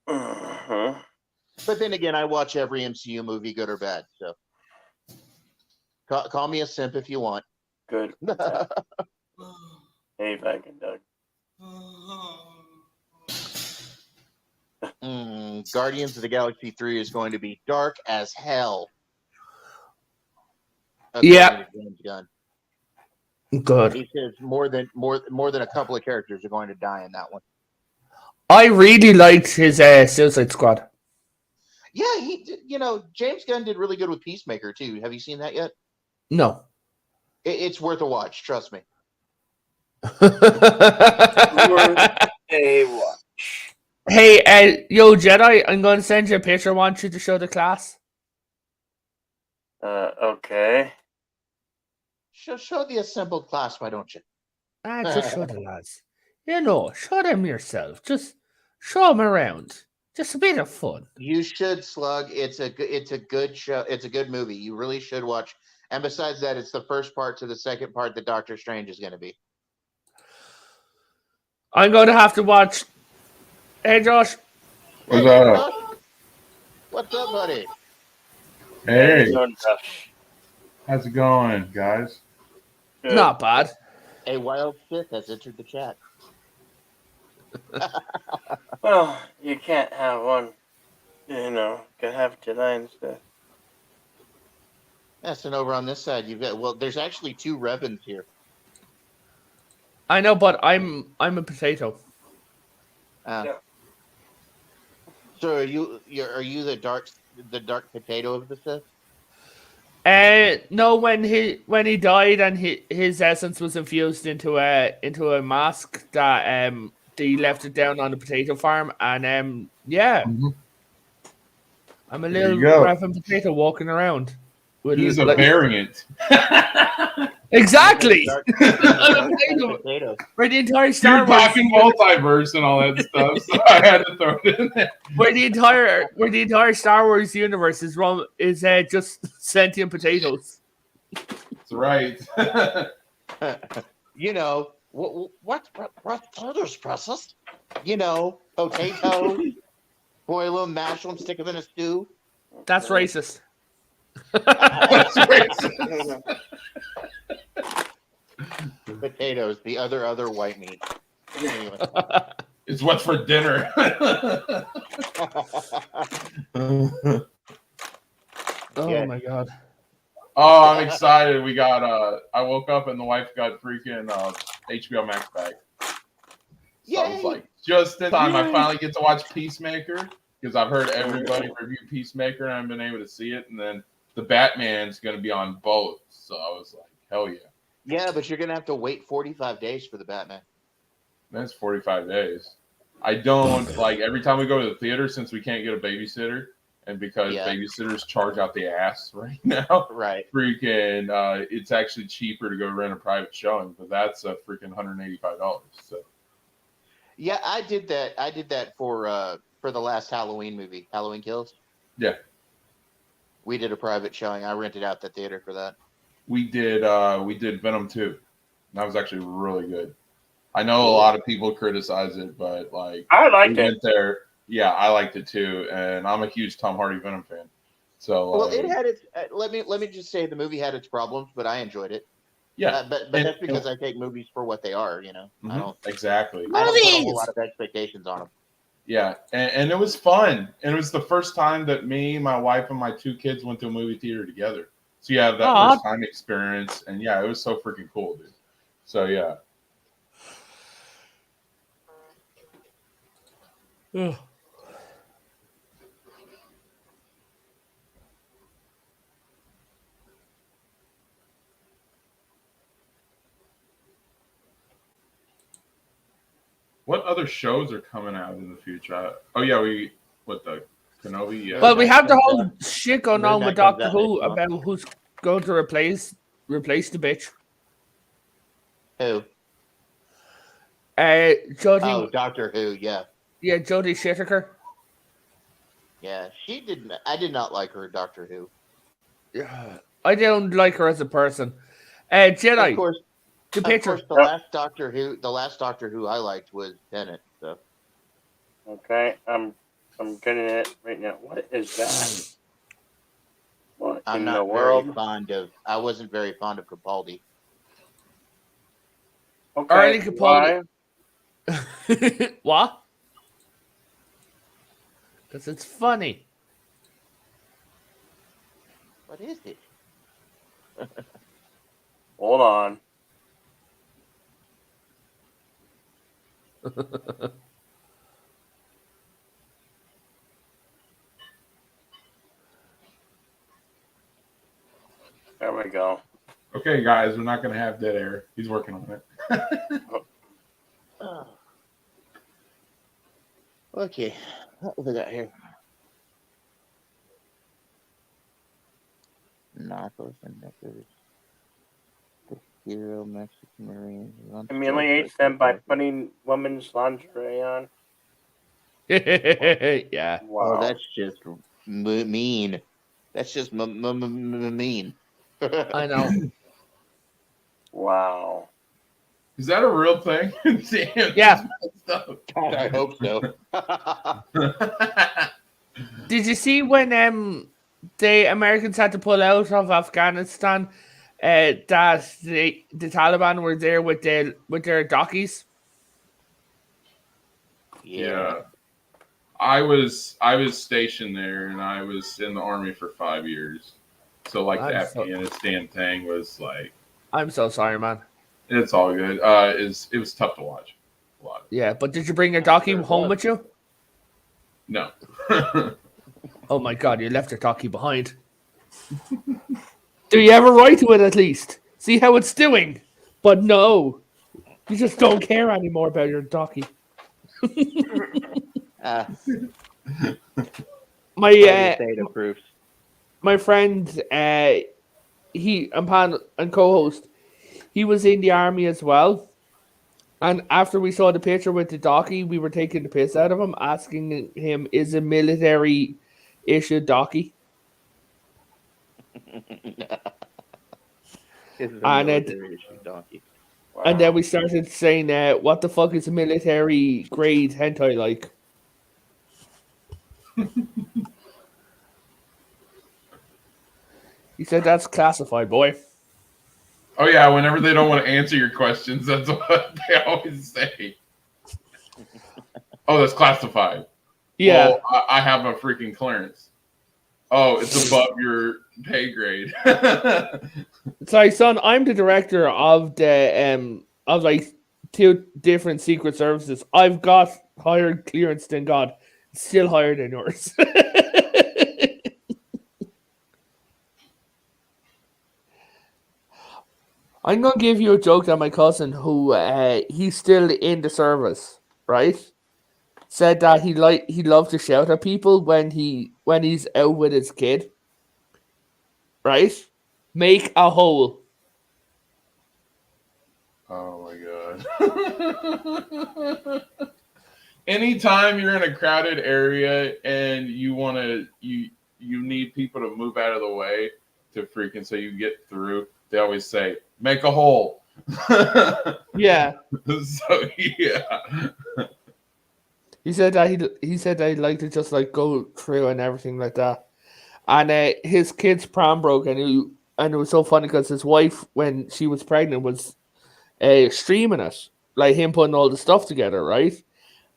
Uh-huh. But then again, I watch every MCU movie, good or bad. So call me a simp if you want. Good. Hey, Viking Doug. Guardians of the Galaxy 3 is going to be dark as hell. Yeah. according to James Gunn. Good. He says more than a couple of characters are going to die in that one. I really liked his Suicide Squad. Yeah, he did, James Gunn did really good with Peacemaker too. Have you seen that yet? No. It's worth a watch. Trust me. Hey, watch. Hey, yo, Jedi, I'm going to send you a picture. I want you to show the class. Okay. Show the assembled class, why don't you? Just show the lads. Show them yourself. Just show them around. Just a bit of fun. You should, Slug. It's a good show. It's a good movie. You really should watch. And besides that, it's the first part to the second part that Doctor Strange is going to be. I'm going to have to watch. Hey, Josh. What's up? What's up, buddy? Hey, Doing tough. how's it going, guys? Good. Not bad. A wild Sith has entered the chat. Well, you can't have one. Gotta have Jedi instead. Yes, and over on this side, you've got there's actually two Revens here. I know, but I'm a potato. Yeah. So are you the dark potato of the Sith? No, when he died and his essence was infused into a mask that they left it down on the potato farm, and yeah, Mhm. I'm a There little you go. Reverend potato walking around. With He's a like- variant. Exactly. Dark potato. Where the entire Star You're Wars, talking multiverse and all that stuff, so I had to throw it in there. where the entire Star Wars universe is just sentient potatoes. That's right. You know what produce processed? You know, potato, boil them, mash them, stick them in a stew. That's racist. That's racist. Potatoes, the other white meat. Anyway. It's what's for dinner. Oh Yeah. my god. Oh, I'm excited. We got I woke up and the wife got freaking HBO Max back. So I was like, just in time. I finally get to watch Peacemaker because I've heard everybody review Peacemaker and I haven't been able to see it. And then the Batman's going to be on both. So I was like, hell yeah. Yeah, but you're going to have to wait 45 days for the Batman. That's 45 days. I don't like every time we go to the theater since we can't get a babysitter and because babysitters charge out the ass right now. Right. Freaking it's actually cheaper to go rent a private showing, but that's a freaking $185. So yeah, I did that for the last Halloween movie, Halloween Kills. Yeah. We did a private showing. I rented out the theater for that. We did Venom 2. That was actually really good. I know a lot of people criticize it, but like I liked we it. went there. Yeah, I liked it too, and I'm a huge Tom Hardy Venom fan. So well, it had its. Let me just say the movie had its problems, but I enjoyed it. Yeah, but that's because I take movies for what they are. You know, I don't exactly. I don't put a whole lot of expectations on them. Yeah, and it was fun, and it was the first time that me, my wife, and my 2 kids went to a movie theater together. So yeah, that first time experience, and yeah, it was so freaking cool, dude. So yeah. Ugh. What other shows are coming out in the future? Oh yeah, the Kenobi. Yeah. Well, we have the whole shit going on with That comes Doctor out Who next month. about who's going to replace the bitch. Who? Jodie. Oh, Doctor Who. Yeah. Yeah, Jodie Whittaker. Yeah, she didn't. I did not like her, Doctor Who. Yeah, I don't like her as a person. Jedi. Of course, the picture. Of course, the last Doctor Who I liked was Tennant. So. Okay, I'm getting it right now. What is that? What I'm in not the world? I wasn't very fond of Capaldi. Okay, why? What? Because it's funny. What is it? Hold on. There we go. Okay, guys, we're not going to have dead air. He's working on it. Okay, what we got here? Narcos and Necros. The hero Mexican Marines. Humiliates them by putting women's lingerie on. Yeah. Wow. Oh, that's just mean. That's just mean. I know. Wow. Is that a real thing? Damn, yeah. God, I hope so. Did you see when the Americans had to pull out of Afghanistan? That the Taliban were there with their dockies. Yeah. I was stationed there, and I was in the army for 5 years. So like the Afghanistan thing was like. I'm so sorry, man. It's all good. It was tough to watch. A lot. Yeah, but did you bring your docky home with you? No. Oh my god, you left your docky behind. Do you ever write to it at least? See how it's doing? But no, you just don't care anymore about your docky. My friend, he and co-host, he was in the army as well. And after we saw the picture with the docky, we were taking the piss out of him, asking him, "Is a military issued docky?" This is a And military issue donkey. and then we started saying, what the fuck is a military grade hentai like? He said that's classified, boy. Oh yeah, whenever they don't want to answer your questions, that's what they always say. Oh, that's classified. Yeah. Well, I have a freaking clearance. Oh, it's above your pay grade. It's like, son, I'm the director of the of like 2 different secret services. I've got higher clearance than God, still higher than yours. I'm gonna give you a joke that my cousin, who he's still in the service, right? Said that he loved to shout at people when he's out with his kid. Right? Make a hole. Oh my god. Anytime you're in a crowded area and you need people to move out of the way to freaking so you get through, they always say, make a hole. Yeah. So yeah. He said that he'd like to just like go through and everything like that. And his kid's pram broke, and it was so funny because his wife, when she was pregnant, was streaming it, like him putting all the stuff together, right?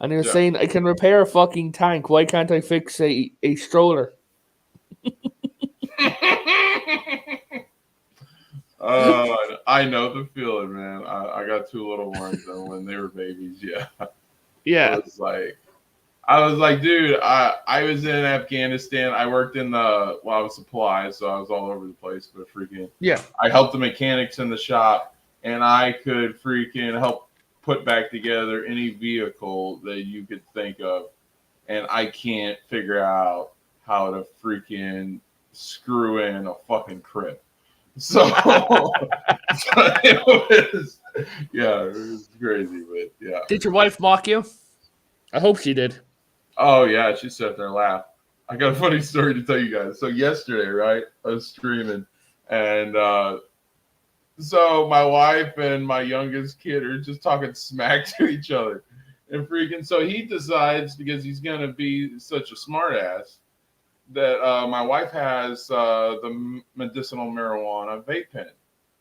And he was saying, I can repair a fucking tank. Why can't I fix a stroller? I know the feeling, man. I got 2 little ones, and when they were babies, yeah. Yeah. I was like, dude, I was in Afghanistan. I worked in I was supplies, so I was all over the place. But freaking, yeah, I helped the mechanics in the shop, and I could freaking help put back together any vehicle that you could think of. And I can't figure out how to freaking screw in a fucking crib. So, it was crazy, but yeah. Did your wife mock you? I hope she did. Oh yeah, she sat there and laughed. I got a funny story to tell you guys. So yesterday, right, I was streaming, and so my wife and my youngest kid are just talking smack to each other, and freaking. So he decides, because he's gonna be such a smartass, that my wife has the medicinal marijuana vape pen.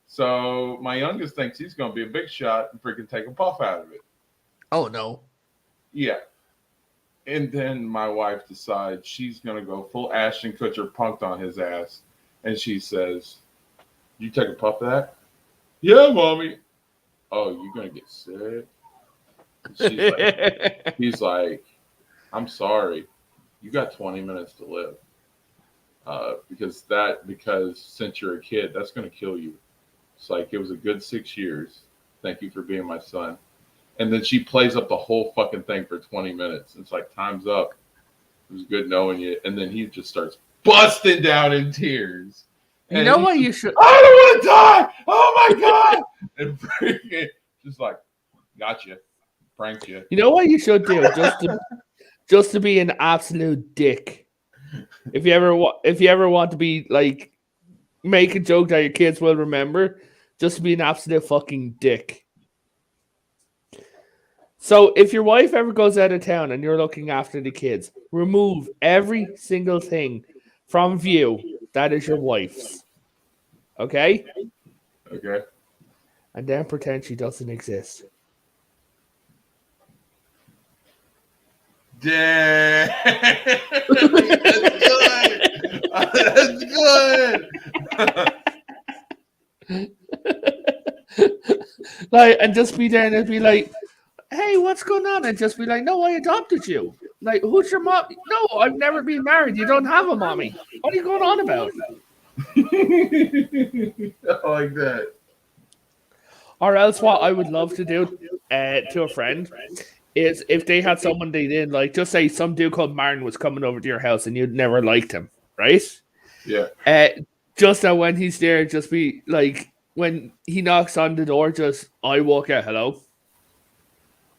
So my youngest thinks he's gonna be a big shot and freaking take a puff out of it. Oh no. Yeah. And then my wife decides she's going to go full Ashton Kutcher punked on his ass. And she says, you take a puff of that? Yeah, mommy. Oh, you're going to get sick? He's like, I'm sorry. You got 20 minutes to live. Because since you're a kid, that's going to kill you. It's like, it was a good 6 years. Thank you for being my son. And then she plays up the whole fucking thing for 20 minutes. It's like, time's up. It was good knowing you. And then he just starts busting down in tears. You know what you should... I don't want to die! Oh my God! And freaking just like, gotcha. Pranked you. You know what you should do? Just to be an absolute dick. If you ever want to be like, make a joke that your kids will remember, just to be an absolute fucking dick. So if your wife ever goes out of town and you're looking after the kids, remove every single thing from view that is your wife's. Okay? Okay. And then pretend she doesn't exist. Damn. That's good. That's good. Like, and just be there and be like, hey, what's going on? And just be like, no, I adopted you. Like, who's your mom? No, I've never been married. You don't have a mommy. What are you going on about? I like that. Or else what I would love to do to a friend is if they had someone they didn't like, just say some dude called Martin was coming over to your house and you'd never liked him, right? Yeah. Just that when he's there, just be like, when he knocks on the door, just, I walk out, hello.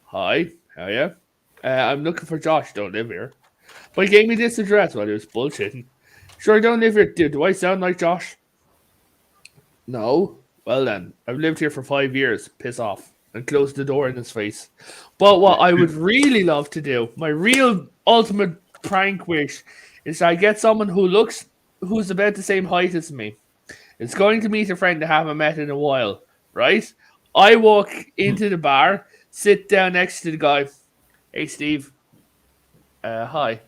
Hi, how are you? I'm looking for Josh, don't live here. But he gave me this address while he was bullshitting. Sure, I don't live here. Dude, do I sound like Josh? No. Well then, I've lived here for 5 years. Piss off. And close the door in his face. But what I would really love to do, my real ultimate prank wish, is I get someone who's about the same height as me. It's going to meet a friend I haven't met in a while, right? I walk into the bar, sit down next to the guy. Hey, Steve. Hi.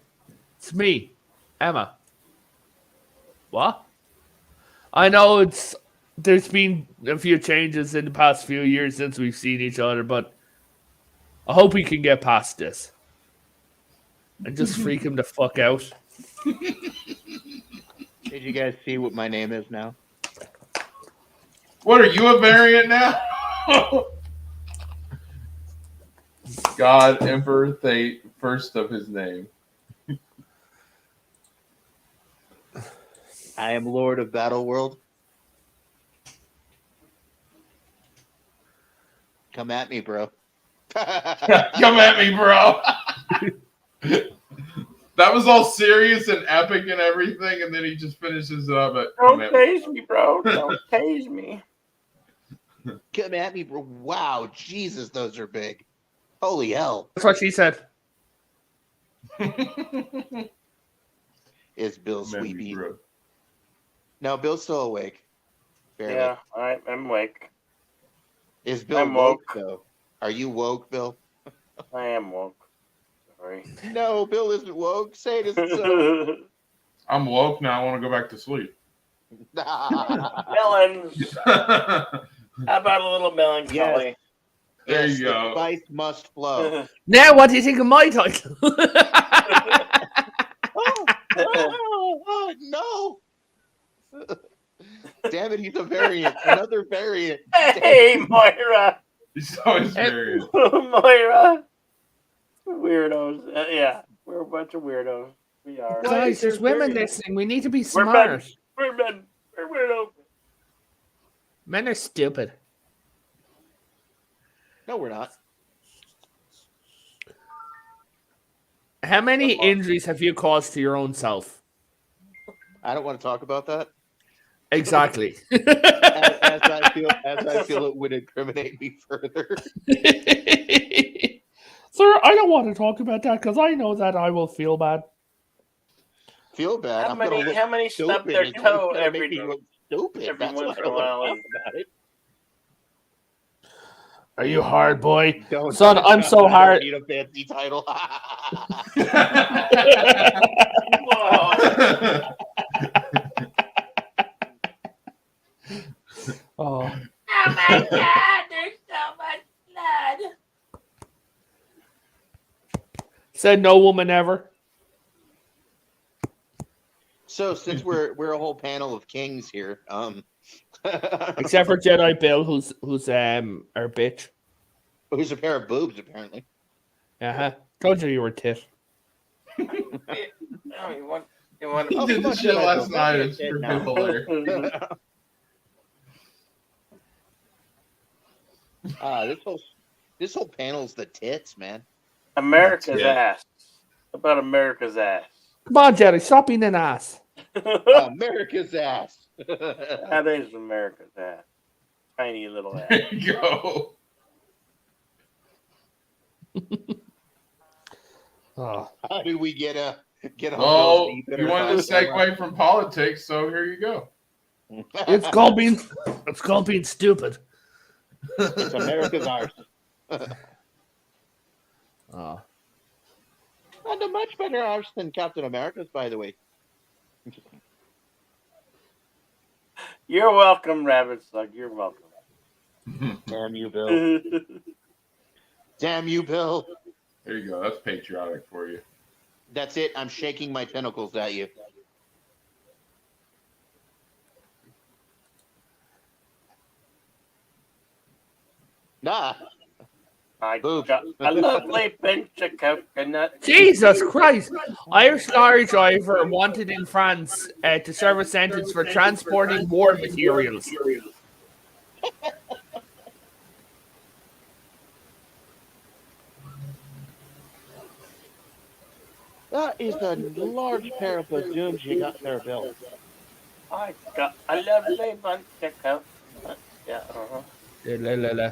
It's me, Emma. What? I know there's been a few changes in the past few years since we've seen each other, but I hope we can get past this. And just freak him the fuck out. Did you guys see what my name is now? What, are you a variant now? God, Emperor Thate, first of his name. I am Lord of Battle World. Come at me, bro. Come at me, bro. That was all serious and epic and everything, and then he just finishes it up at Don't tase me, bro. Don't tase me. Come at me, bro. Wow, Jesus, those are big. Holy hell. That's what she said. Is Bill Come at me, sleepy? bro. No, Bill's still awake. Barely. Yeah, I'm awake. Is Bill I'm woke, woke. though? Are you woke, Bill? I am woke. Sorry. No, Bill isn't woke. Say it isn't so. I'm woke now. I want to go back to sleep. Melons. How about a little melancholy? There Yes, you the go. spice must flow. Now, what do you think of my title? Oh, no. Damn it, he's a variant. Another variant. Hey, Moira. He's always variant. Moira. Weirdos. Yeah, we're a bunch of weirdos. We are. Guys, there's women listening. We need to be We're smart. men. We're men. We're weirdos. Men are stupid. No, we're not. How many injuries have you caused to your own self? I don't want to talk about that. Exactly. As I feel it would incriminate me further. Sir, I don't want to talk about that because I know that I will feel bad. Feel bad. How many stub stupid. their It's toe gonna every make me look stupid. every That's once why I in a don't want while? to talk about it. Are you hard, boy? Don't, Son, I'm so I hard. don't need a fancy title. Whoa. Oh. Oh my God! There's so much blood. Said no woman ever. So since we're a whole panel of kings here, Except for Jedi Bill, who's our bitch. who's a pair of boobs apparently. Uh-huh. Told you were tit. Oh, you want He Oh, did come the on, shit Jedi last Bill, night. don't It's be a kid freaking now. hilarious. This whole panel's the tits, man. America's Yeah. ass? How about America's ass? Come on, Jedi, stop being an ass. America's ass. That is America's ass. Tiny little ass. There you go. Oh. How did we get a Well, deep in you our wanted to thoughts? segue from politics, so here you go. It's called being stupid. It's America's arse. Oh. And a much better arse than Captain America's, by the way. You're welcome, Rabbit Slug. You're welcome. Damn you, Bill. Damn you, Bill. There you go. That's patriotic for you. That's it. I'm shaking my tentacles at you. Nah. I Boobs. got a lovely pinch of coconut. Jesus Christ! Irish lorry driver wanted in France to serve a sentence for transporting war materials. That is a large pair of bazooms you got there, Bill. I got a lovely bunch of coconut. Yeah. La, la, la.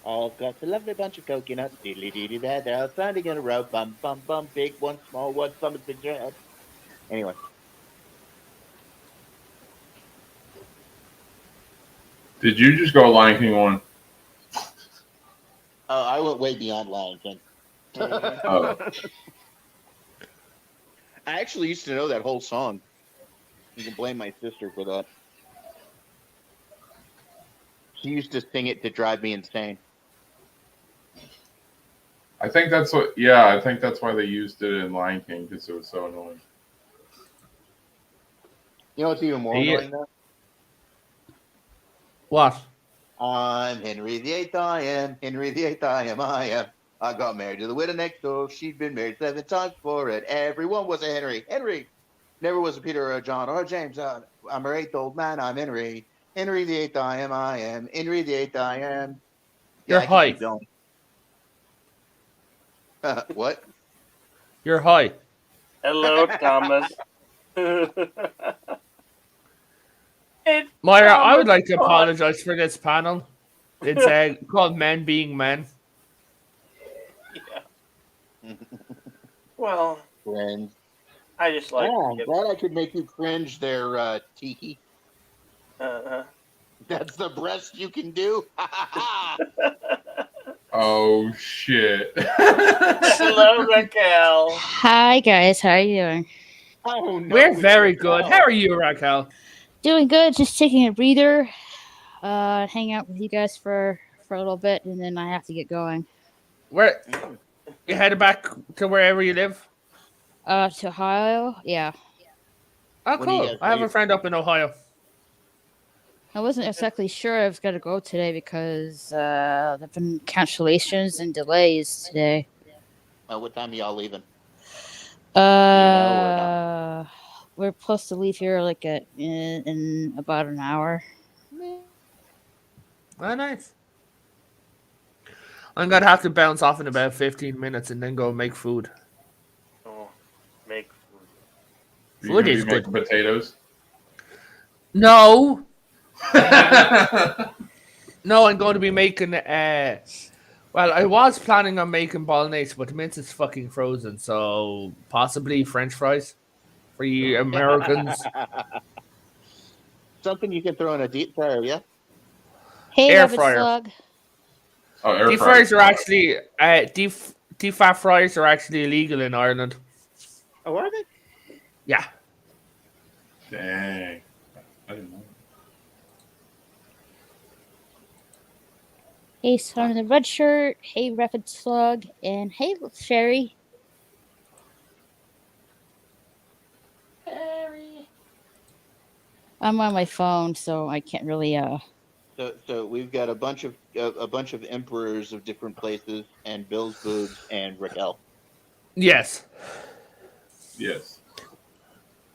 All got a lovely bunch of coconuts. Diddly diddly there. They're all standing in a row. Bum bum bum. Big one, small one. Some is big head. Anyway. Did you just go Lion King on? Oh, I went way beyond Lion King. Oh. I actually used to know that whole song. You can blame my sister for that. She used to sing it to drive me insane. I think that's what. Yeah, I think that's why they used it in Lion King because it was so annoying. You know what's even more annoying though? What? I'm Henry VIII. I am Henry VIII. I am. I got married to the widow next door. She'd been married 7 times before, and everyone was a Henry. Henry never was a Peter or a John or a James. I'm her 8th old man. I'm Henry. Henry VIII. I am. Henry VIII. I am. Yeah, You're I can high. keep going. What? You're high. Hello, Thomas. It's Myra, I would Thomas like to Scott. apologize for this panel. It's called Men Being Men. Yeah. Well, Friends. I just like. I'm glad I could make you cringe there, Tiki. That's the best you can do. Oh shit! Hello, Raquel. Hi guys, how are you doing? Oh, no, We're it's very Raquel. good. How are you, Raquel? Doing good, just taking a breather. Hang out with you guys for a little bit and then I have to get going. Where you headed back to wherever you live? To Ohio? Yeah. Oh, When do you cool. guys I have a leave? friend up in Ohio. I wasn't exactly sure I was gonna go today because there've been cancellations and delays today. What time are y'all leaving? We're supposed to leave here like in about an hour. Oh, nice. I'm gonna have to bounce off in about 15 minutes and then go make food. Oh, make food. You Food gonna is be good. making potatoes? No, no, I'm going to be making. Well, I was planning on making bolognese, but the mince is fucking frozen, so possibly French fries for you Americans. Something you can throw in a deep fryer, yeah? Hey, Air Rabbit fryer. Slug. Oh, air Deep fryer. fries are actually deep fat fries are actually illegal in Ireland. Oh, are they? Yeah. Dang. I didn't know. Hey, Son of the Red Shirt. Hey, Rapid Slug. And hey, Sherry. I'm on my phone, so I can't really. So we've got a bunch of emperors of different places, and Bill's boobs and Raquel. Yes. Yes.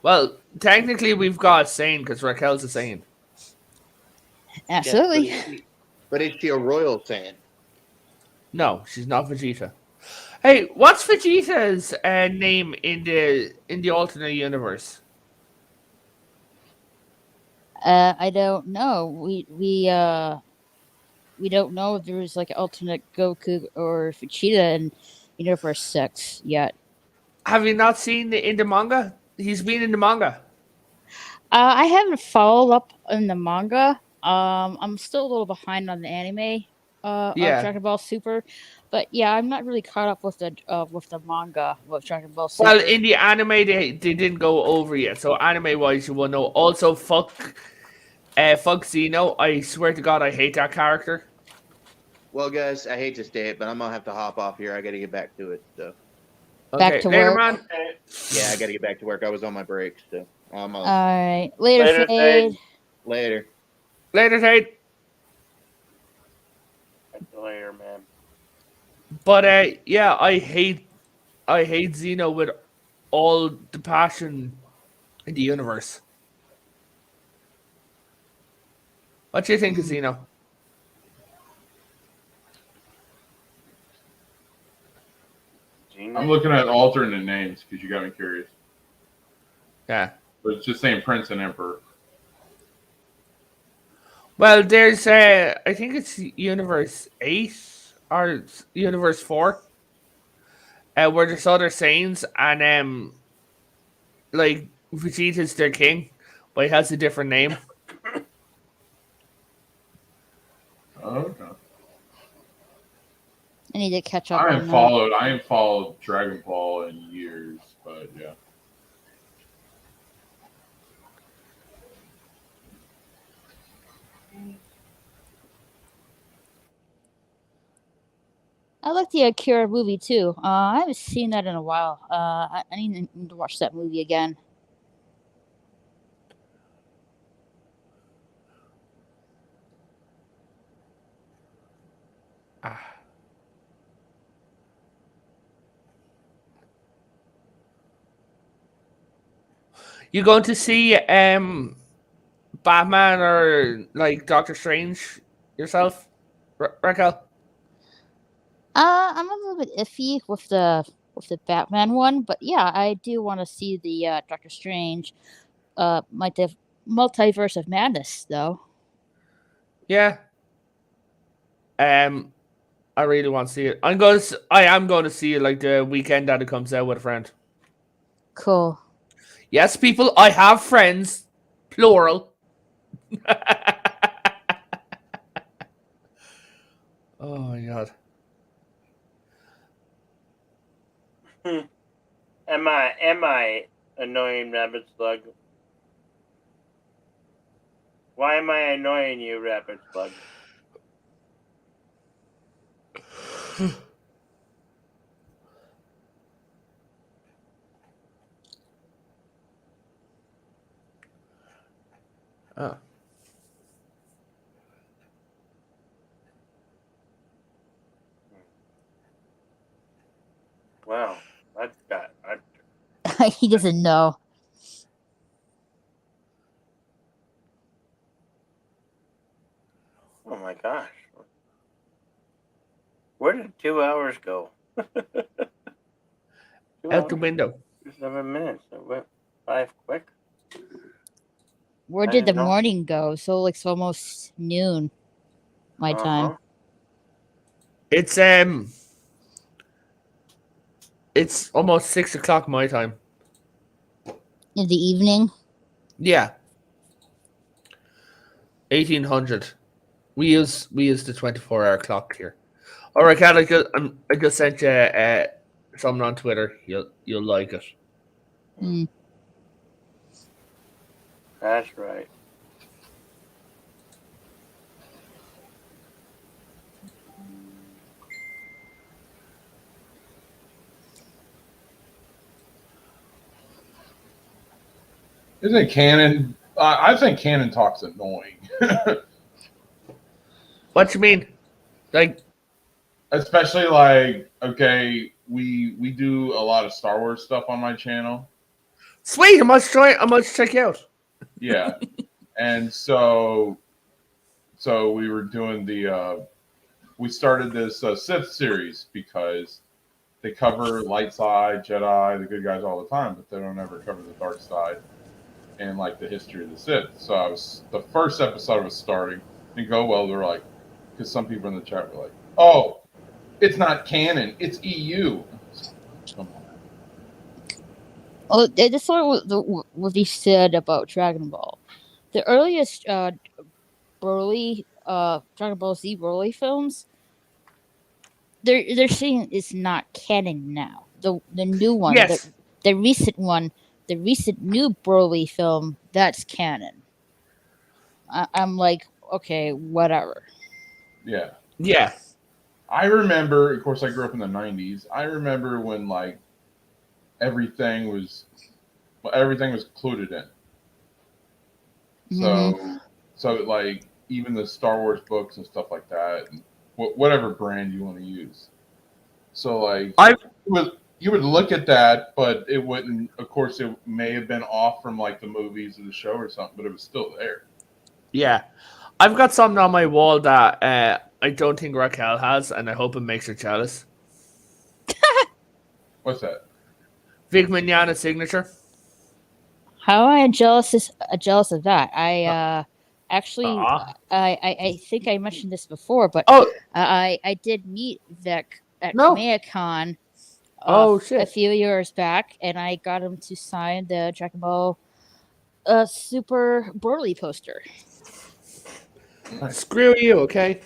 Well, technically, we've got a saint because Raquel's a saint. Absolutely. Yes, but is she a royal Saiyan? No, she's not Vegeta. Hey, what's Vegeta's name in the alternate universe? I don't know. We don't know if there's like alternate Goku or Vegeta in Universe 6 yet. Have you not seen in the manga? He's been in the manga. I haven't followed up on the manga. I'm still a little behind on the anime. Of Dragon Ball Super, but yeah, I'm not really caught up with the manga of Dragon Ball Super. Well, in the anime, they didn't go over yet. So anime wise, you will know. Also, fuck Xeno. I swear to God, I hate that character. Well, guys, I hate to say it, but I'm gonna have to hop off here. I got to get back to it. So. Back to later, work. man. Okay. Yeah, I got to get back to work. I was on my break, so I'm All right, later, Later, Fade. Fade. later. Later, Tate. Later, man. But yeah, I hate Xeno with all the passion in the universe. What do you think of Xeno? I'm looking at alternate names because you got me curious. Yeah. But it's just saying Prince and Emperor. Well, there's I think it's Universe 8 or Universe 4, where there's other Saiyans and like Vegeta's their king, but he has a different name. Okay. I need to catch up I on haven't that. followed Dragon Ball in years, but yeah. I like the Akira movie too. I haven't seen that in a while. I need to watch that movie again. You going to see Batman or like Doctor Strange yourself, Raquel? I'm a little bit iffy with the Batman one, but yeah, I do want to see the Doctor Strange, Multiverse of Madness though. Yeah. I really want to see it. I am going to see it like the weekend that it comes out with a friend. Cool. Yes, people, I have friends, plural. Oh my god. Am I annoying Rabbit Slug? Why am I annoying you, Rabbit Slug? Oh. Wow, that's got. He doesn't know. Oh my gosh. Where did 2 hours go? Out the window. 7 minutes. It went 5 quick. Where did the morning go? So like it's almost noon my time. It's almost 6 o'clock my time. In the evening? Yeah. 1800. We use the 24-hour clock here. All right, Kat, I just sent you something on Twitter. You'll like it. Mm. That's right. Isn't canon? I think canon talk's annoying. What you mean? Like, especially like, okay, we do a lot of Star Wars stuff on my channel. Sweet, I must check you out. Yeah, and so we were doing we started this Sith series because they cover light side, Jedi, the good guys all the time, but they don't ever cover the dark side and like the history of the Sith. So the first episode was starting and go well. They're like, because some people in the chat were like, "Oh, it's not canon, it's EU." Come on. Oh, that's what he said about Dragon Ball. The earliest Broly, Dragon Ball Z Broly films, they're saying it's not canon now. The new one, yes, the recent one, the recent new Broly film, that's canon. I'm like, okay, whatever. Yeah. Yeah. I remember, of course, I grew up in the 90s. I remember when like everything was included in. Mm-hmm. So like even the Star Wars books and stuff like that, and whatever brand you want to use. So like you would look at that, but it wouldn't. Of course, it may have been off from like the movies or the show or something, but it was still there. Yeah, I've got something on my wall that I don't think Raquel has, and I hope it makes her jealous. What's that? Vic Mignogna's signature. How am I jealous of that? I Actually, I think I mentioned this before, but I did meet Vic at KamehaCon a few years back, and I got him to sign the Dragon Ball Super Broly poster. Screw you, okay?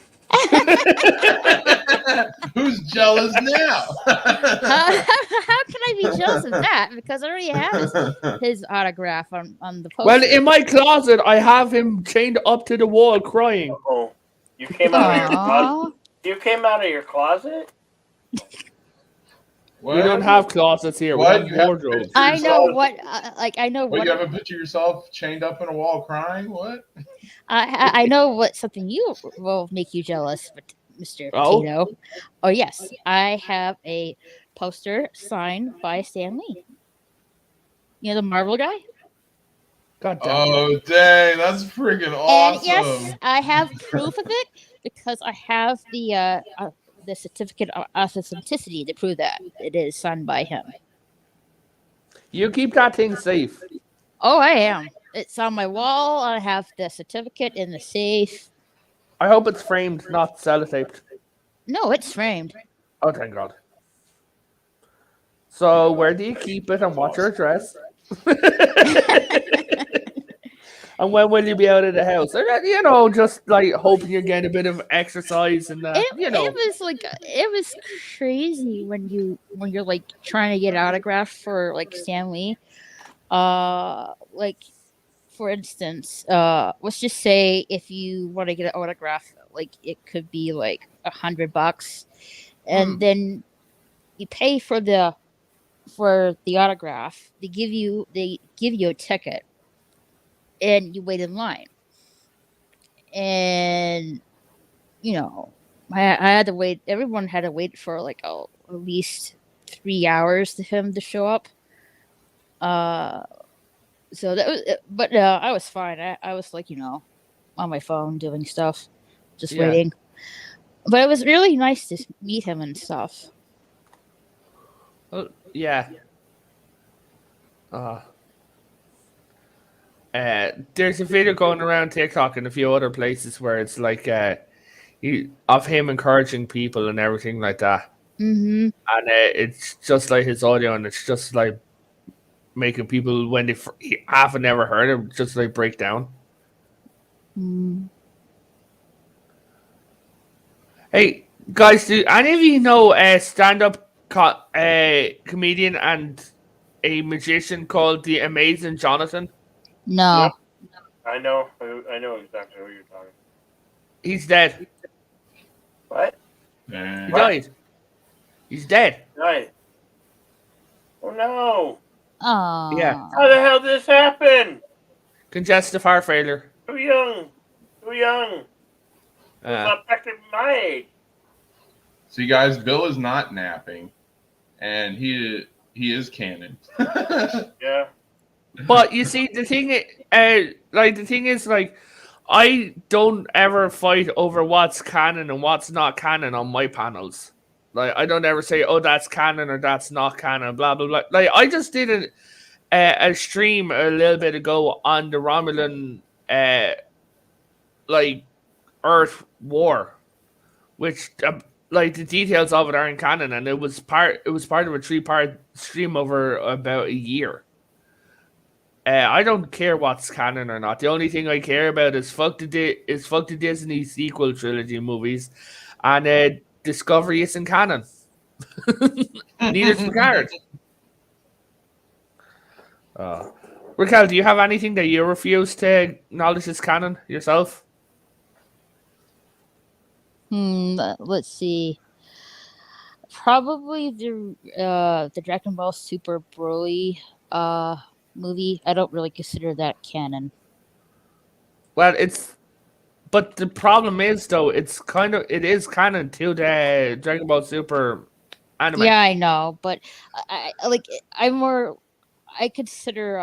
Who's jealous now? How can I be jealous of that? Because I already have his autograph on the poster. Well, in my closet, I have him chained up to the wall crying. Oh, you came out of your closet? You came out of your closet? We don't have closets here. What? We have wardrobes. I know what. I know what. You have a picture of yourself chained up in a wall crying? What? I know what something you will make you jealous, but Mr. Potato. Oh yes, I have a poster signed by Stan Lee. You know the Marvel guy. God damn. Oh dang, that's freaking awesome! And yes, I have proof of it because I have the certificate of authenticity to prove that it is signed by him. You keep that thing safe. Oh, I am. It's on my wall. I have the certificate in the safe. I hope it's framed, not sellotaped. No, it's framed. Oh, thank God. So, where do you keep it and what's your address? And when will you be out of the house? You know, just like hoping you're getting a bit of exercise and you know. It was crazy when you're like trying to get autographed for like Stan Lee. Like for instance, let's just say if you want to get an autograph, like it could be like $100, and then you pay for the autograph. They give you a ticket, and you wait in line. And you know, I had to wait. Everyone had to wait for like at least 3 hours for him to show up. So that was, but I was fine. I was like, you know, on my phone doing stuff, just waiting. But it was really nice to meet him and stuff. Yeah. There's a video going around TikTok and a few other places where it's like of him encouraging people and everything like that. Mm-hmm. And it's just like his audio, and it's just like making people, when they haven't never heard him, just like break down. Hey guys, do any of you know a stand-up comedian and a magician called the Amazing Jonathan? No. I know exactly what you're talking. He's dead. What? He died. He's dead. Died. Oh no. Oh. Yeah. How the hell did this happen? Congestive heart failure. Too young. It's not back to my age. See, guys, Bill is not napping, and he is canon. Yeah. But you see, the thing is, I don't ever fight over what's canon and what's not canon on my panels. Like, I don't ever say, "Oh, that's canon" or "That's not canon." Blah blah blah. Like, I just did a stream a little bit ago on the Romulan, Earth War, which the details of it aren't canon, and it was part of a 3-part stream over about a year. I don't care what's canon or not. The only thing I care about is fuck the Disney sequel trilogy movies, and Discovery isn't canon. Neither's Picard. Raquel, do you have anything that you refuse to acknowledge as canon yourself? Let's see. Probably the Dragon Ball Super Broly movie. I don't really consider that canon. Well, but the problem is though, it is canon to the Dragon Ball Super anime. Yeah, I know, but I consider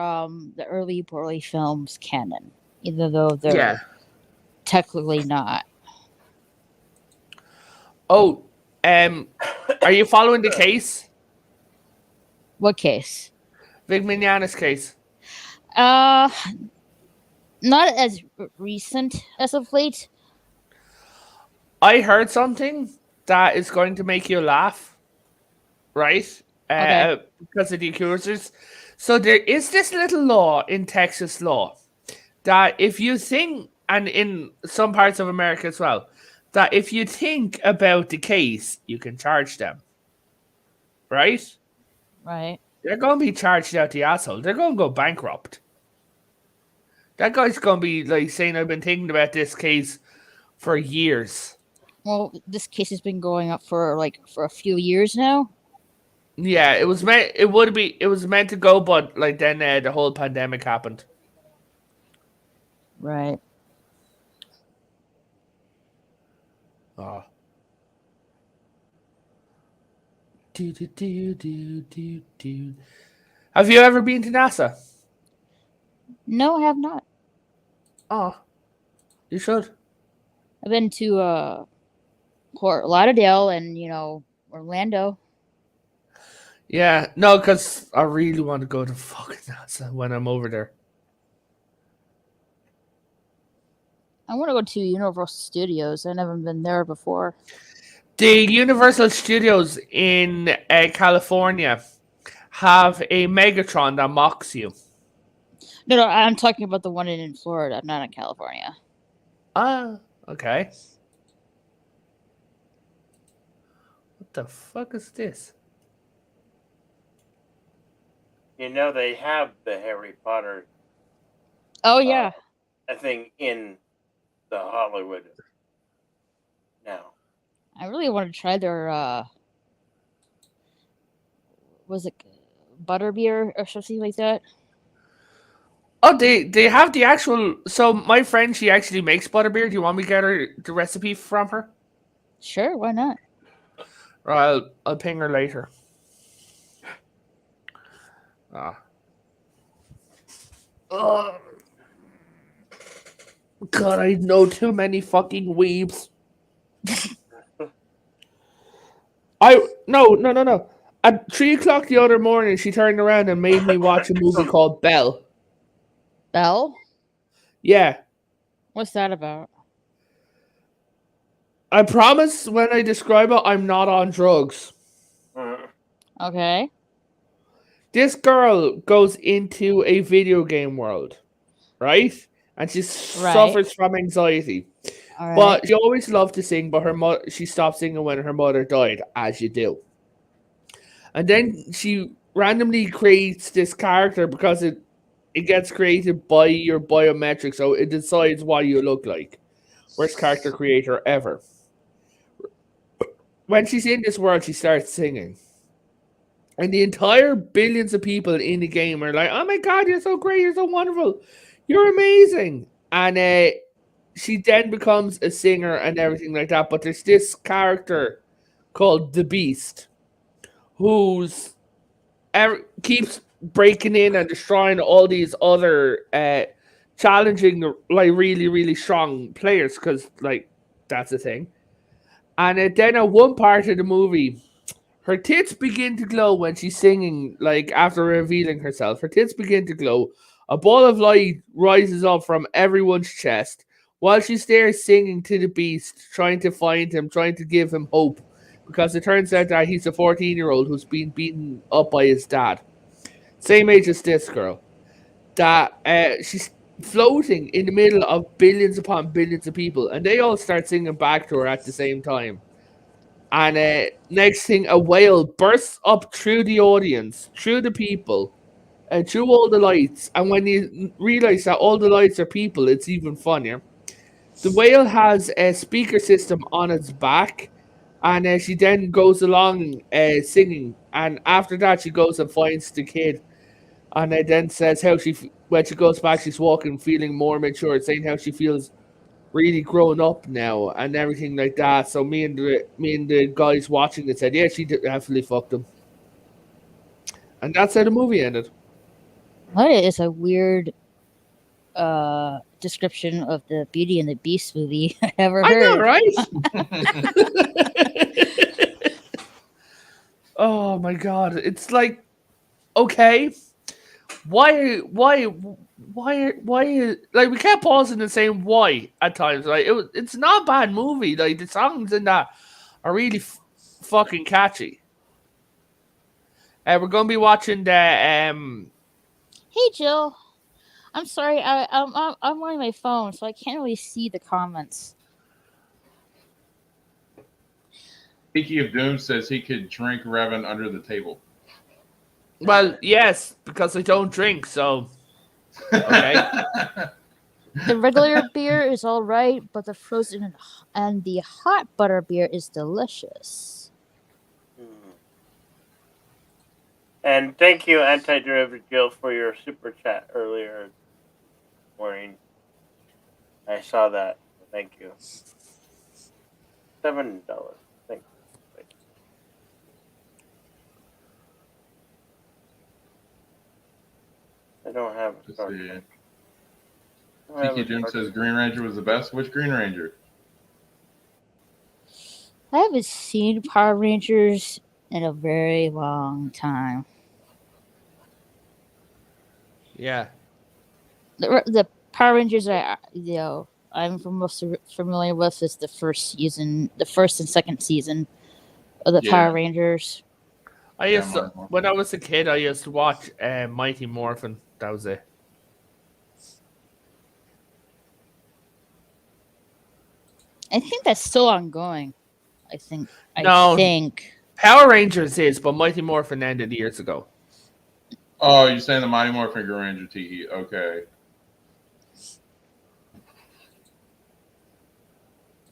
the early Broly films canon, even though they're technically not. Oh, are you following the case? What case? Vic Mignogna's case. Not as recent as of late. I heard something that is going to make you laugh, right? Okay. Because of the accusers. So there is this little law in Texas law that if you think, and in some parts of America as well, that if you think about the case, you can charge them, right? Right. They're going to be charged out the asshole. They're going to go bankrupt. That guy's going to be like saying, I've been thinking about this case for years. Well, this case has been going up for a few years now. Yeah, it was meant to go, but like then the whole pandemic happened. Right. Oh. Have you ever been to NASA? No, I have not. Oh, you should. I've been to Fort Lauderdale and Orlando. Yeah, no, because I really want to go to fucking NASA when I'm over there. I want to go to Universal Studios. I've never been there before. The Universal Studios in California have a Megatron that mocks you. No, I'm talking about the one in Florida, not in California. Ah, okay. What the fuck is this? They have the Harry Potter. Oh yeah. Thing in the Hollywood now. I really want to try their was it butterbeer or something like that? Oh, they have the actual. So my friend, she actually makes butterbeer. Do you want me to get her the recipe from her? Sure, why not? Or I'll ping her later. Ah. Oh. God, I know too many fucking weebs. No. At 3:00 the other morning, she turned around and made me watch a movie called Belle. Belle? Yeah. What's that about? I promise when I describe it, I'm not on drugs. Okay. This girl goes into a video game world, right? And she suffers from anxiety. All right. But she always loved to sing, but she stopped singing when her mother died, as you do. And then she randomly creates this character because it gets created by your biometrics, so it decides what you look like. Worst character creator ever. When she's in this world, she starts singing. And the entire billions of people in the game are like, oh my God, you're so great, you're so wonderful, you're amazing. And she then becomes a singer and everything like that. But there's this character called the Beast who's keeps breaking in and destroying all these other challenging, like really, really strong players, because like that's a thing. And then at one part of the movie, her tits begin to glow when she's singing, like after revealing herself. Her tits begin to glow. A ball of light rises up from everyone's chest while she's there singing to the Beast, trying to find him, trying to give him hope. Because it turns out that he's a 14-year-old who's been beaten up by his dad. Same age as this girl. That she's floating in the middle of billions upon billions of people. And they all start singing back to her at the same time. And next thing, a whale bursts up through the audience, through the people, and through all the lights. And when you realize that all the lights are people, it's even funnier. The whale has a speaker system on its back, and she then goes along singing. And after that, she goes and finds the kid, and then says how when she goes back, she's walking, feeling more mature, saying how she feels really grown up now and everything like that. So me and the guys watching it said, yeah, she definitely fucked him. And that's how the movie ended. That is a weird description of the Beauty and the Beast movie I ever heard. I know, right? Oh my God. It's like, okay, why, like we kept pausing and saying why at times. Like it's not a bad movie. Like the songs in that are really fucking catchy. We're gonna be watching the Hey, Jill. I'm sorry. I'm on my phone, so I can't really see the comments. Tiki of Doom says he could drink Revan under the table. Well, yes, because I don't drink, so okay. The regular beer is all right, but the frozen and the hot butter beer is delicious. And thank you, Anti-Derivative Jill, for your super chat earlier morning. I saw that. Thank you. $7. Thank you. I don't have a Star Trek. Tiki Jim says Green Ranger was the best. Which Green Ranger? I haven't seen Power Rangers in a very long time. Yeah. The Power Rangers I'm most familiar with is the first and second season of the Power Rangers. When I was a kid, I used to watch Mighty Morphin. That was it. I think that's still ongoing. I think. Power Rangers is, but Mighty Morphin ended years ago. Oh, you're saying the Mighty Morphin Green Ranger Tiki? Okay.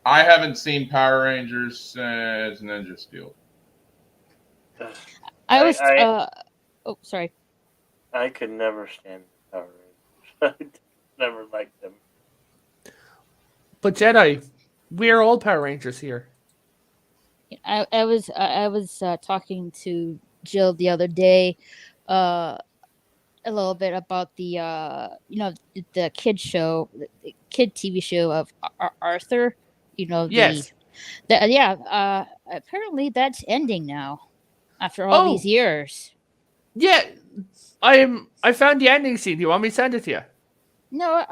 I haven't seen Power Rangers since Ninja Steel. Sorry. I could never stand Power Rangers. I never liked them. But Jedi, we're all Power Rangers here. I was talking to Jill the other day, a little bit about the the kid show, the kid TV show of Arthur. Yes. Apparently that's ending now, after all these years. Yeah, I found the ending scene. Do you want me to send it to you? No,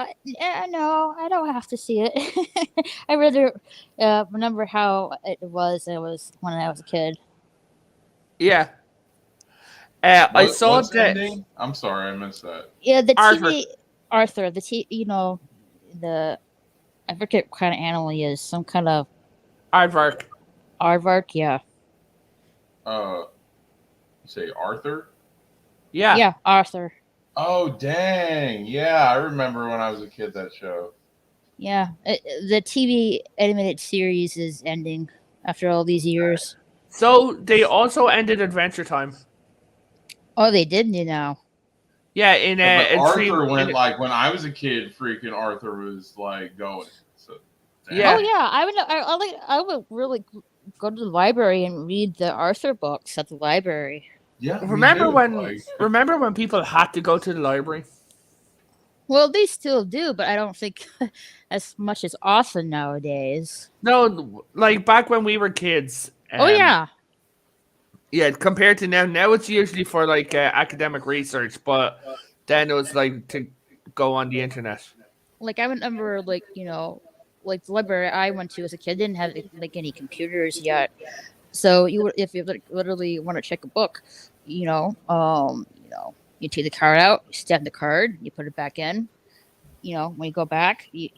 no, I don't have to see it. I rather remember how it was when I was a kid. Yeah. I saw what's ending? I'm sorry, I missed that. Yeah, the TV Arthur, the I forget what kind of animal he is. Some kind of aardvark. Aardvark, yeah. You say Arthur? Yeah. Yeah, Arthur. Oh, dang. Yeah, I remember when I was a kid, that show. Yeah, the TV animated series is ending after all these years. So they also ended Adventure Time. Oh, they did, now. Yeah, Arthur went like when I was a kid. Freaking Arthur was like going. So, yeah. Oh yeah, I would really go to the library and read the Arthur books at the library. Yeah. Remember when people had to go to the library? Well, they still do, but I don't think as much as often nowadays. No, like back when we were kids. Oh yeah. Yeah, compared to now. Now it's usually for like academic research, but then it was like to go on the internet. Like I remember, like the library I went to as a kid didn't have like any computers yet. So if you literally want to check a book, you take the card out, you stamp the card, you put it back in. When you go back, they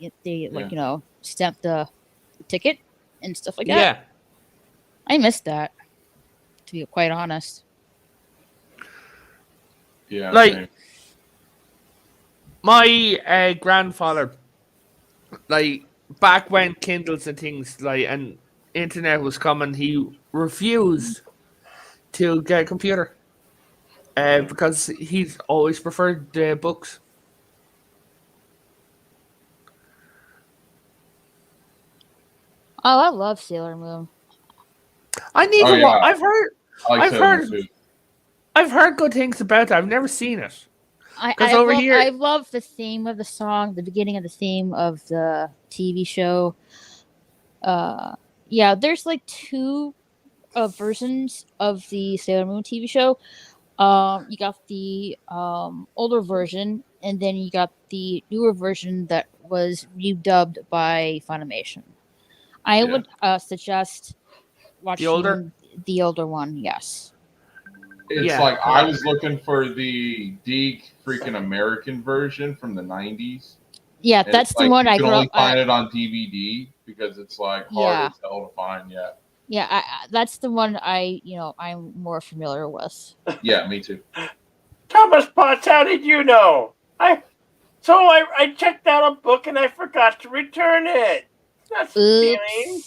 stamp the ticket and stuff like that. Yeah, I missed that, to be quite honest. Yeah, like same. my grandfather, like back when Kindles and things and internet was coming, he refused to get a computer because he's always preferred the books. Oh, I love Sailor Moon. I need to watch. I've heard good things about it. I've never seen it. I love the theme of the song, the beginning of the theme of the TV show. There's like two versions of the Sailor Moon TV show. You got the older version, and then you got the newer version that was redubbed by Funimation. I would suggest watching the older one. Yes. It's like I was looking for the Deke freaking American version from the 90s. Yeah, that's the one I grew up. You can only find it on DVD because it's like hard as hell to find. Yeah, that's the one I'm more familiar with. Yeah, me too. Thomas Potts, how did you know? I checked out a book and I forgot to return it. That's stealing.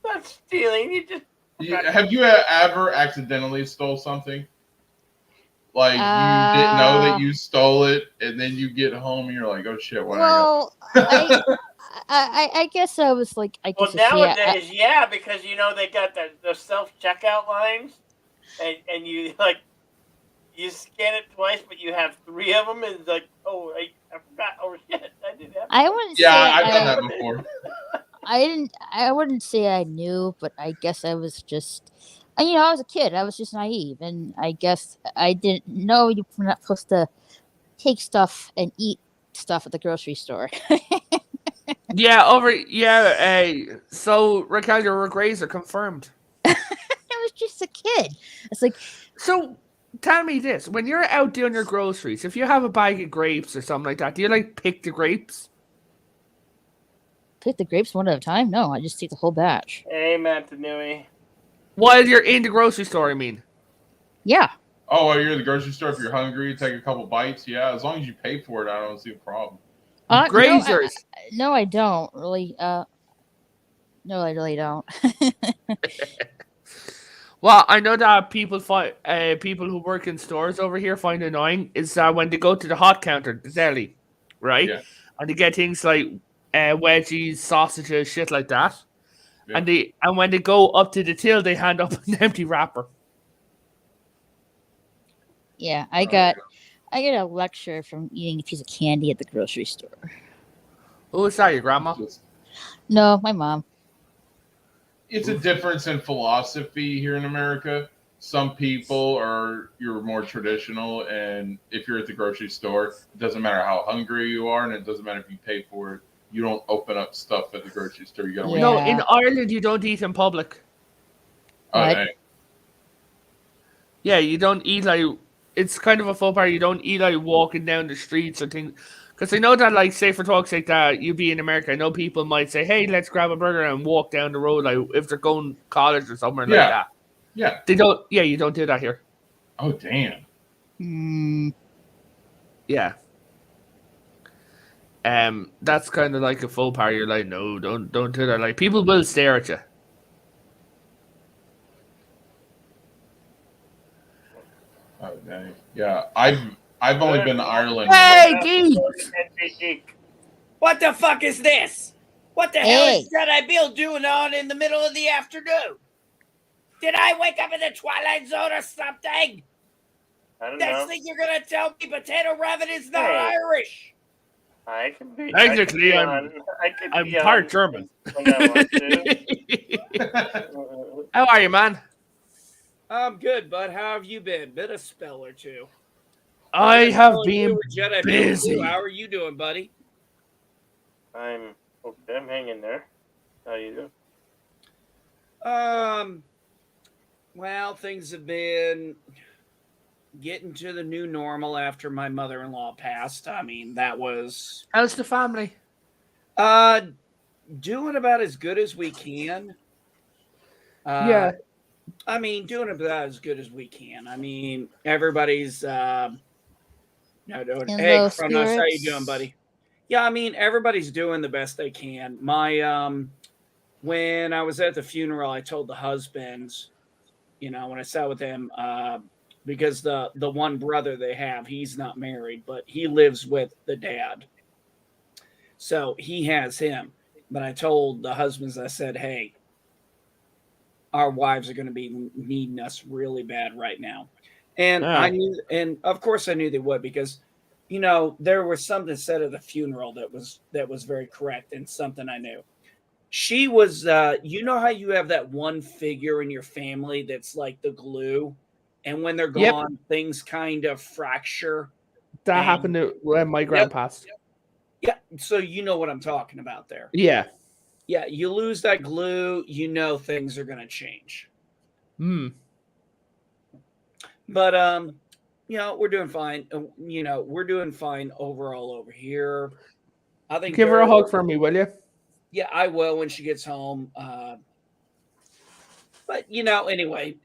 That's stealing. You just have you ever accidentally stole something? Like you didn't know that you stole it, and then you get home and you're like, "Oh shit!" I guess I was like, well, nowadays, because they got the self checkout lines, and you you scan it twice, but you have 3 of them, and it's like, oh, I forgot. Oh shit, I didn't have. I wouldn't. I've done that before. I wouldn't say I knew, but I guess I was just. I was a kid. I was just naive, and I guess I didn't know you were not supposed to take stuff and eat stuff at the grocery store. So Raquel, your regrets are confirmed. I was just a kid. It's like, so tell me this: when you're out doing your groceries, if you have a bag of grapes or something like that, do you pick the grapes? Pick the grapes one at a time? No, I just take the whole batch. Amen to Nui. While you're in the grocery store, I mean. Yeah. Oh, while you're in the grocery store, if you're hungry, take a couple bites. Yeah, as long as you pay for it, I don't see a problem. Grazers. No, I don't really. No, I really don't. Well, I know that people who work in stores over here find annoying is when they go to the hot counter, the deli, right? Yeah. And they get things like wedgies, sausages, shit like that. Yeah. And when they go up to the till, they hand up an empty wrapper. Yeah, I got a lecture from eating a piece of candy at the grocery store. Who is that, your grandma? No, my mom. It's a difference in philosophy here in America. Some people you're more traditional, and if you're at the grocery store, it doesn't matter how hungry you are, and it doesn't matter if you pay for it. You don't open up stuff at the grocery store. You gotta wait. No, in Ireland you don't eat in public. Oh, hey. Yeah, you don't eat it's kind of a faux pas. You don't eat walking down the streets or things. Because I know that, say for talk's sake, that you be in America, I know people might say, hey, let's grab a burger and walk down the road, if they're going to college or somewhere like that. Yeah. They don't. Yeah, you don't do that here. Oh, damn. Yeah. That's kind of like a faux pas. You're like, no, don't do that. People will stare at you. Oh, dang. Yeah, I've only been to Ireland. Hey, geek! What the fuck is this? What the hell is Jedi Bill doing on in the middle of the afternoon? Did I wake up in the Twilight Zone or something? I don't Next know. thing you're gonna tell me Potato Rabbit is not Irish. I can be. Technically, I'm part German. When I want to. How are you, man? I'm good, bud. How have you been? Been a spell or two. I have been busy. How are you doing, buddy? I'm okay. I'm hanging there. How you doing? Well, things have been getting to the new normal after my mother-in-law passed. I mean, that was... How's the family? Doing about as good as we can. Yeah. I mean, doing about as good as we can. I mean, everybody's... Hey, Kronos, how you doing, buddy? Yeah, I mean, everybody's doing the best they can. My, when I was at the funeral, I told the husbands, when I sat with him, because the one brother they have, he's not married, but he lives with the dad. So he has him. But I told the husbands, I said, hey, our wives are going to be needing us really bad right now. And I knew, and of course I knew they would, because, there was something said at the funeral that was very correct, and something I knew. She was, you know how you have that one figure in your family that's like the glue? and when they're Yep. gone, things kind of fracture. That happened when my grand passed. Yeah, so you know what I'm talking about there. Yeah. Yeah, you lose that glue, you know things are going to change. But we're doing fine. We're doing fine overall over here. I think give her a hug for me, will you? Yeah, I will when she gets home. But anyway,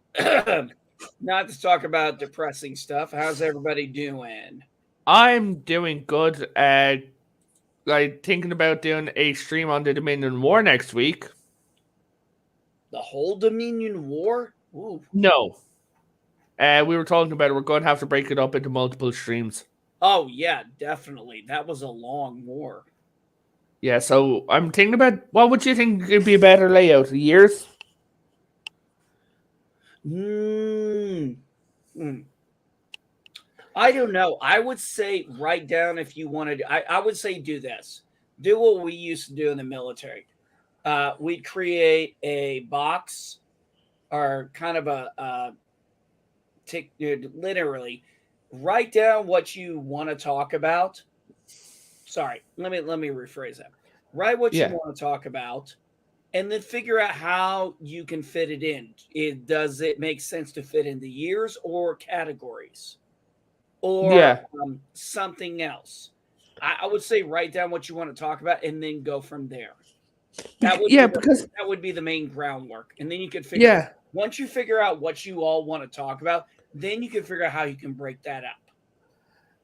not to talk about depressing stuff. How's everybody doing? I'm doing good. Like thinking about doing a stream on the Dominion War next week. The whole Dominion War? Ooh. No. We were talking about it. We're going to have to break it up into multiple streams. Oh, yeah, definitely. That was a long war. Yeah, so I'm thinking about, what would you think would be a better layout? Years? I don't know. I would say write down if you wanted. I would say do this. Do what we used to do in the military. We'd create a box or kind of literally write down what you want to talk about. Sorry, let me rephrase that. Write what you want to talk about, and then figure out how you can fit it in. Does it make sense to fit into years or categories, or something else? I would say write down what you want to talk about, and then go from there. That would be the main groundwork, and then you could figure. Once you figure out what you all want to talk about, then you can figure out how you can break that up.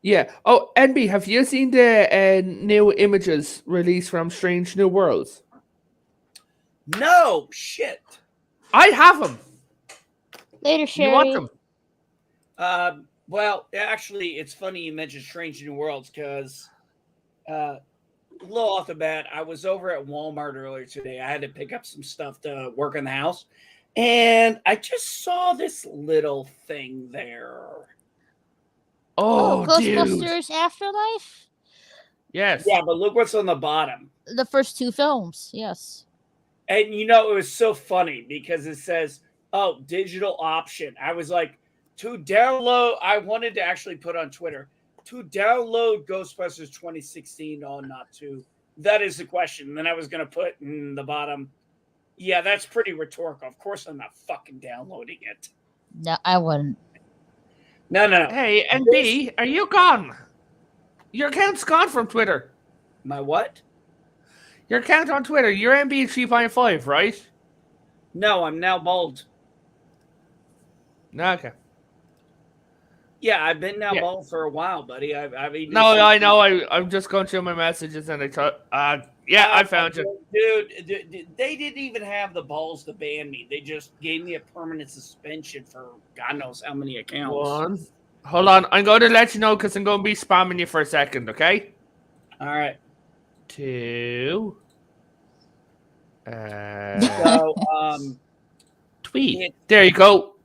Yeah. Oh, NB, have you seen the new images released from Strange New Worlds? No, shit. I have them. Later, Sherry. You want them? Well, actually, it's funny you mentioned Strange New Worlds because a little off the bat, I was over at Walmart earlier today. I had to pick up some stuff to work in the house, and I just saw this little thing there. Oh, Ghostbusters dude. Afterlife? Yes. Yeah, but look what's on the bottom. The first two films, yes. And it was so funny because it says, digital option. I was like, to download, I wanted to actually put on Twitter, to download Ghostbusters 2016 or not to. That is the question. And then I was going to put in the bottom, yeah, that's pretty rhetorical. Of course I'm not fucking downloading it. No, I wouldn't. No. Hey, NB, are you gone? Your account's gone from Twitter. My what? Your account on Twitter, you're NB 3.5, right? No, I'm now bald. Okay. Yeah, I've been now bald for a while, buddy. I've even I know. I'm just going through my messages and I thought, I found you. Dude, they didn't even have the balls to ban me. They just gave me a permanent suspension for God knows how many accounts. Hold on. I'm going to let you know because I'm going to be spamming you for a second, okay? All right. 2. Tweet. There you go.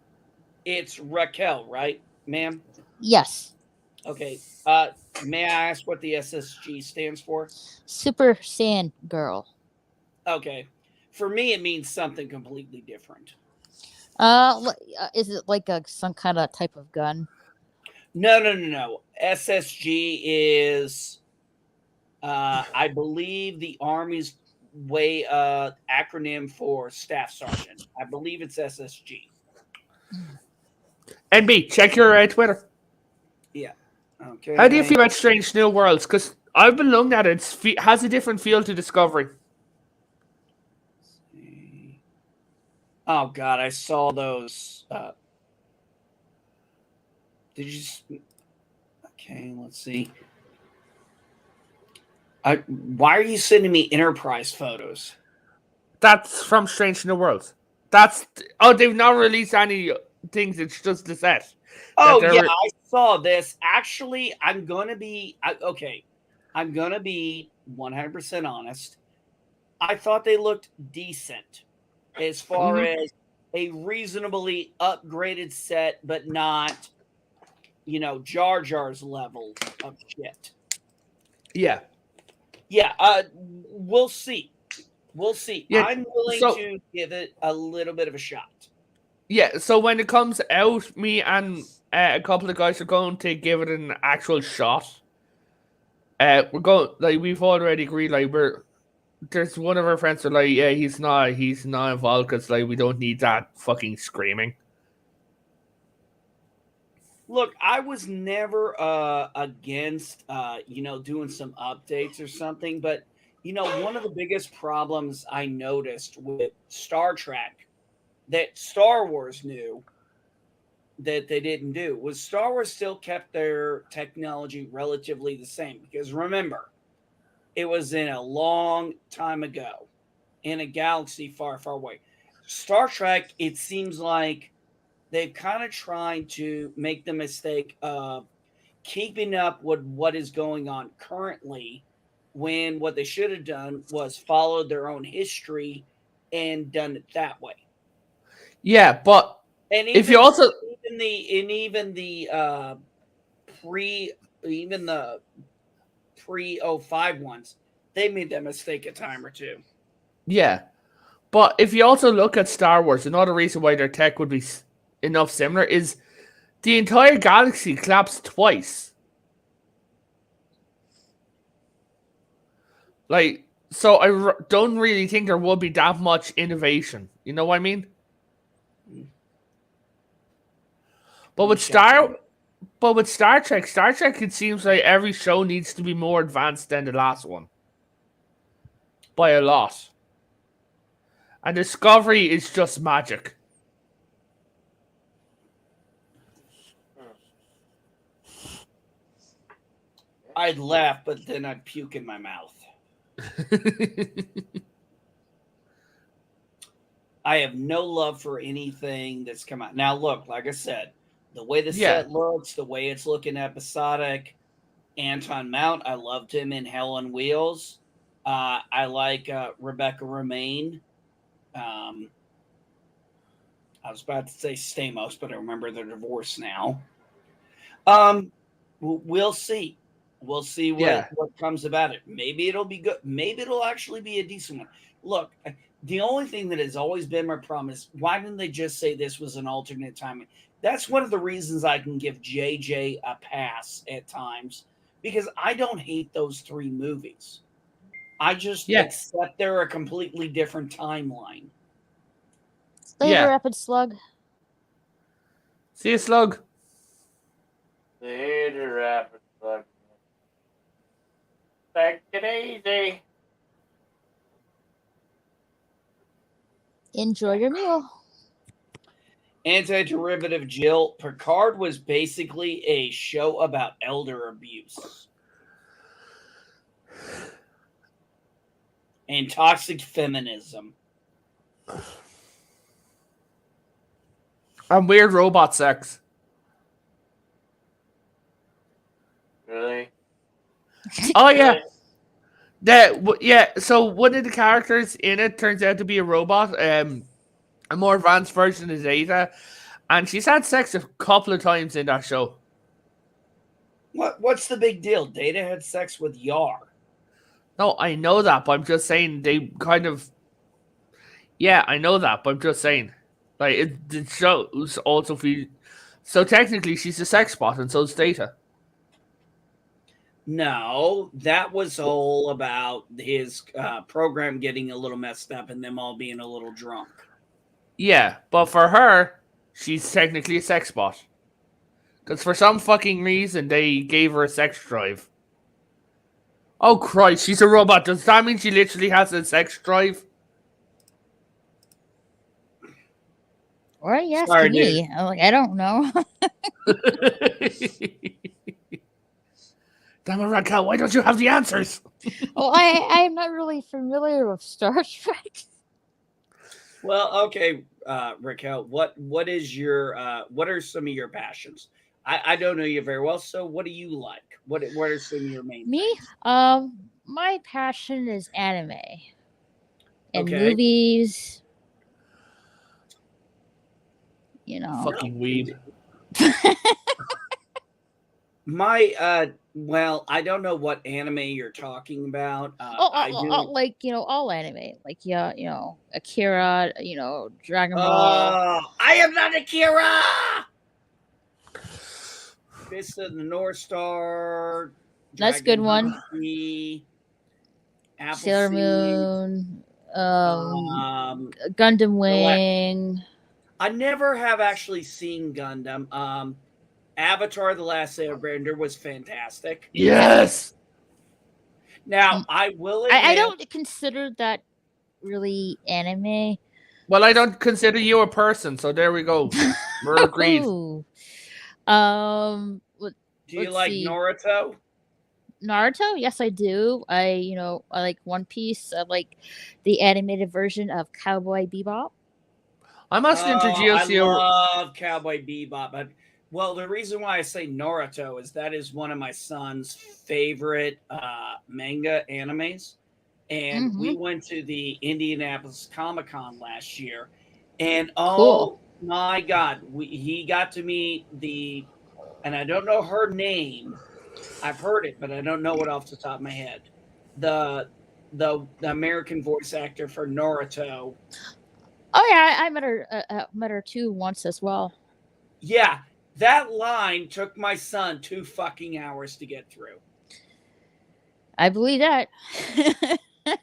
It's Raquel, right, ma'am? Yes. Okay. May I ask what the SSG stands for? Super Saiyan Girl. Okay. For me, it means something completely different. Is it like some kind of type of gun? No. SSG is, I believe, the Army's acronym for Staff Sergeant. I believe it's SSG. NB, check your Twitter. Yeah. Okay. How do you feel about Strange New Worlds? Because I've been looking at it. It has a different feel to Discovery. Oh, God. I saw those. Did you... Okay, let's see. Why are you sending me Enterprise photos? That's from Strange New Worlds. They've not released any things. It's just the set. Oh, yeah, I saw this. Actually, I'm going to be... I'm going to be 100% honest. I thought they looked decent as far as a reasonably upgraded set, but not, Jar Jar's level of shit. Yeah. Yeah, we'll see. We'll see. Yeah, I'm willing to give it a little bit of a shot. Yeah, so when it comes out, me and a couple of guys are going to give it an actual shot. We're going, like, we've already agreed, like, there's one of our friends that, like, yeah, he's not involved because, like, we don't need that fucking screaming. Look, I was never against doing some updates or something, but one of the biggest problems I noticed with Star Trek that Star Wars knew that they didn't do was Star Wars still kept their technology relatively the same, because remember, it was in a long time ago in a galaxy far, far away. Star Trek, it seems like they've kind of tried to make the mistake of keeping up with what is going on currently, when what they should have done was followed their own history and done it that way. Yeah, but And if you also even the pre 05 ones, they made that mistake a time or two. Yeah, but if you also look at Star Wars, another reason why their tech would be enough similar is the entire galaxy collapsed twice. Like, so I don't really think there would be that much innovation. You know what I mean? But with Star Trek, it seems like every show needs to be more advanced than the last one. By a lot. And Discovery is just magic. I'd laugh, but then I'd puke in my mouth. I have no love for anything that's come out. Now, look, like I said, the way the set looks, the way it's looking episodic, Anton Mount, I loved him in Hell on Wheels. I like Rebecca Romaine. I was about to say Stamos, but I remember they're divorced now. We'll see. We'll see what comes about it. Maybe it'll be good. Maybe it'll actually be a decent one. Look, the only thing that has always been my problem is, why didn't they just say this was an alternate timing? That's one of the reasons I can give JJ a pass at times, because I don't hate those three movies. I just accept they're a completely different timeline. Later, Rapid Slug. See you, Slug. Later, Rapid Slug. Back to Daisy. Enjoy your meal. Anti-derivative Jill, Picard was basically a show about elder abuse and toxic feminism. And weird robot sex. Really? Oh, yeah. So one of the characters in it turns out to be a robot. A more advanced version of Zeta. And she's had sex a couple of times in that show. What's the big deal? Data had sex with Yar. No, I know that, but I'm just saying they kind of... Yeah, I know that, but I'm just saying. Like, the show's also... So technically, she's a sex bot, and so's Data. No, that was all about his program getting a little messed up and them all being a little drunk. Yeah, but for her, she's technically a sex bot. Because for some fucking reason, they gave her a sex drive. Oh, Christ, she's a robot. Does that mean she literally has a sex drive? Or are you asking me? I'm like, I don't know. Damn it, Raquel, why don't you have the answers? Well, I'm not really familiar with Star Trek. Well, okay, Raquel, what is your what are some of your passions? I don't know you very well, so what do you like? What are some of your main Me? things? My passion is anime and movies. You know, fucking weeb. Well, I don't know what anime you're talking about. Like all anime, like Akira, Dragon Ball. I am not Akira. Fist of the North Star. That's a good one. Sailor Moon, Gundam Wing. I never have actually seen Gundam. Avatar: The Last Airbender was fantastic. Yes. Now I will admit, I don't consider that really anime. Well, I don't consider you a person, so there we go. We're agreed. Do you like Naruto? Naruto? Yes, I do. I like One Piece. I like the animated version of Cowboy Bebop. I must introduce you. I love Cowboy Bebop, but the reason why I say Naruto is that is one of my son's favorite manga animes, and we went to the Indianapolis Comic-Con last year, and cool. My God, he got to meet and I don't know her name. I've heard it, but I don't know it off the top of my head. The American voice actor for Naruto. Oh yeah, I met her too once as well. Yeah, that line took my son 2 fucking hours to get through. I believe that.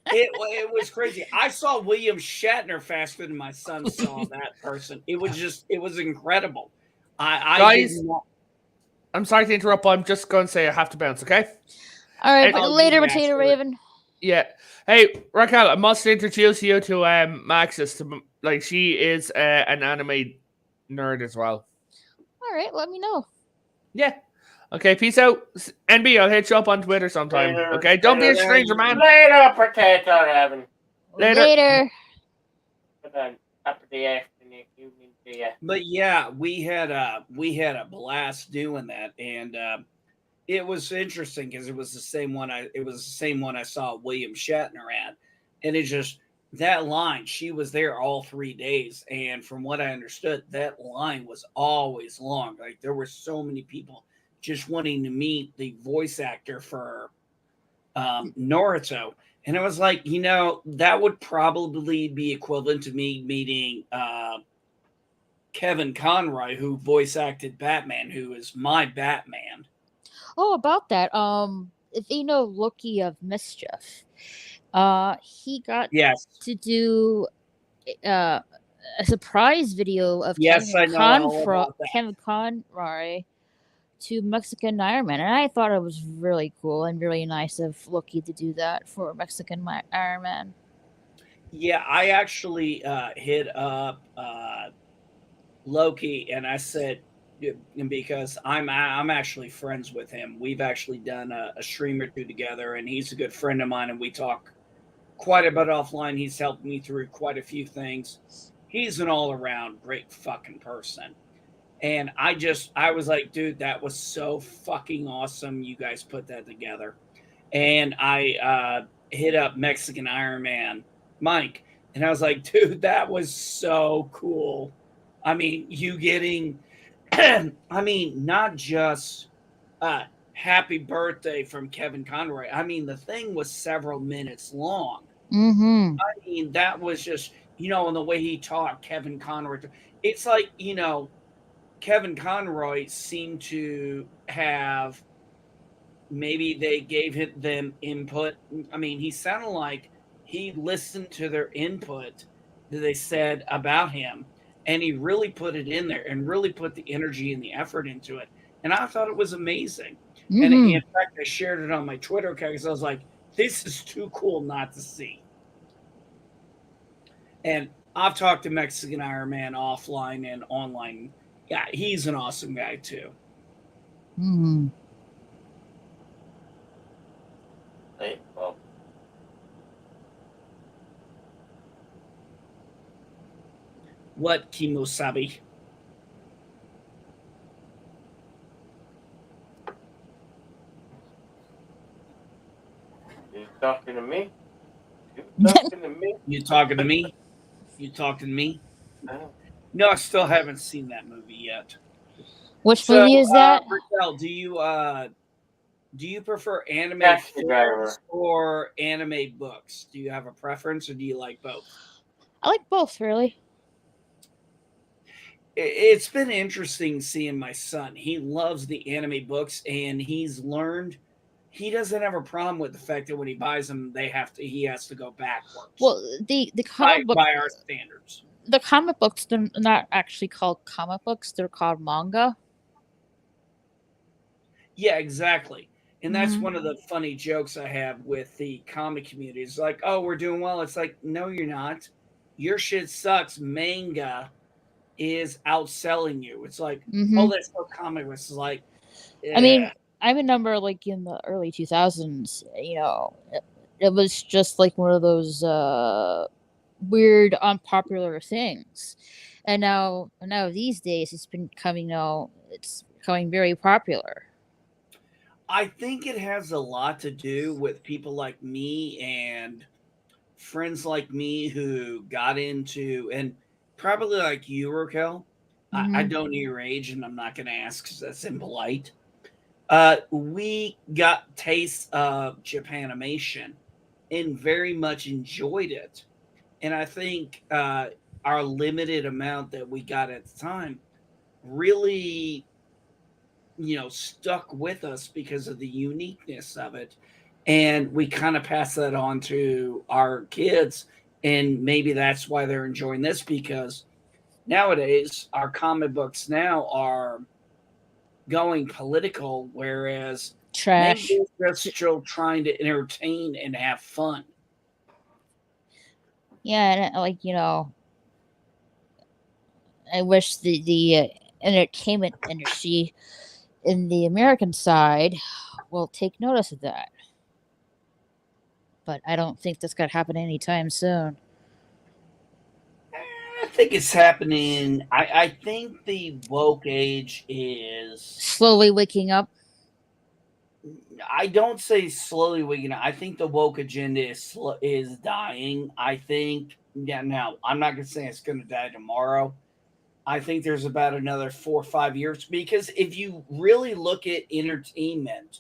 It was crazy. I saw William Shatner faster than my son saw that person. It was incredible. Guys, I'm sorry to interrupt, but I'm just going to say I have to bounce, okay? All right, but later, Potato Raven. Yeah. Hey, Raquel, I must introduce you to Maxis. She is an anime nerd as well. All right, let me know. Yeah. Okay, peace out. NB, I'll hit you up on Twitter sometime. Later, okay, don't be a stranger, man. Later, Potato Raven. Later. Up to the afternoon, evening to you. But yeah, we had a blast doing that, and it was interesting because it was the same one I saw William Shatner at, and it just that line. She was there all 3 days, and from what I understood, that line was always long. Like there were so many people just wanting to meet the voice actor for Naruto. And it was like, that would probably be equivalent to me meeting Kevin Conroy, who voice acted Batman, who is my Batman. Oh, about that. If you know Loki of Mischief, he got to do a surprise video of Kevin Conroy to Mexican Iron Man, and I thought it was really cool and really nice of Loki to do that for Mexican Iron Man. Yeah, I actually hit up Loki, and I said, because I'm actually friends with him. We've actually done a stream or two together, and he's a good friend of mine, and we talk quite a bit offline. He's helped me through quite a few things. He's an all-around great fucking person. And I was like, dude, that was so fucking awesome. You guys put that together. And I hit up Mexican Iron Man, Mike. And I was like, dude, that was so cool. I mean, you getting, not just happy birthday from Kevin Conroy. I mean, the thing was several minutes long. Mm-hmm. I mean, that was just, and the way he talked, Kevin Conroy. It's like, Kevin Conroy seemed to have, maybe they gave them input. I mean, he sounded like he listened to their input that they said about him, and he really put it in there and really put the energy and the effort into it. And I thought it was amazing. Mm-hmm. And in fact, I shared it on my Twitter account because I was like, this is too cool not to see. And I've talked to Mexican Iron Man offline and online. Yeah, he's an awesome guy too. Mm-hmm. Hey, well. What, Kimosabi? You talking to me? You talking to me? You talking to me? You talking to me? No. No, I still haven't seen that movie yet. Which movie is that? Raquel, do you prefer anime Taxi films driver. or anime books? Do you have a preference, or do you like both? I like both, really. It's been interesting seeing my son. He loves the anime books, and he's learned he doesn't have a problem with the fact that when he buys them, he has to go backwards. Well, the comic book by our standards. The comic books, they're not actually called comic books; they're called manga. Yeah, exactly. And that's one of the funny jokes I have with the comic community. It's like, oh, we're doing well. It's like, no, you're not. Your shit sucks. Manga is outselling you. It's like, oh, that's no comic. It's like, I mean, I remember like in the early 2000s, it was just like one of those weird, unpopular things. And now these days, it's becoming very popular. I think it has a lot to do with people like me and friends like me who got into, and probably like you, Raquel. I don't know your age, and I'm not going to ask because that's impolite. We got tastes of Japanimation and very much enjoyed it. And I think our limited amount that we got at the time really, stuck with us because of the uniqueness of it. And we kind of pass that on to our kids. And maybe that's why they're enjoying this, because nowadays our comic books now are going political, whereas trash. Maybe they're still trying to entertain and have fun. Yeah, and I wish the entertainment industry in the American side will take notice of that. But I don't think that's going to happen anytime soon. I think it's happening. I think the woke age is slowly waking up. I don't say slowly waking up. I think the woke agenda is dying. I think, now I'm not going to say it's going to die tomorrow. I think there's about another 4 or 5 years, because if you really look at entertainment,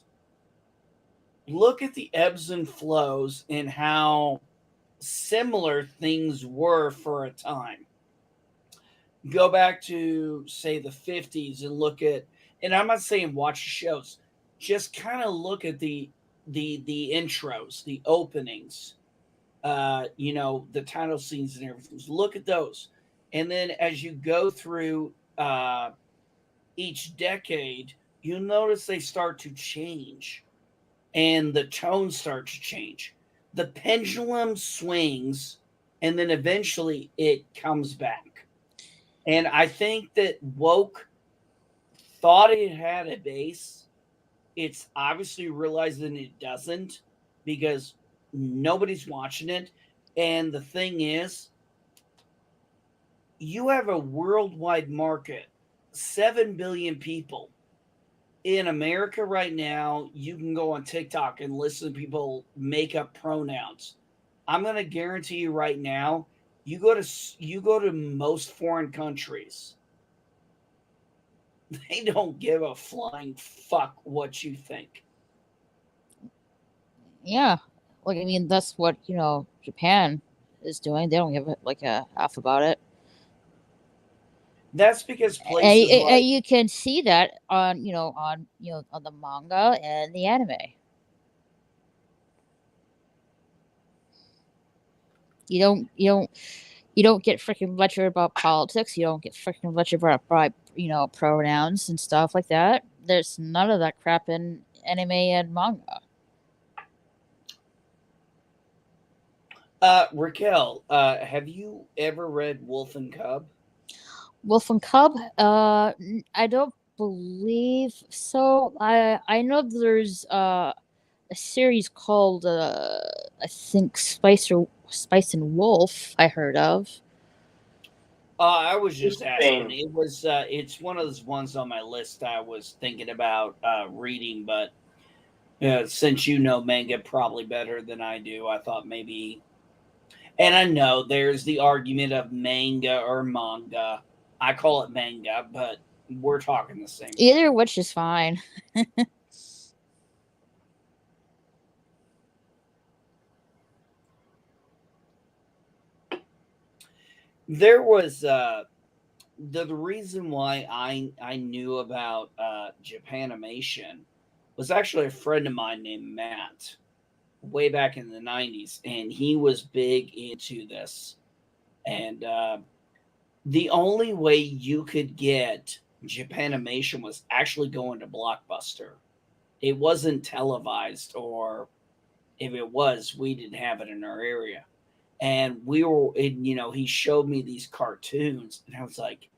look at the ebbs and flows and how similar things were for a time. Go back to, say, the 50s and look at, and I'm not saying watch shows, just kind of look at the intros, the openings, the title scenes and everything. Look at those. And then as you go through each decade, you'll notice they start to change and the tones start to change. The pendulum swings and then eventually it comes back. And I think that woke thought it had a base. It's obviously realizing it doesn't, because nobody's watching it. And the thing is, you have a worldwide market, 7 billion people. In America right now, you can go on TikTok and listen to people make up pronouns. I'm going to guarantee you right now, you go to most foreign countries, they don't give a flying fuck what you think. Yeah. That's what, Japan is doing. They don't give a half about it. That's because places and you can see that on the manga and the anime. You don't get freaking lectured about politics. You don't get freaking lectured about pronouns and stuff like that. There's none of that crap in anime and manga. Raquel, have you ever read Wolf and Cub? Wolf and Cub? I don't believe so. I know there's a series called I think Spice and Wolf. I heard of. I was just asking. It was it's one of those ones on my list I was thinking about reading, but since you know manga probably better than I do, I thought maybe. And I know there's the argument of manga or manga. I call it manga, but we're talking the same. Either which is fine. There was the reason why I knew about Japanimation was actually a friend of mine named Matt way back in the 90s, and he was big into this. And the only way you could get Japanimation was actually going to Blockbuster. It wasn't televised, or if it was, we didn't have it in our area. And we were, he showed me these cartoons, and I was like,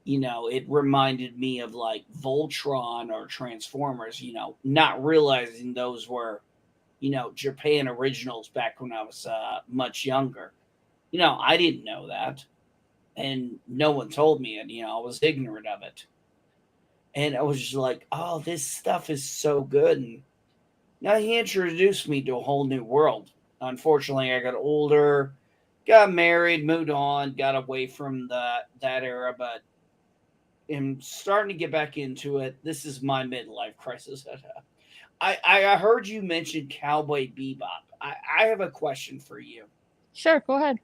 it reminded me of like Voltron or Transformers, not realizing those were, Japan originals back when I was much younger. I didn't know that. And no one told me it. I was ignorant of it. And I was just like, oh, this stuff is so good. And now he introduced me to a whole new world. Unfortunately, I got older, got married, moved on, got away from that era, but am starting to get back into it. This is my midlife crisis. I heard you mention Cowboy Bebop. I have a question for you. Sure, go ahead.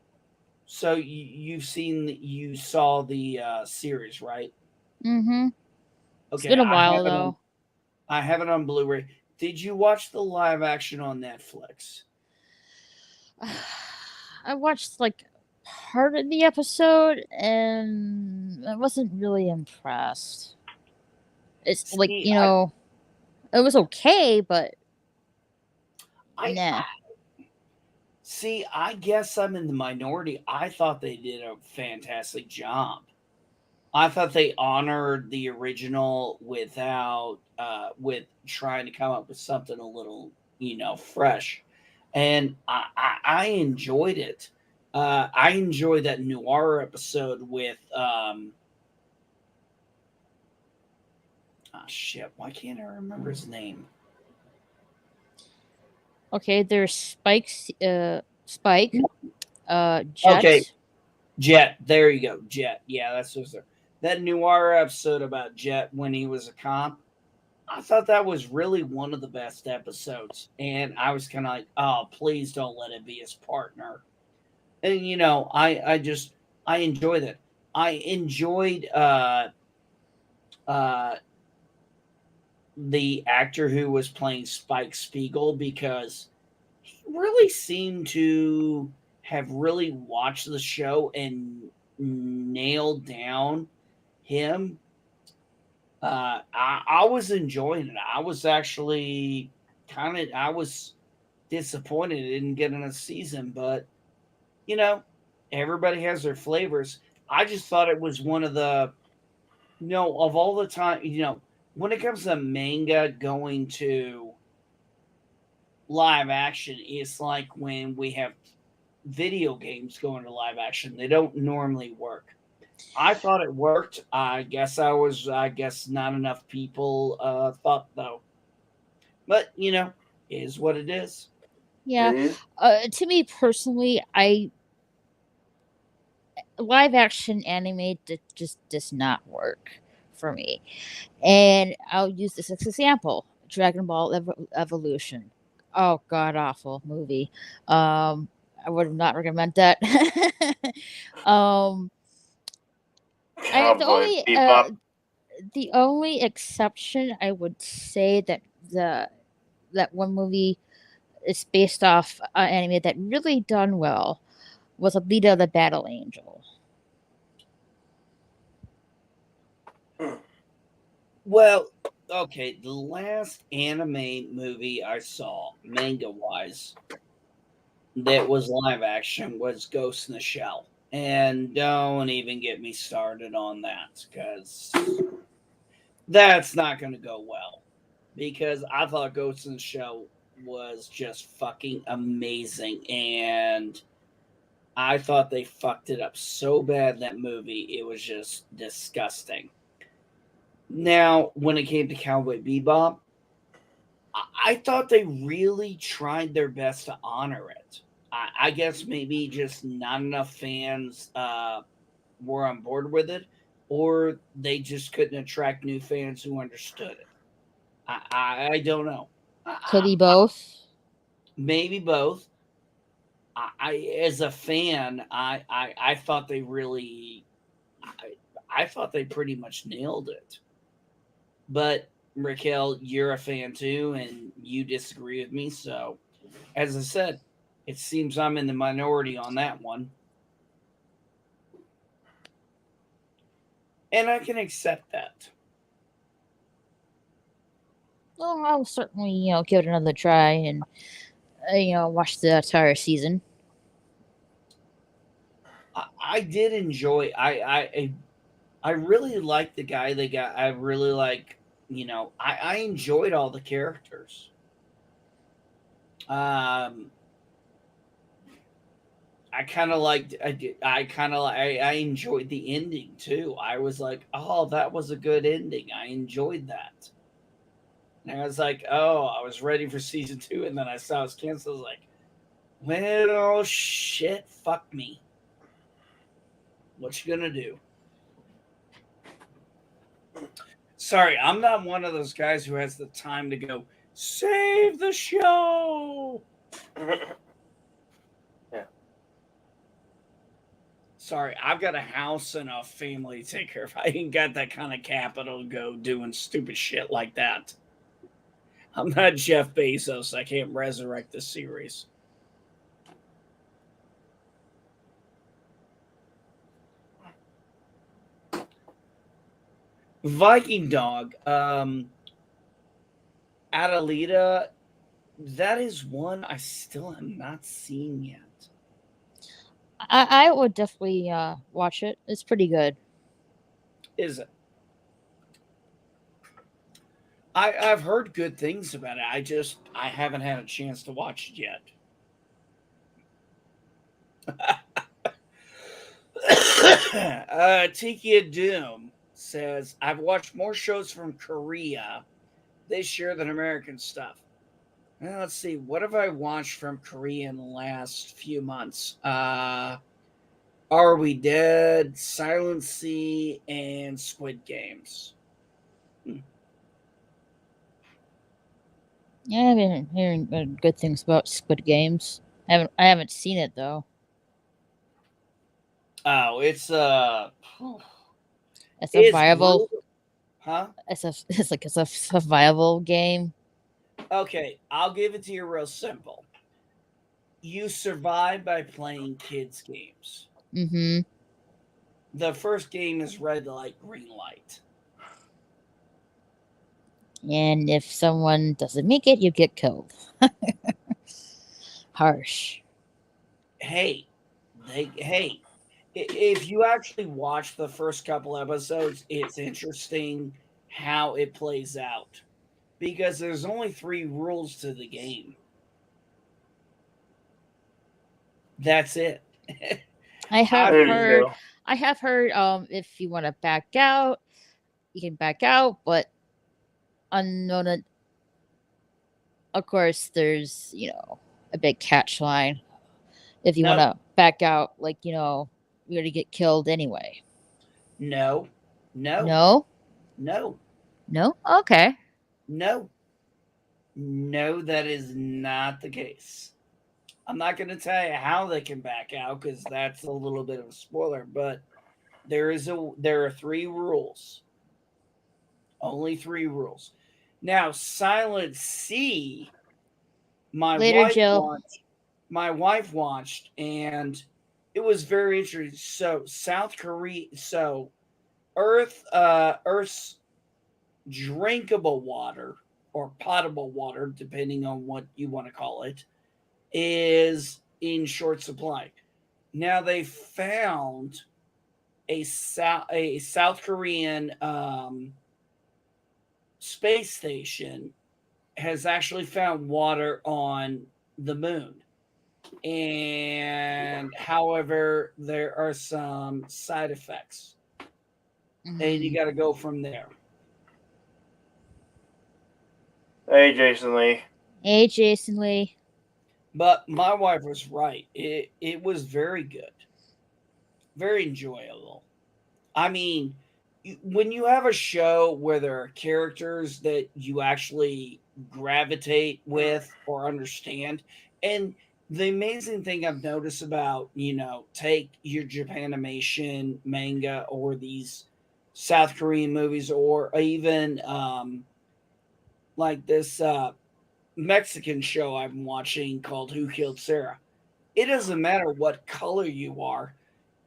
So you saw the series, right? Mm-hmm. Okay, it's been a while though. I have it on Blu-ray. Did you watch the live action on Netflix? I watched like part of the episode and I wasn't really impressed. It's like, it was okay, but nah. See, I guess I'm in the minority. I thought they did a fantastic job. I thought they honored the original without with trying to come up with something a little, fresh. And I enjoyed it. I enjoyed that noir episode with shit, why can't I remember his name? Okay, there's Spike, Jet. Okay, Jet. There you go, Jet. Yeah, that's what's there. That noir episode about Jet when he was a cop. I thought that was really one of the best episodes, and I was kind of like, "Oh, please don't let it be his partner." And I enjoyed it. I enjoyed the actor who was playing Spike Spiegel because he really seemed to have really watched the show and nailed down him. I was enjoying it. I was actually I was disappointed it didn't get in a season, but everybody has their flavors. I just thought it was one of the, of all the time, when it comes to manga going to live action, it's like when we have video games going to live action. They don't normally work. I thought it worked. I guess not enough people thought though. But is what it is. Yeah. To me personally, live action anime just does not work for me. And I'll use this as an example. Dragon Ball Evolution. Oh, god awful movie. I would not recommend that. The only exception I would say that one movie is based off anime that really done well was Alita the Battle Angel. Well, okay, the last anime movie I saw, manga wise, that was live action was Ghost in the Shell. And don't even get me started on that because that's not going to go well. Because I thought Ghost in the Shell was just fucking amazing. And I thought they fucked it up so bad in that movie. It was just disgusting. Now, when it came to Cowboy Bebop, I thought they really tried their best to honor it. I guess maybe just not enough fans were on board with it. or they just couldn't attract new fans who understood it. I don't know. Could be both. Maybe both. As a fan, I thought they really, I thought they pretty much nailed it. But Raquel, you're a fan too, and you disagree with me. So, as I said, it seems I'm in the minority on that one. And I can accept that. Well, I'll certainly, give it another try and, watch the entire season. I did enjoy. I really like the guy they got. I really like. I enjoyed all the characters. I kind of liked. I enjoyed the ending too. I was like, oh, that was a good ending. I enjoyed that. And I was like, oh, I was ready for season 2, and then I saw it was canceled. I was like, well, shit, fuck me. What you gonna do? Sorry, I'm not one of those guys who has the time to go save the show. Yeah. Sorry, I've got a house and a family to take care of. I ain't got that kind of capital to go doing stupid shit like that. I'm not Jeff Bezos. I can't resurrect the series. Viking Dog, Adelita, that is one I still have not seen yet. I would definitely watch it. It's pretty good. Is it? I've heard good things about it. I haven't had a chance to watch it yet. Tiki Doom says, I've watched more shows from Korea this year than American stuff. Now, let's see. What have I watched from Korea in the last few months? Are We Dead, Silent Sea, and Squid Games. Yeah, I've been hearing good things about Squid Games. I haven't seen it though. Oh, it's a survival. Huh? It's a survival game. Okay, I'll give it to you real simple. You survive by playing kids' games. Mm-hmm. The first game is red light, green light. And if someone doesn't make it, you get killed. Harsh. Hey, if you actually watch the first couple episodes, it's interesting how it plays out. Because there's only 3 rules to the game. That's it. I have heard if you want to back out, you can back out, but unknown, of course there's a big catch line. If you want to back out, you're gonna get killed anyway. No. Okay. No, that is not the case. I'm not going to tell you how they can back out because that's a little bit of a spoiler, but there are 3 rules. Only 3 rules. Now, Silent Sea, my wife watched, and it was very interesting. So South Korea, Earth's drinkable water or potable water, depending on what you want to call it, is in short supply. Now they found a South Korean space station has actually found water on the moon. And however, there are some side effects. Mm-hmm. And you got to go from there. Hey, Jason Lee. But my wife was right. It was very good. Very enjoyable. I mean, when you have a show where there are characters that you actually gravitate with or understand, and the amazing thing I've noticed about, take your Japanimation manga or these South Korean movies, or even like this Mexican show I'm watching called Who Killed Sarah. It doesn't matter what color you are.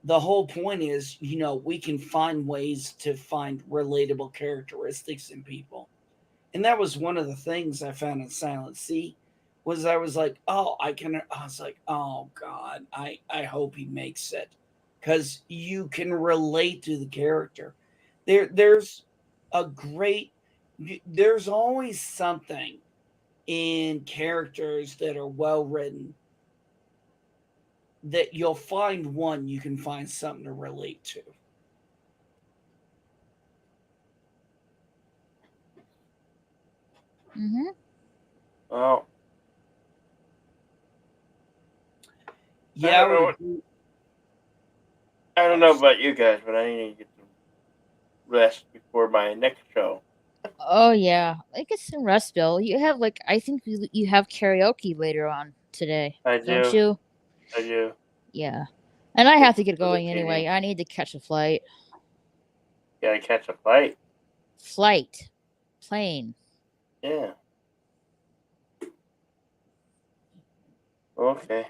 The whole point is, we can find ways to find relatable characteristics in people. And that was one of the things I found in Silent Sea was I was like, I was like, oh God, I hope he makes it. Because you can relate to the character. There's a great there's always something in characters that are well written that you'll find one you can find something to relate to. Mm-hmm. Well, Yeah, I don't know about you guys, but I need to get some rest before my next show. Oh yeah, I get some rest, Bill. You have I think you have karaoke later on today, I don't do. you? I do. Yeah, and I have to get For the going anyway. I need to catch a flight. Gotta catch a flight. Plane. Yeah. Okay.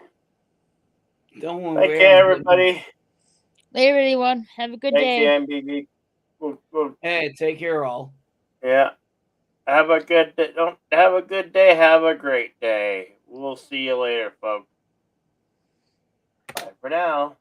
Don't worry. Take care, everybody. Later, everyone. Have a good Thank you, day. MBB. Hey, take care, all. Yeah. Have a good day. Don't have a good day. Have a great day. We'll see you later, folks. Bye for now.